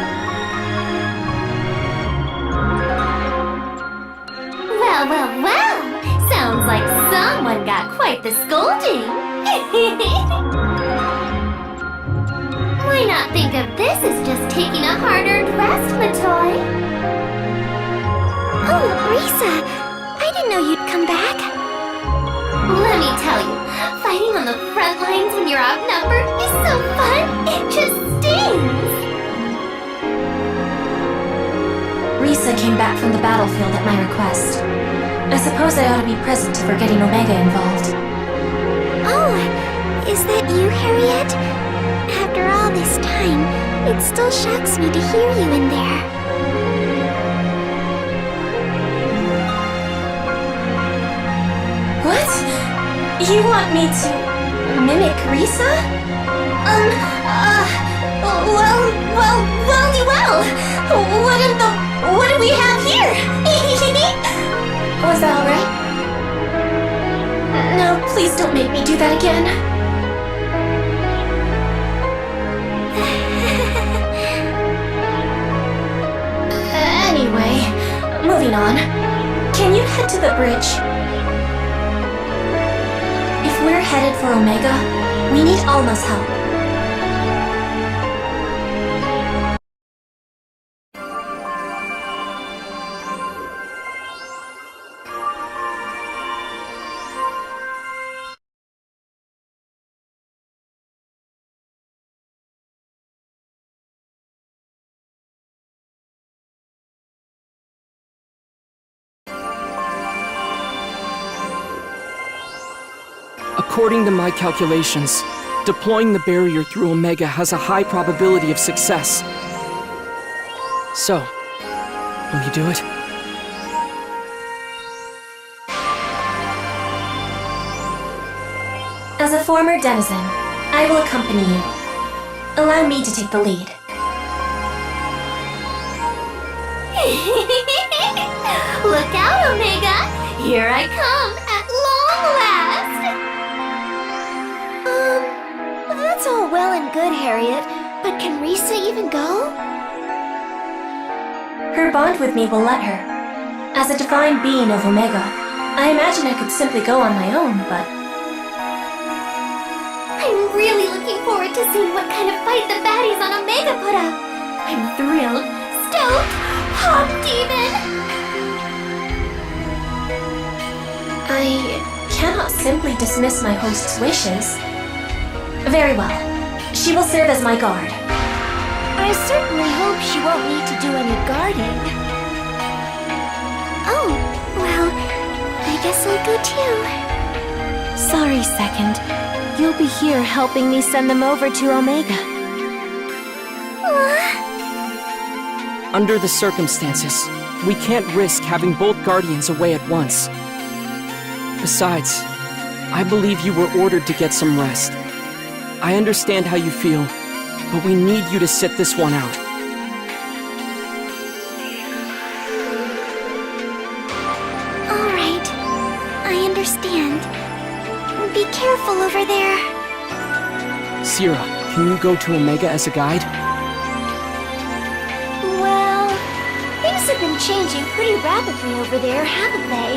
Well. Sounds like someone got quite the scolding. Why not think of this as just taking a hard-earned rest, Matoy? Oh, Risa, I didn't know you'd come back. Let me tell you, fighting on the front lines when you're outnumbered is so fun, it just stings! Risa came back from the battlefield at my request. I suppose I ought to be present for getting Omega involved. Oh, is that you, Harriet? After all this time, it still shocks me to hear you in there. What? You want me to mimic Risa? What do we have here? Was that alright? No, please don't make me do that again. Anyway, moving on. Can you head to the bridge? If we're headed for Omega, we need Alma's help. According to my calculations, deploying the barrier through Omega has a high probability of success. So, will you do it? As a former denizen, I will accompany you. Allow me to take the lead. Look out, Omega! Here I come, at long last! That's all well and good, Harriet, but can Risa even go? Her bond with me will let her. As a divine being of Omega, I imagine I could simply go on my own, but... I'm really looking forward to seeing what kind of fight the baddies on Omega put up. I'm thrilled, stoked, pumped even! I cannot simply dismiss my host's wishes. Very well. She will serve as my guard. I certainly hope she won't need to do any guarding. Oh, well, I guess I'll go too. Sorry, Second. You'll be here helping me send them over to Omega. Under the circumstances, we can't risk having both Guardians away at once. Besides, I believe you were ordered to get some rest. I understand how you feel, but we need you to sit this one out. All right, I understand. Be careful over there. Sierra, can you go to Omega as a guide? Well, things have been changing pretty rapidly over there, haven't they?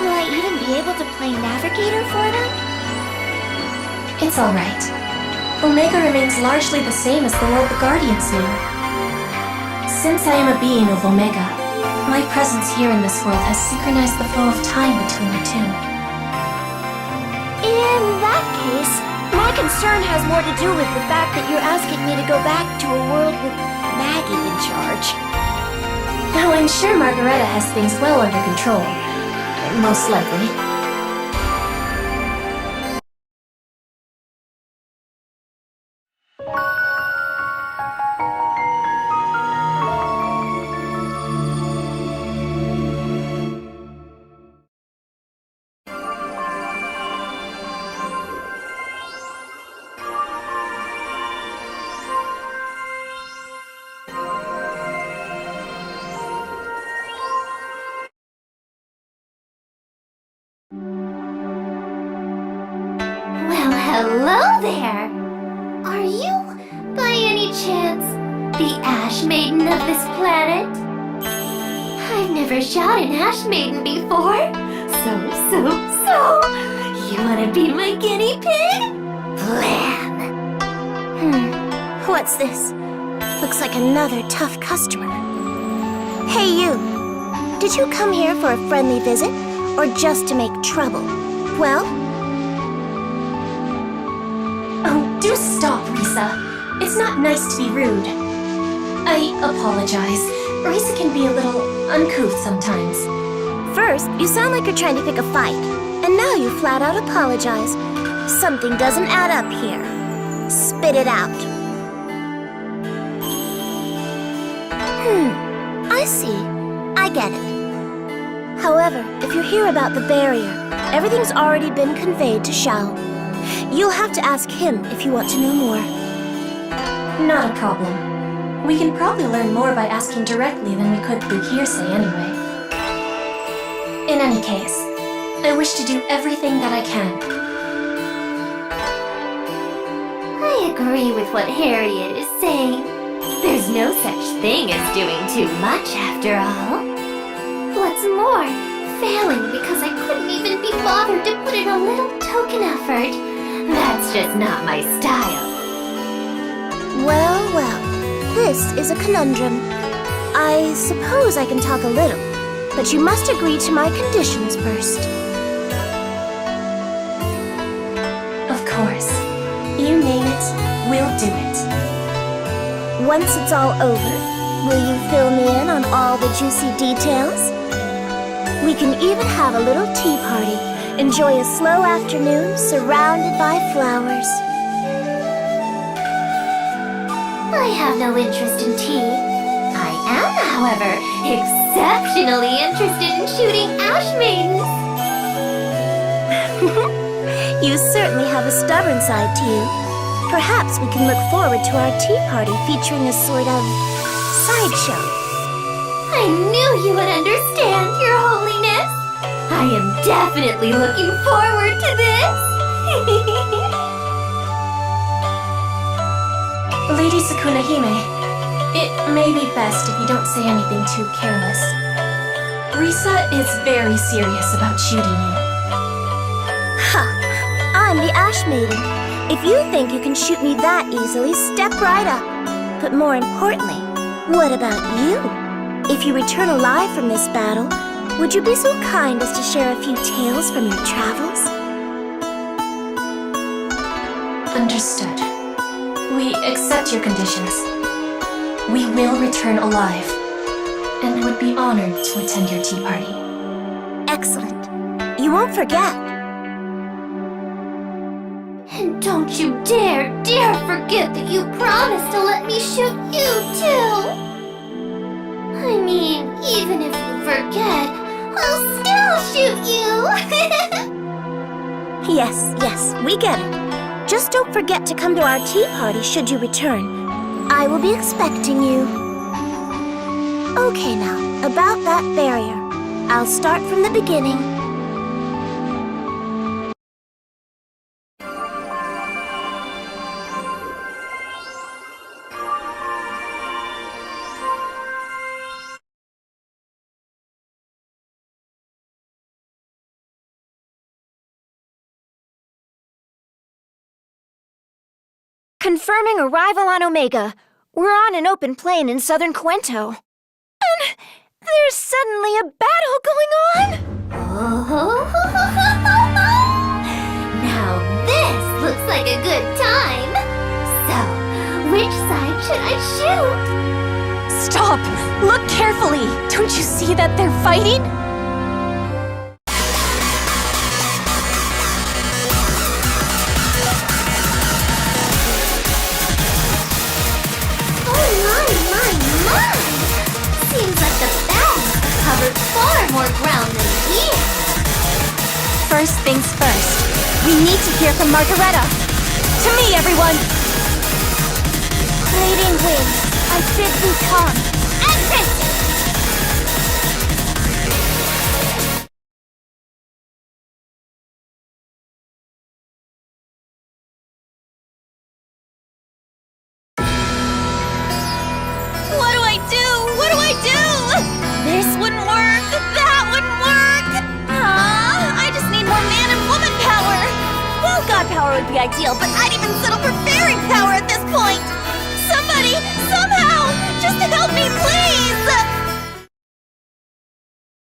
Will I even be able to play navigator for them? It's alright. Omega remains largely the same as the world the Guardians knew. Since I am a being of Omega, my presence here in this world has synchronized the flow of time between the two. In that case, my concern has more to do with the fact that you're asking me to go back to a world with Maggie in charge. Though I'm sure Margareta has things well under control. Most likely. Well, hello there! Are you, by any chance, the Ash Maiden of this planet? I've never shot an Ash Maiden before. So, you wanna be my guinea pig? Blam! What's this? Looks like another tough customer. Hey you! Did you come here for a friendly visit, or just to make trouble? Well? Oh, do stop, Risa. It's not nice to be rude. I apologize. Risa can be a little uncouth sometimes. First, you sound like you're trying to pick a fight, and now you flat out apologize. Something doesn't add up here. Spit it out. I see. I get it. However, if you're here about the barrier, everything's already been conveyed to Shao. You'll have to ask him if you want to know more. Not a problem. We can probably learn more by asking directly than we could through hearsay anyway. In any case, I wish to do everything that I can. I agree with what Harriet is saying. There's no such thing as doing too much after all. What's more, failing because I couldn't even be bothered to put in a little token effort. That's just not my style. Well, this is a conundrum. I suppose I can talk a little, but you must agree to my conditions first. Of course. You name it, we'll do it. Once it's all over, will you fill me in on all the juicy details? We can even have a little tea party. Enjoy a slow afternoon surrounded by flowers. I have no interest in tea. I am, however, exceptionally interested in shooting Ash Maidens. You certainly have a stubborn side to you. Perhaps we can look forward to our tea party featuring a sort of sideshow. I knew you would understand, Your Holiness. I am definitely looking forward to this. Lady Sukunahime, it may be best if you don't say anything too careless. Risa is very serious about shooting you. Ha! I'm the Ash Maiden. If you think you can shoot me that easily, step right up. But more importantly, what about you? If you return alive from this battle, would you be so kind as to share a few tales from your travels? Understood. We accept your conditions. We will return alive, and would be honored to attend your tea party. Excellent. You won't forget. And don't you dare forget that you promised to let me shoot you too! I mean, even if you forget, I'll still shoot you! Yes, we get it. Just don't forget to come to our tea party should you return. I will be expecting you. Okay now, about that barrier. I'll start from the beginning. Confirming arrival on Omega. We're on an open plain in southern Cuento. And there's suddenly a battle going on! Now this looks like a good time. So, which side should I shoot? Stop! Look carefully! Don't you see that they're fighting? Seems like the battle covered far more ground than here. First things first. We need to hear from Margareta. To me, everyone! Raiding wins. I bid thee come. Exit! This wouldn't work! That wouldn't work! I just need more man and woman power! Well, god power would be ideal, but I'd even settle for fairy power at this point! Somebody, somehow, just help me, please!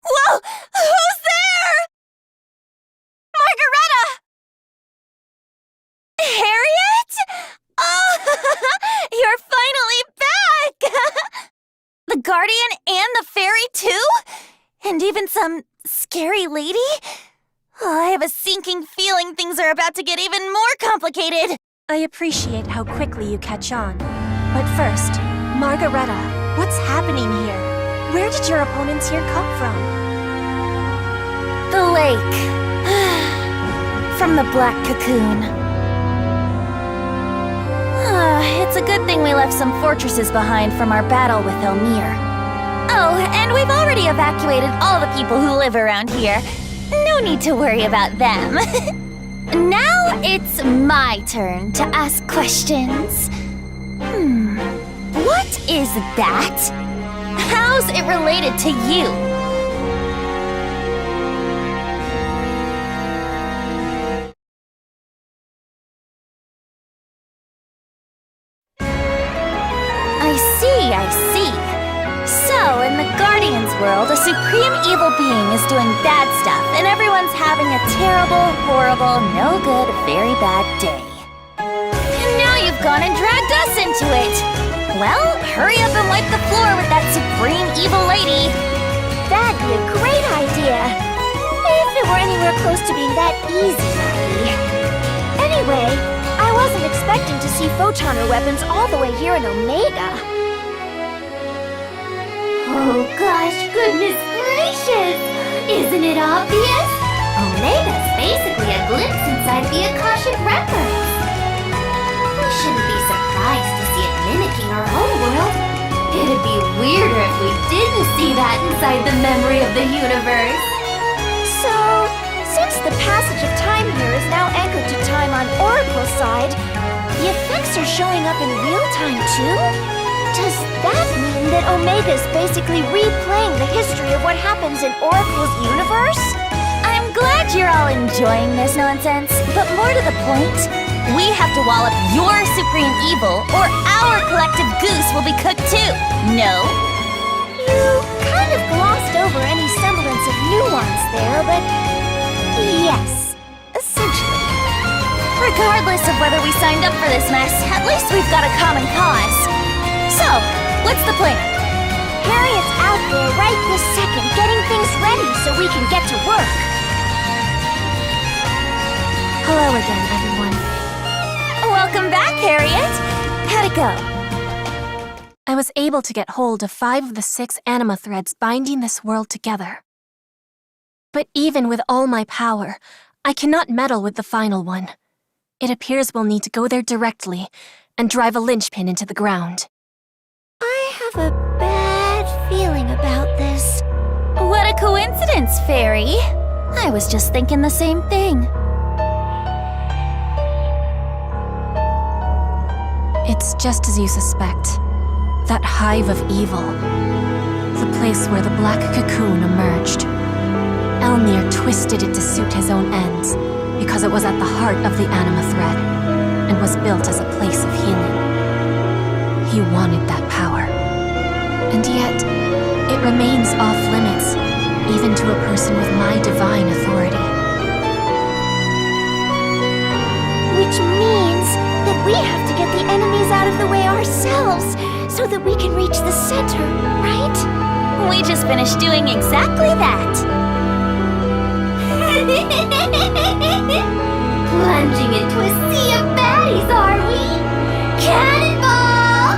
Whoa! Who's there? Margareta! Harriet? Oh, you're finally back! The Guardian and the Fairy, too? And even some scary lady? Oh, I have a sinking feeling things are about to get even more complicated. I appreciate how quickly you catch on. But first, Margareta, what's happening here? Where did your opponents here come from? The lake. From the Black Cocoon. It's a good thing we left some fortresses behind from our battle with Elmir. Oh, and we've already evacuated all the people who live around here. No need to worry about them. Now it's my turn to ask questions. What is that? How's it related to you? I see. So, in the Guardian's world, a supreme evil being is doing bad stuff, and everyone's having a terrible, horrible, no good, very bad day. And now you've gone and dragged us into it. Well, hurry up and wipe the floor with that supreme evil lady. That'd be a great idea. If it were anywhere close to being that easy, maybe. Anyway, I wasn't expecting to see photoner weapons all the way here in Omega. Oh gosh, goodness gracious! Isn't it obvious? Omega's basically a glimpse inside the Akashic Records. We shouldn't be surprised to see it mimicking our home world. It'd be weirder if we didn't see that inside the memory of the universe. So, since the passage of time here is now anchored to time on Oracle's side, the effects are showing up in real time too? Does that mean that Omega's basically replaying the history of what happens in Oracle's universe? I'm glad you're all enjoying this nonsense, but more to the point, we have to wall up your supreme evil, or our collective goose will be cooked too. No? You kind of glossed over any semblance of nuance there, but yes, essentially. Regardless of whether we signed up for this mess, at least we've got a common cause. So, what's the plan? Harriet's out there right this second, getting things ready so we can get to work. Hello again, everyone. Welcome back, Harriet. How'd it go? I was able to get hold of 5 of the 6 anima threads binding this world together. But even with all my power, I cannot meddle with the final one. It appears we'll need to go there directly and drive a linchpin into the ground. I have a bad feeling about this. What a coincidence, Fairy. I was just thinking the same thing. It's just as you suspect. That hive of evil. The place where the black cocoon emerged. Elnir twisted it to suit his own ends, because it was at the heart of the anima thread, and was built as a place of healing. He wanted that power. And yet, it remains off-limits, even to a person with my divine authority. Which means that we have to get the enemies out of the way ourselves, so that we can reach the center, right? We just finished doing exactly that. Plunging into a sea of baddies, are we? Cannonball!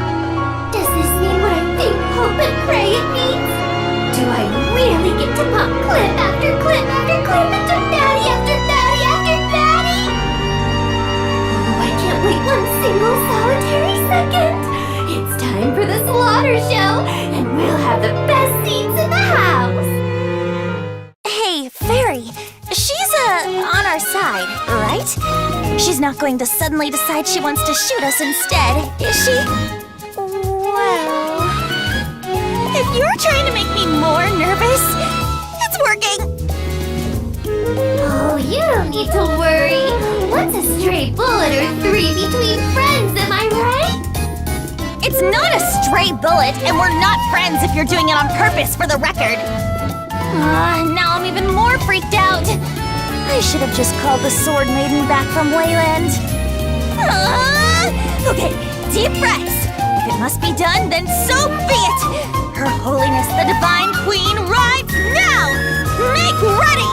Does this mean what I think, hope, and pray it means? Do I really get to pop clip after clip after clip into baddie after baddie after baddie? Oh, I can't wait one single solitary second. It's time for the slaughter show, and we'll have the best seats in the house. Hey, Fairy, she's, on our side, right? She's not going to suddenly decide she wants to shoot us instead, is she? Well... If you're trying to make me more nervous, it's working! Oh, you don't need to worry. What's a stray bullet or 3 between friends, am I right? It's not a stray bullet, and we're not friends if you're doing it on purpose for the record. Now I'm even more freaked out. I should have just called the Sword Maiden back from Wayland. Okay, deep breaths. If it must be done, then so be it. Her Holiness the Divine Queen rides now! Make ready!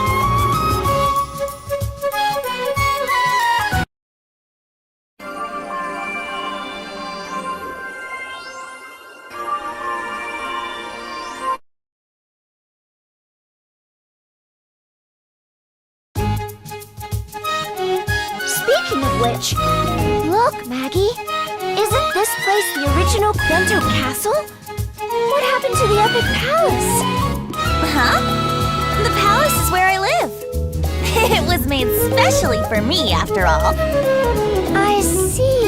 Speaking of which, look, Maggie. Isn't this place the original Bento Castle? What happened to the Epic Palace? Huh? The palace is where I live. It was made specially for me, after all. I see.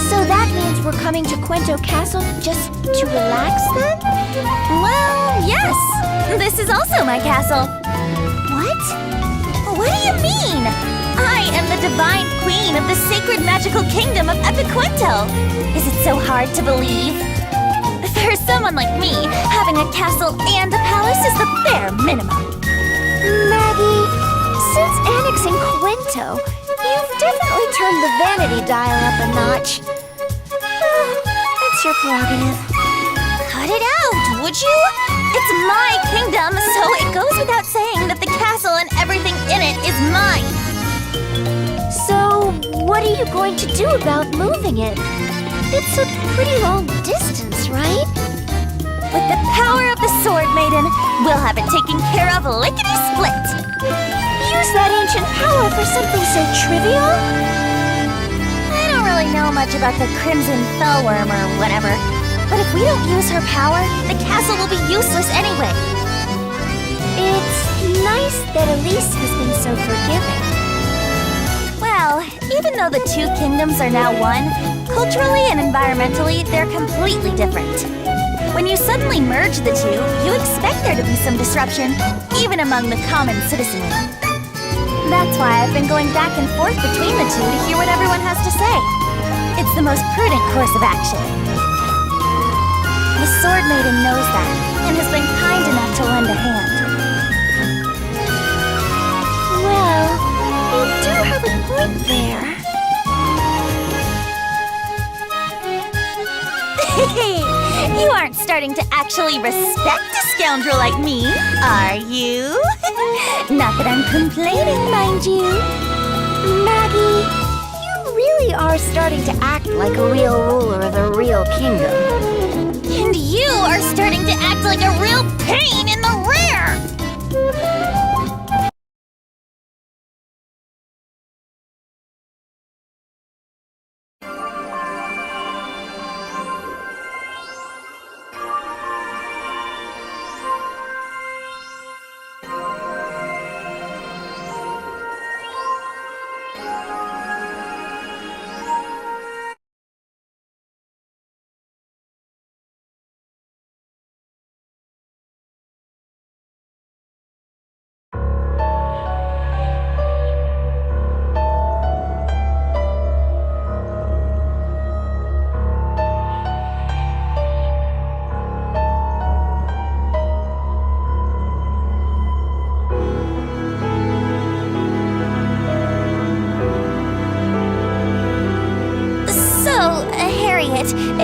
So that means we're coming to Quento Castle just to relax then? Well, yes. This is also my castle. What? What do you mean? I am the Divine Queen of the Sacred Magical Kingdom of Epiquinto. Is it so hard to believe? For someone like me, having a castle and a palace is the bare minimum. Maggie, since annexing Quento, you've definitely turned the vanity dial up a notch. It's your prerogative. Cut it out, would you? It's my kingdom, so it goes without saying that the castle and everything in it is mine. So, what are you going to do about moving it? It's a pretty long distance, right? With the power of the Sword Maiden, we'll have it taken care of lickety-split. Use that ancient power for something so trivial? I don't really know much about the Crimson Fellworm or whatever, but if we don't use her power, the castle will be useless anyway. It's nice that Elise has been so forgiving. Well, even though the two kingdoms are now one, culturally and environmentally, they're completely different. When you suddenly merge the two, you expect there to be some disruption, even among the common citizenry. That's why I've been going back and forth between the two to hear what everyone has to say. It's the most prudent course of action. The Sword Maiden knows that, and has been kind enough to lend a hand. Well, you do have a point there. starting to actually respect a scoundrel like me, are you? Not that I'm complaining, mind you. Maggie, you really are starting to act like a real ruler of a real kingdom. And you are starting to act like a real pain in the rear!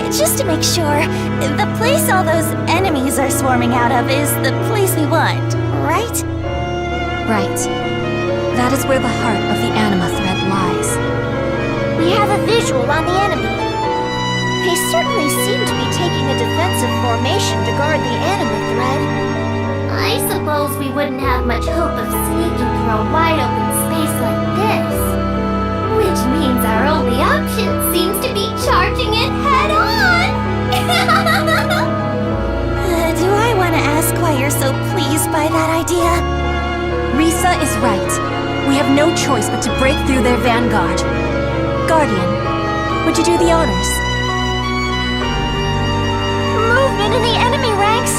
Just to make sure, the place all those enemies are swarming out of is the place we want, right? Right. That is where the heart of the anima thread lies. We have a visual on the enemy. They certainly seem to be taking a defensive formation to guard the anima thread. I suppose we wouldn't have much hope of sneaking through a wide open space like this. Which means our only option seems to be charging it head on! Do I want to ask why you're so pleased by that idea? Risa is right. We have no choice but to break through their vanguard. Guardian, would you do the honors? Movement in the enemy ranks!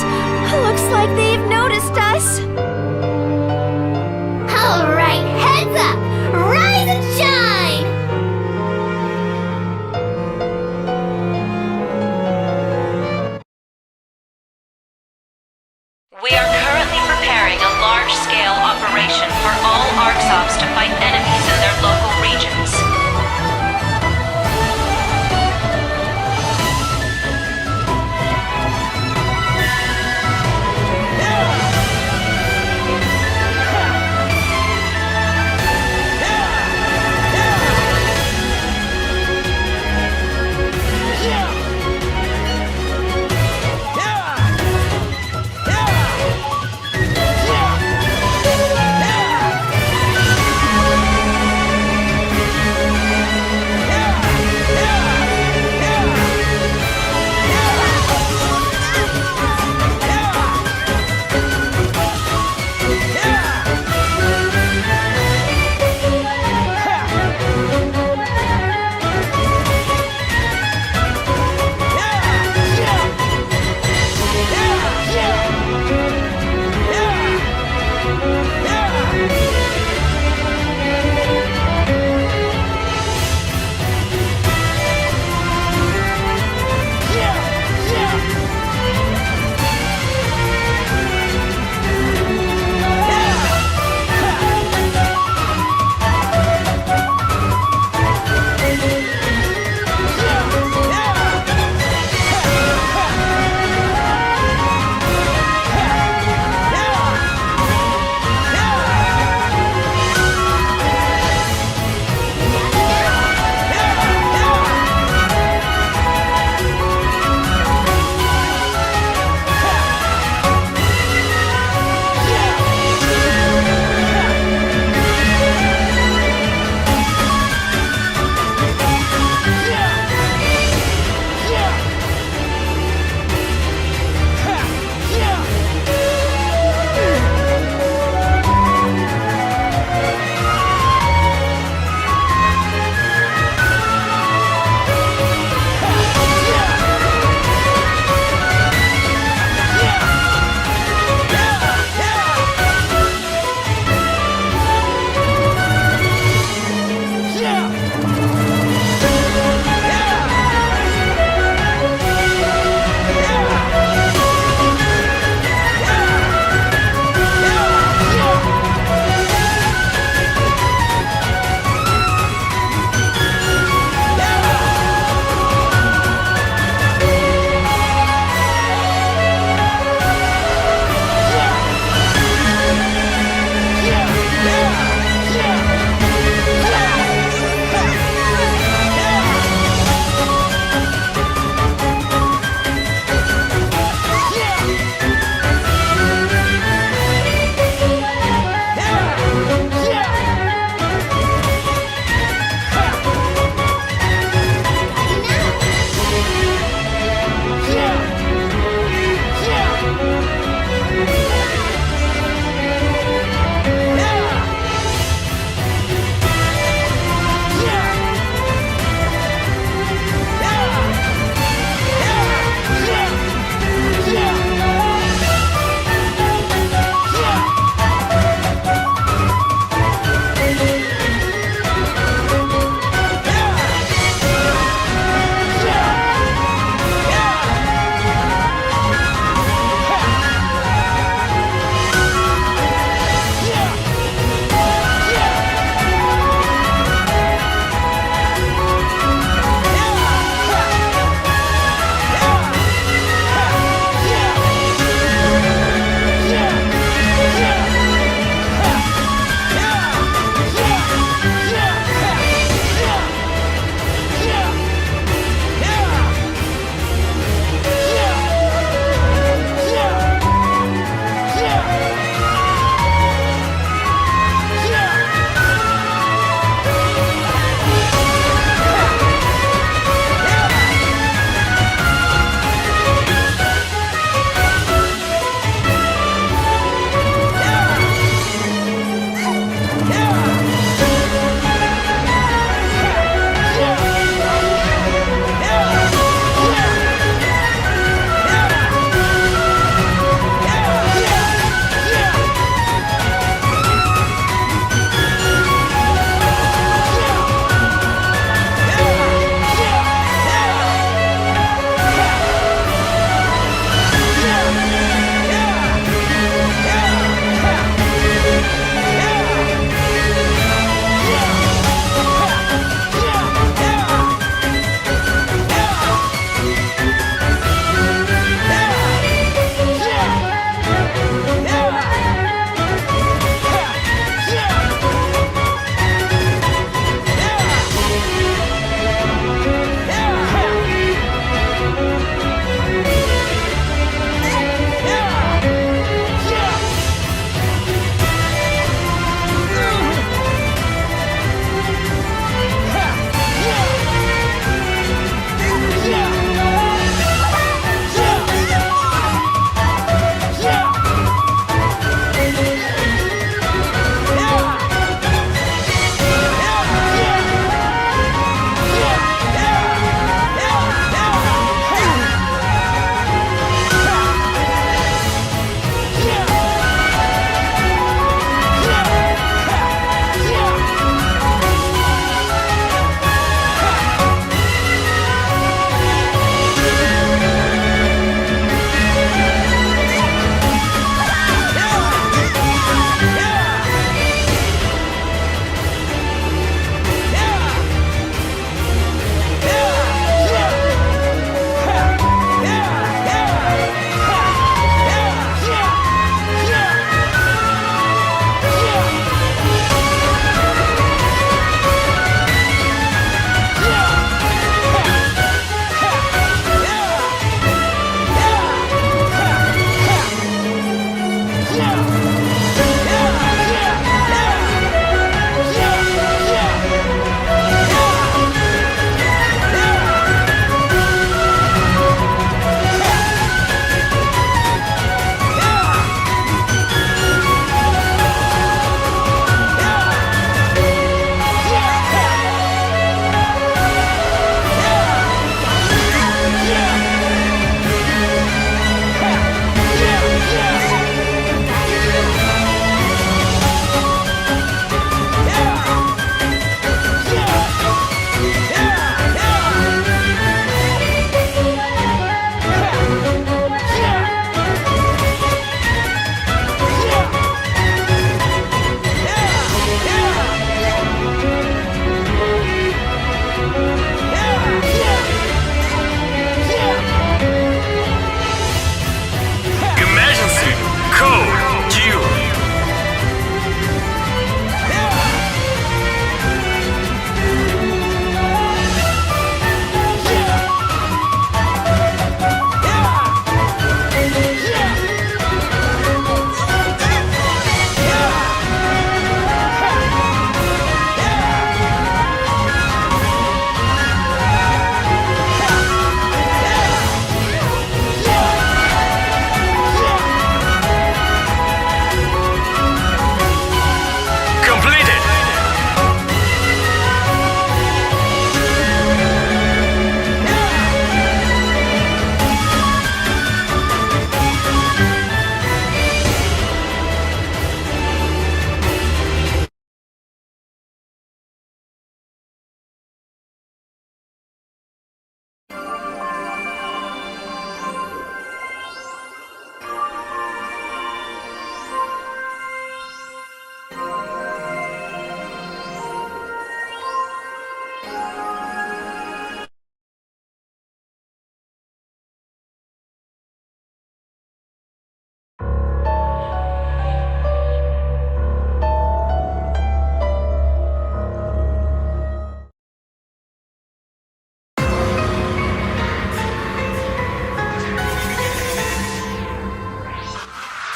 Looks like they've noticed us! Alright, heads up! Rise and shine! We are currently preparing a large-scale operation for all Arxops to fight enemies in their local regions.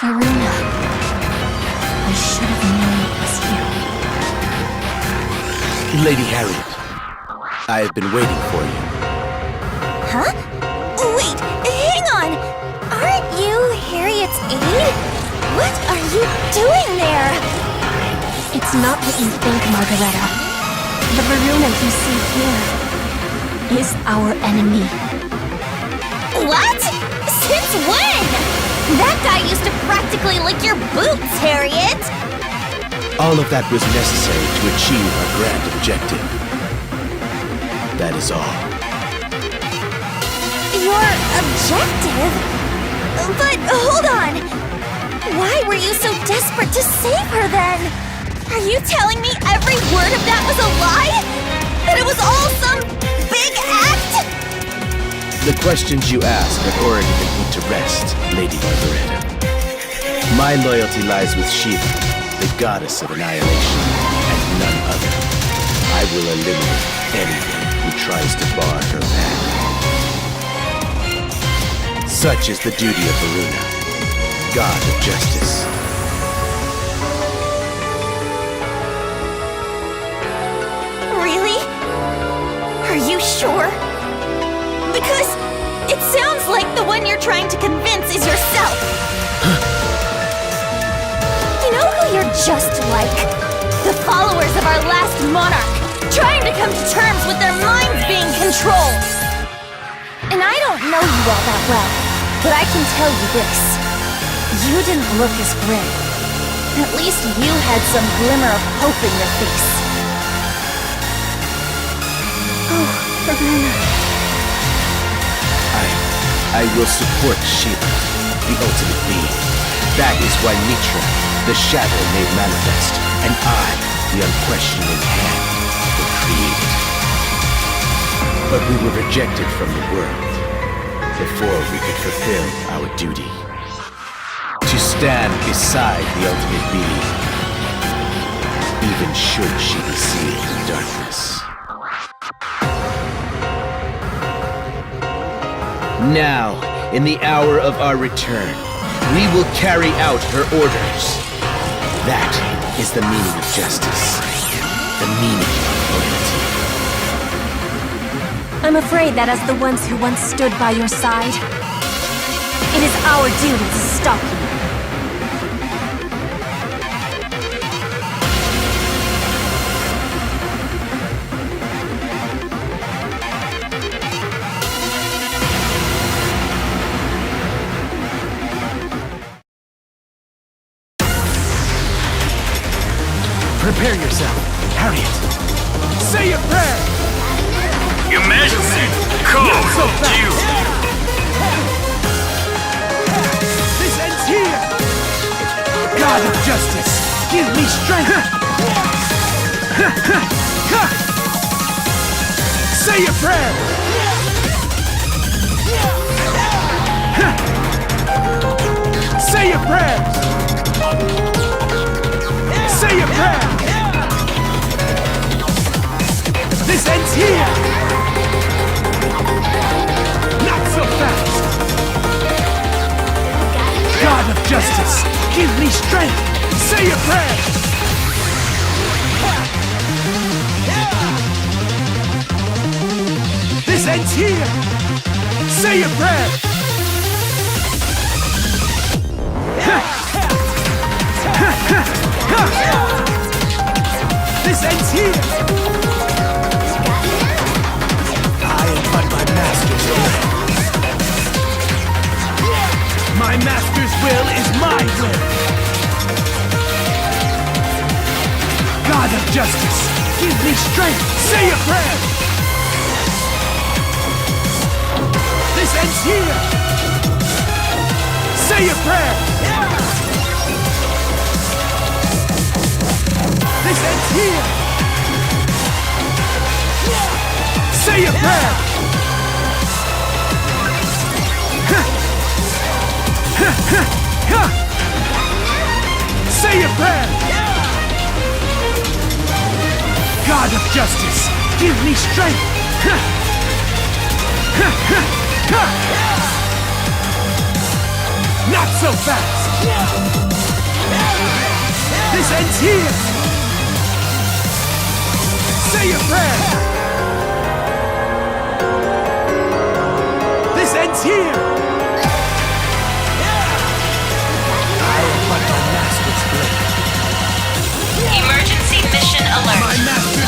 Varuna. I should have known it was here. Lady Harriet, I have been waiting for you. Huh? Wait, hang on! Aren't you Harriet's aide? What are you doing there? It's not what you think, Margareta. The Varuna you see here is our enemy. What? Since when? That guy used to practically lick your boots, Harriet! All of that was necessary to achieve our grand objective. That is all. Your objective? But hold on! Why were you so desperate to save her then? Are you telling me every word of that was a lie? That it was all some big act? The questions you ask have already been put to rest, Lady Margareta. My loyalty lies with Shiva, the goddess of annihilation, and none other. I will eliminate anyone who tries to bar her path. Such is the duty of Varuna, god of justice. Really? Are you sure? Because it sounds like the one you're trying to convince is yourself. You know who you're just like? The followers of our last monarch, trying to come to terms with their minds being controlled. And I don't know you all that well, but I can tell you this. You didn't look as grim. At least you had some glimmer of hope in your face. Oh, Varuna. I will support Shiva, the ultimate being. That is why Mitra, the shadow made manifest, and I, the unquestioning hand, were created. But we were rejected from the world before we could fulfill our duty. To stand beside the ultimate being, even should she be sealed in darkness. Now, in the hour of our return, We will carry out her orders. That is the meaning of justice. The meaning of loyalty. I'm afraid that as the ones who once stood by your side, it is our duty to stop you. Prepare yourself, Harriet. Say a prayer! Your Majesty, code so due. This ends here! God of justice, give me strength! Say a prayer! Say a prayer! Say a prayer! This ends here! Not so fast! God of justice, give me strength! Say a prayer! This ends here! Say a prayer! This ends here! I am but my master's will. My master's will is my will! God of justice, give me strength! Say a prayer! This ends here! Say a prayer! This ends here! Say a prayer! Say a prayer! God of justice, give me strength! Not so fast! This ends here! Say a prayer! This ends here! I am but my master's blade. Emergency mission alert.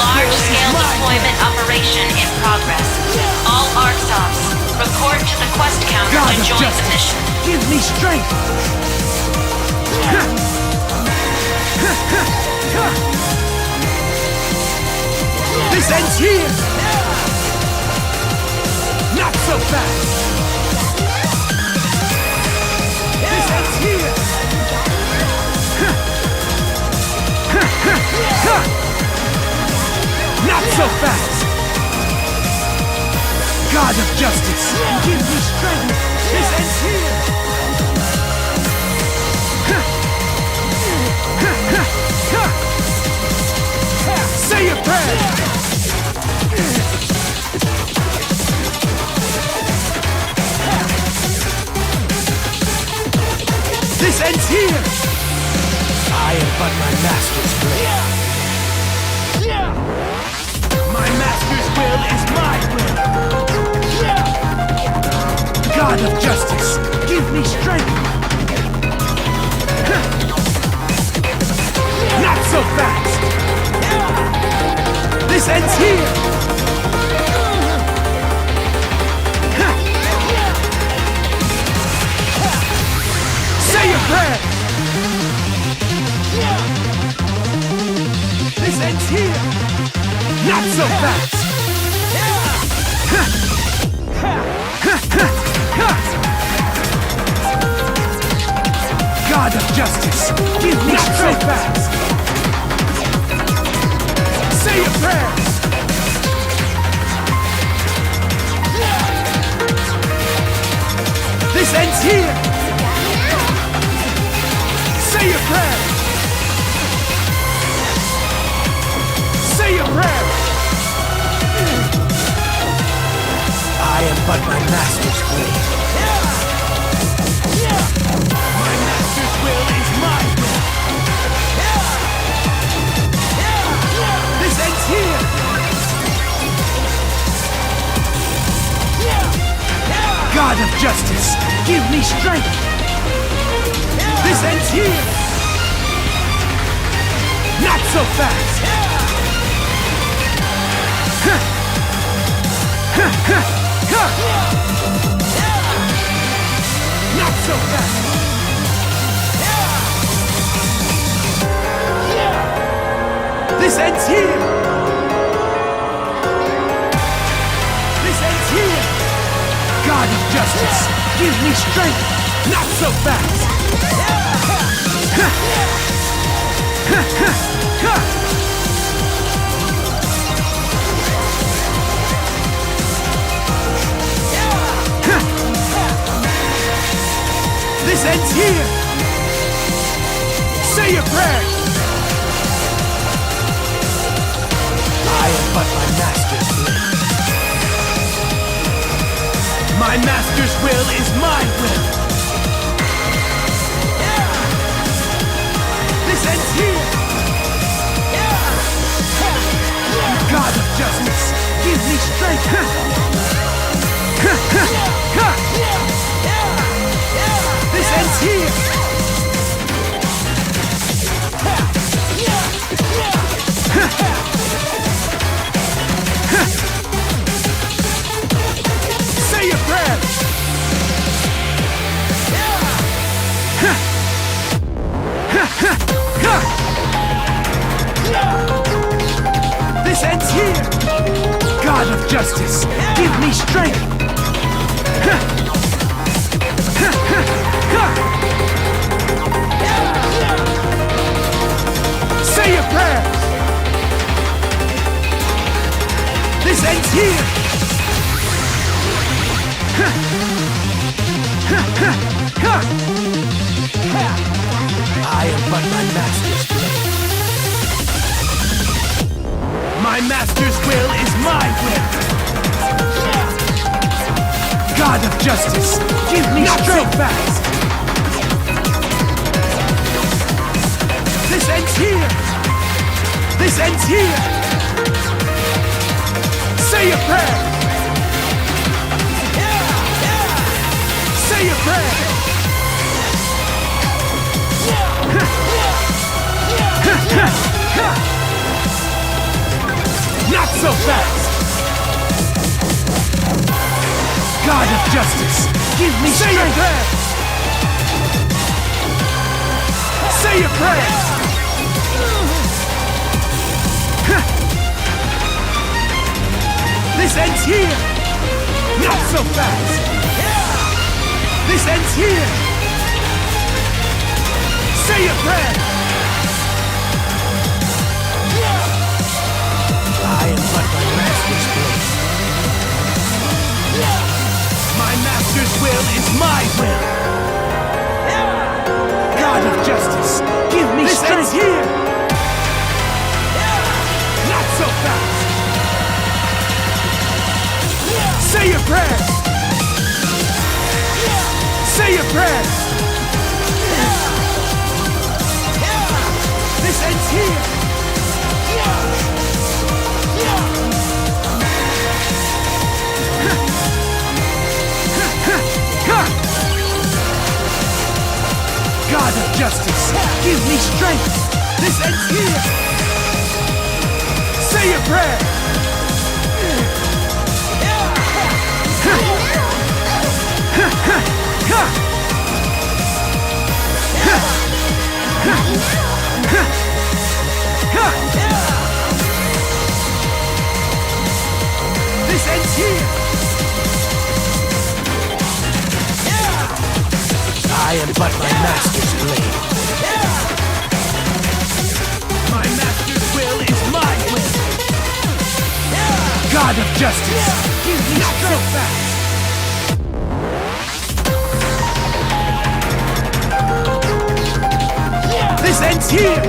Large-scale deployment operation in progress. All ARCSOFs, report to the quest counter God to of join the justice, mission. give me strength! This ends here! Not so fast! This ends here! Not so fast! God of justice, give me strength! This ends here! Say a prayer! This ends here! I am but my master's blade. My master's will is my will. God of justice, give me strength. Not so fast! This ends here! Say a prayer! This ends here! Not so fast! God of justice, give me not so fast! Say a prayer! This ends here! Say a prayer! Say a prayer! I am but my master's blade. My give me strength! This ends here! Not so fast! Not so fast! This ends here! This ends here! God of justice, give me strength! Not so fast! This ends here! Say your prayer! I am but my master's will. My master's will is my will. This ends here. God of justice, give me strength. This ends here. Say your prayer. This ends here. God of justice, give me strength. Say your prayer. This ends here. I am but my master's will. My master's will is my will. God of justice, give me strength. So fast. This ends here. This ends here. Say your prayer. Say your prayer. Not so fast. God of justice, give me strength. Say your prayer. Say your prayer. This ends here. Not so fast. This ends here. Say your prayer. I am but my master's will. My master's will is my will. God of justice, give me strength. This ends here. Not so fast. Say your prayer. Say your prayer. This ends here. God of justice, give me strength. This ends here. Say your prayer. This ends here. I am but my master's blade. My master's will is my will. God of justice, give me not so fast. This ends here.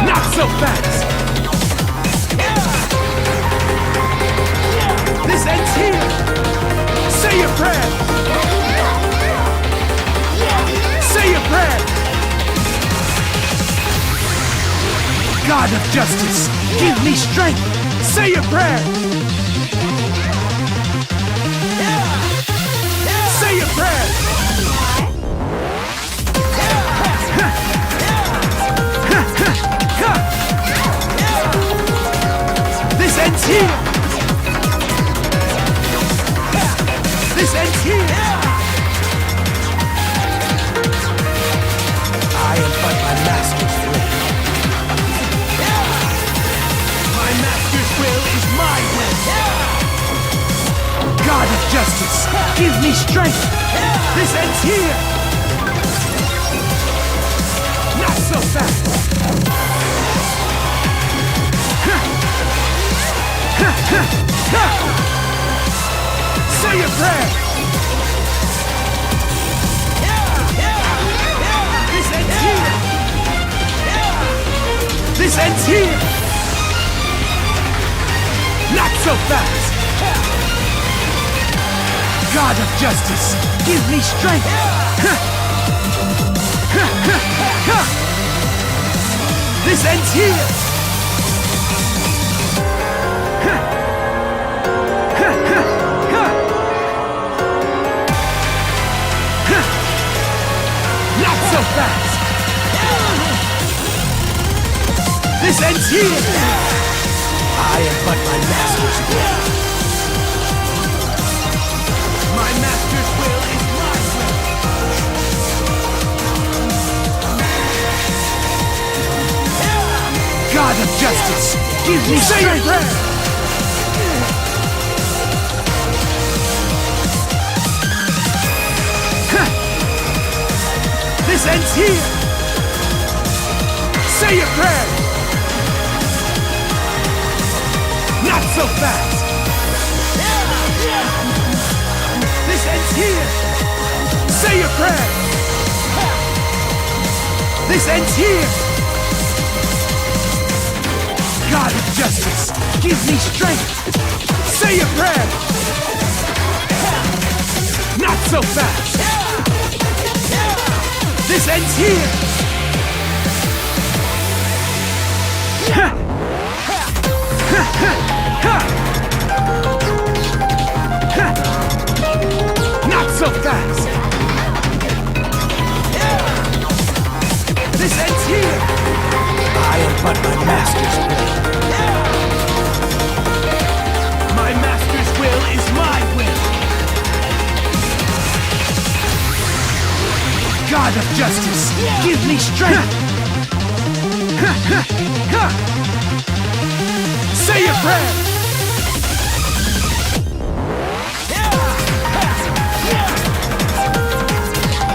Not so fast. This ends here. Say your prayer. Say your prayer. God of justice, give me strength. Say your prayer. but my master's will. My master's will is my will. God of justice, give me strength. This ends here. Not so fast. Say a prayer. This ends here. This ends here. Not so fast. God of justice, give me strength. This ends here. Not so fast. This ends here. I am but my master's will. My master's will is my will. God of justice, give me strength. This ends here. Say your prayer. Not so fast. This ends here. Say your prayer. This ends here. God of justice, give me strength. Say your prayer. Not so fast. This ends here. Not so fast. This ends here. I am but my master's will. My master's will is my will. God of justice, give me strength. Say your prayer.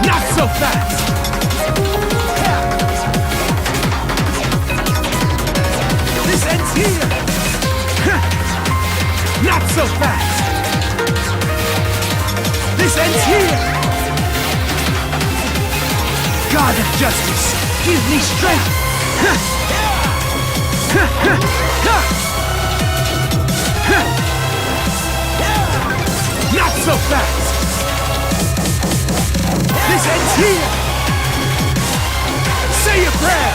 Not so fast. This ends here. Not so fast. This ends here. God of justice, give me strength. Not so fast. This ends here. Say your prayer.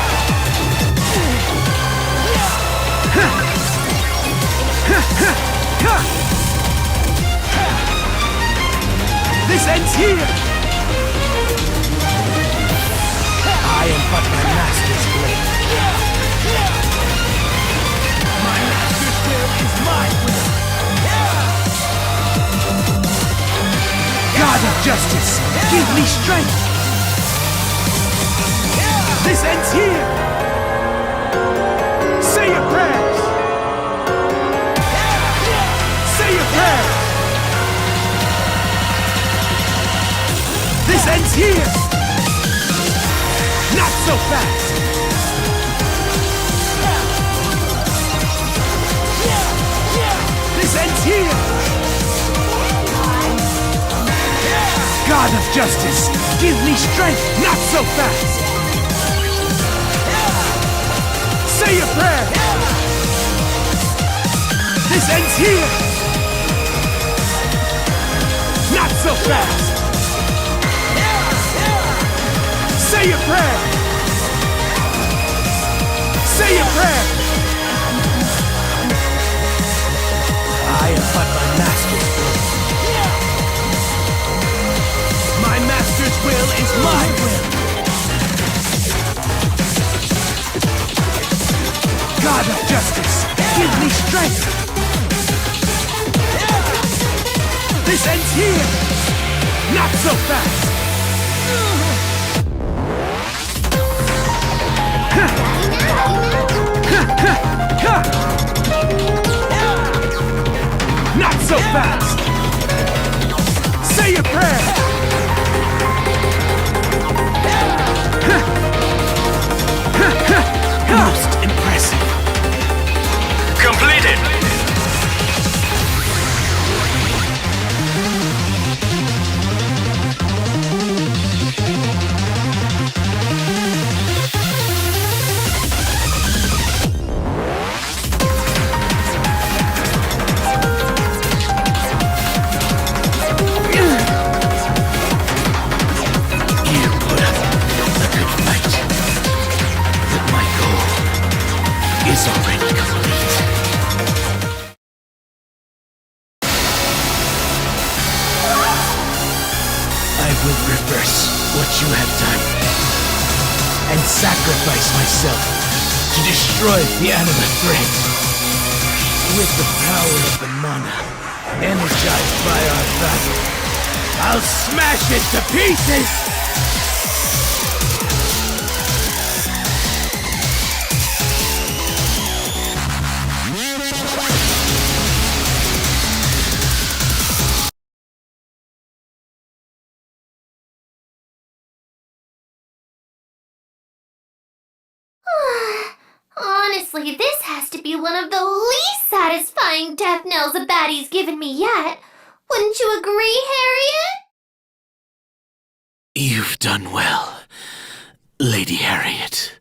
This ends here. I am but my master's blade. My master's will is my will. God of justice, give me strength. This ends here. Say your prayers. Say your prayers. This ends here. Not so fast. This ends here. God of justice, give me strength. Not so fast. Say your prayer. This ends here. Not so fast. Say your prayer. Say your prayer. I am but my master's will. My master's will is my will. God of justice, give me strength. This ends here. Not so fast. Not so fast! Say your prayer! Most impressive. Completed! Already complete. I will reverse what you have done and sacrifice myself to destroy the anima thread. With the power of the mana energized by our battle, I'll smash it to pieces! Honestly, this has to be one of the least satisfying death knells a baddie's given me yet. Wouldn't you agree, Harriet? You've done well, Lady Harriet.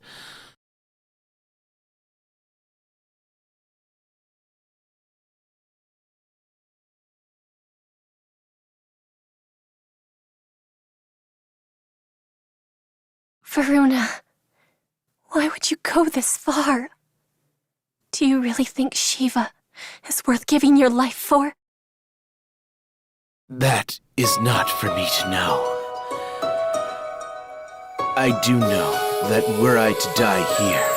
Varuna, why would you go this far? Do you really think Shiva is worth giving your life for? That is not for me to know. I do know that were I to die here,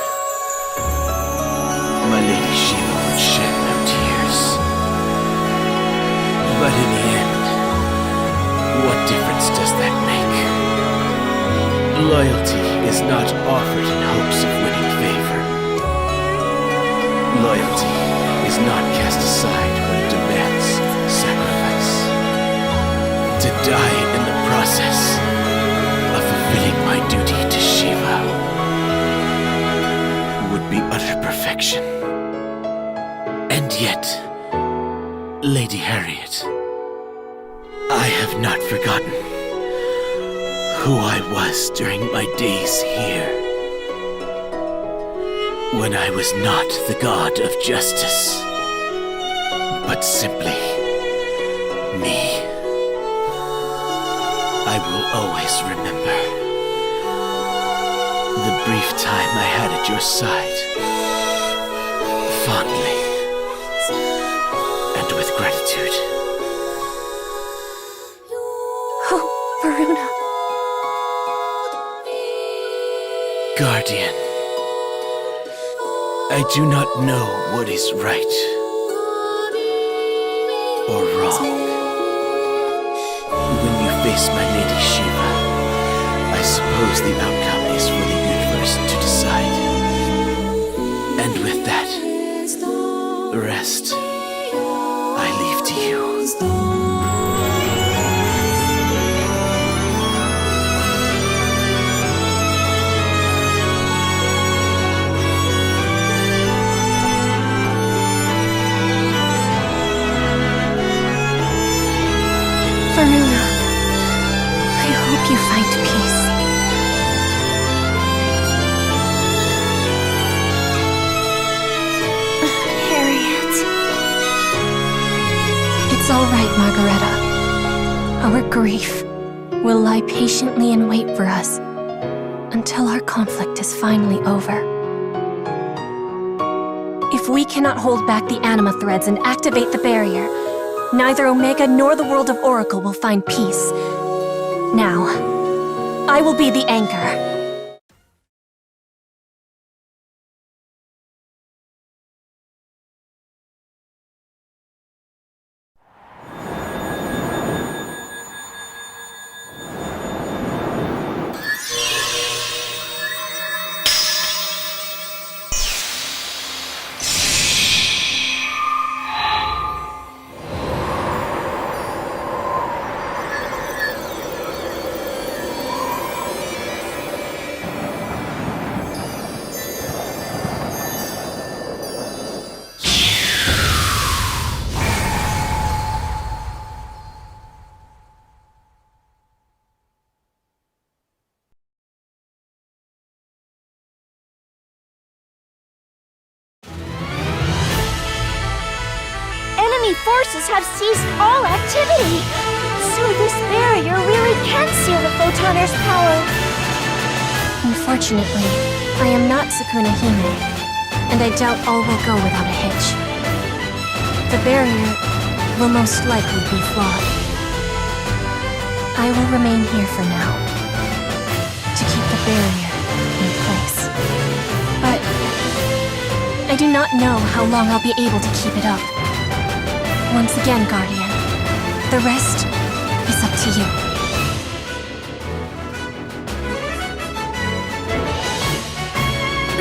my Lady Shiva would shed no tears. But in the end, what difference does that make? Loyalty is not offered in hopes of winning favor. Loyalty is not cast aside when it demands sacrifice. To die in the process of fulfilling my duty to Shiva would be utter perfection. And yet, Lady Harriet, I have not forgotten who I was during my days here, when I was not the god of justice, but simply me. I will always remember the brief time I had at your side, fondly and with gratitude. Oh, Varuna. Guardian, I do not know what is right or wrong. When you face my Lady Shiva, I suppose the outcome is for the universe to decide. And with that, the rest I leave to you. Varuna, I hope you find peace. Harriet. It's all right, Margareta. Our grief will lie patiently in wait for us until our conflict is finally over. If we cannot hold back the anima threads and activate the barrier, neither Omega nor the world of Oracle will find peace. Now, I will be the anchor. forces have ceased all activity. So this barrier really can seal the Photoner's power. Unfortunately, I am not Sukuna Hime, and I doubt all will go without a hitch. The barrier will most likely be flawed. I will remain here for now, to keep the barrier in place. But I do not know how long I'll be able to keep it up. Once again, Guardian, the rest is up to you.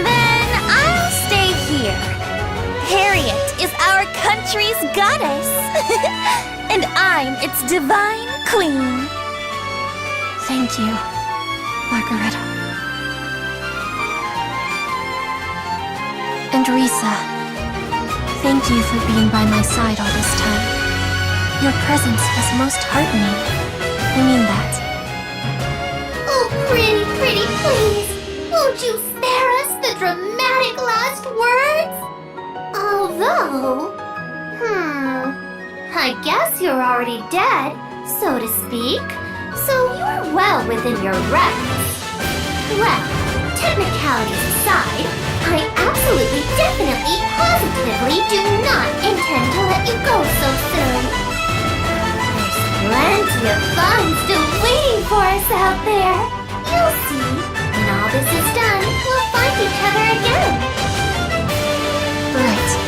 Then I'll stay here. Harriet is our country's goddess. And I'm its divine queen. Thank you, Margareta. And Risa, thank you for being by my side all this time. Your presence was most heartening. I mean that. Oh, pretty, please. Won't you spare us the dramatic last words? Although, I guess you're already dead, so to speak. So you're well within your rights. Well, technicalities aside, I absolutely, definitely, positively do not intend to let you go so soon. There's plenty of fun still waiting for us out there. You'll see, when all this is done, we'll find each other again. Right.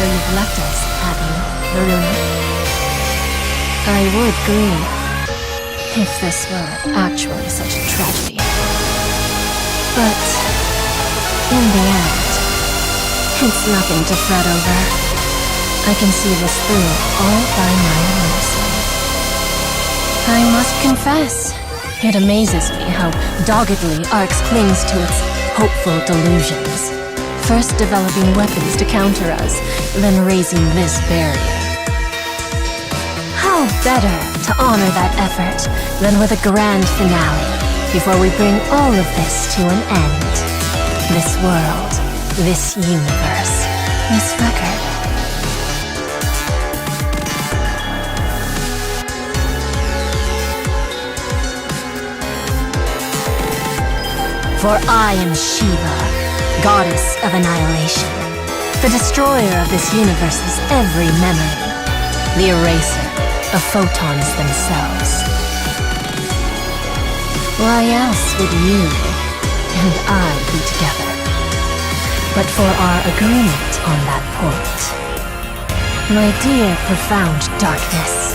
So you've left us, have you, Loruna? I would grieve if this were actually such a tragedy. But in the end, it's nothing to fret over. I can see this through all by my own self. I must confess, it amazes me how doggedly Arx clings to its hopeful delusions. First developing weapons to counter us, then raising this barrier. How better to honor that effort than with a grand finale before we bring all of this to an end. This world, this universe, this record. For I am Shiva, Goddess of Annihilation, the destroyer of this universe's every memory, the eraser of photons themselves. Why else would you and I be together? But for our agreement on that point. My dear profound darkness.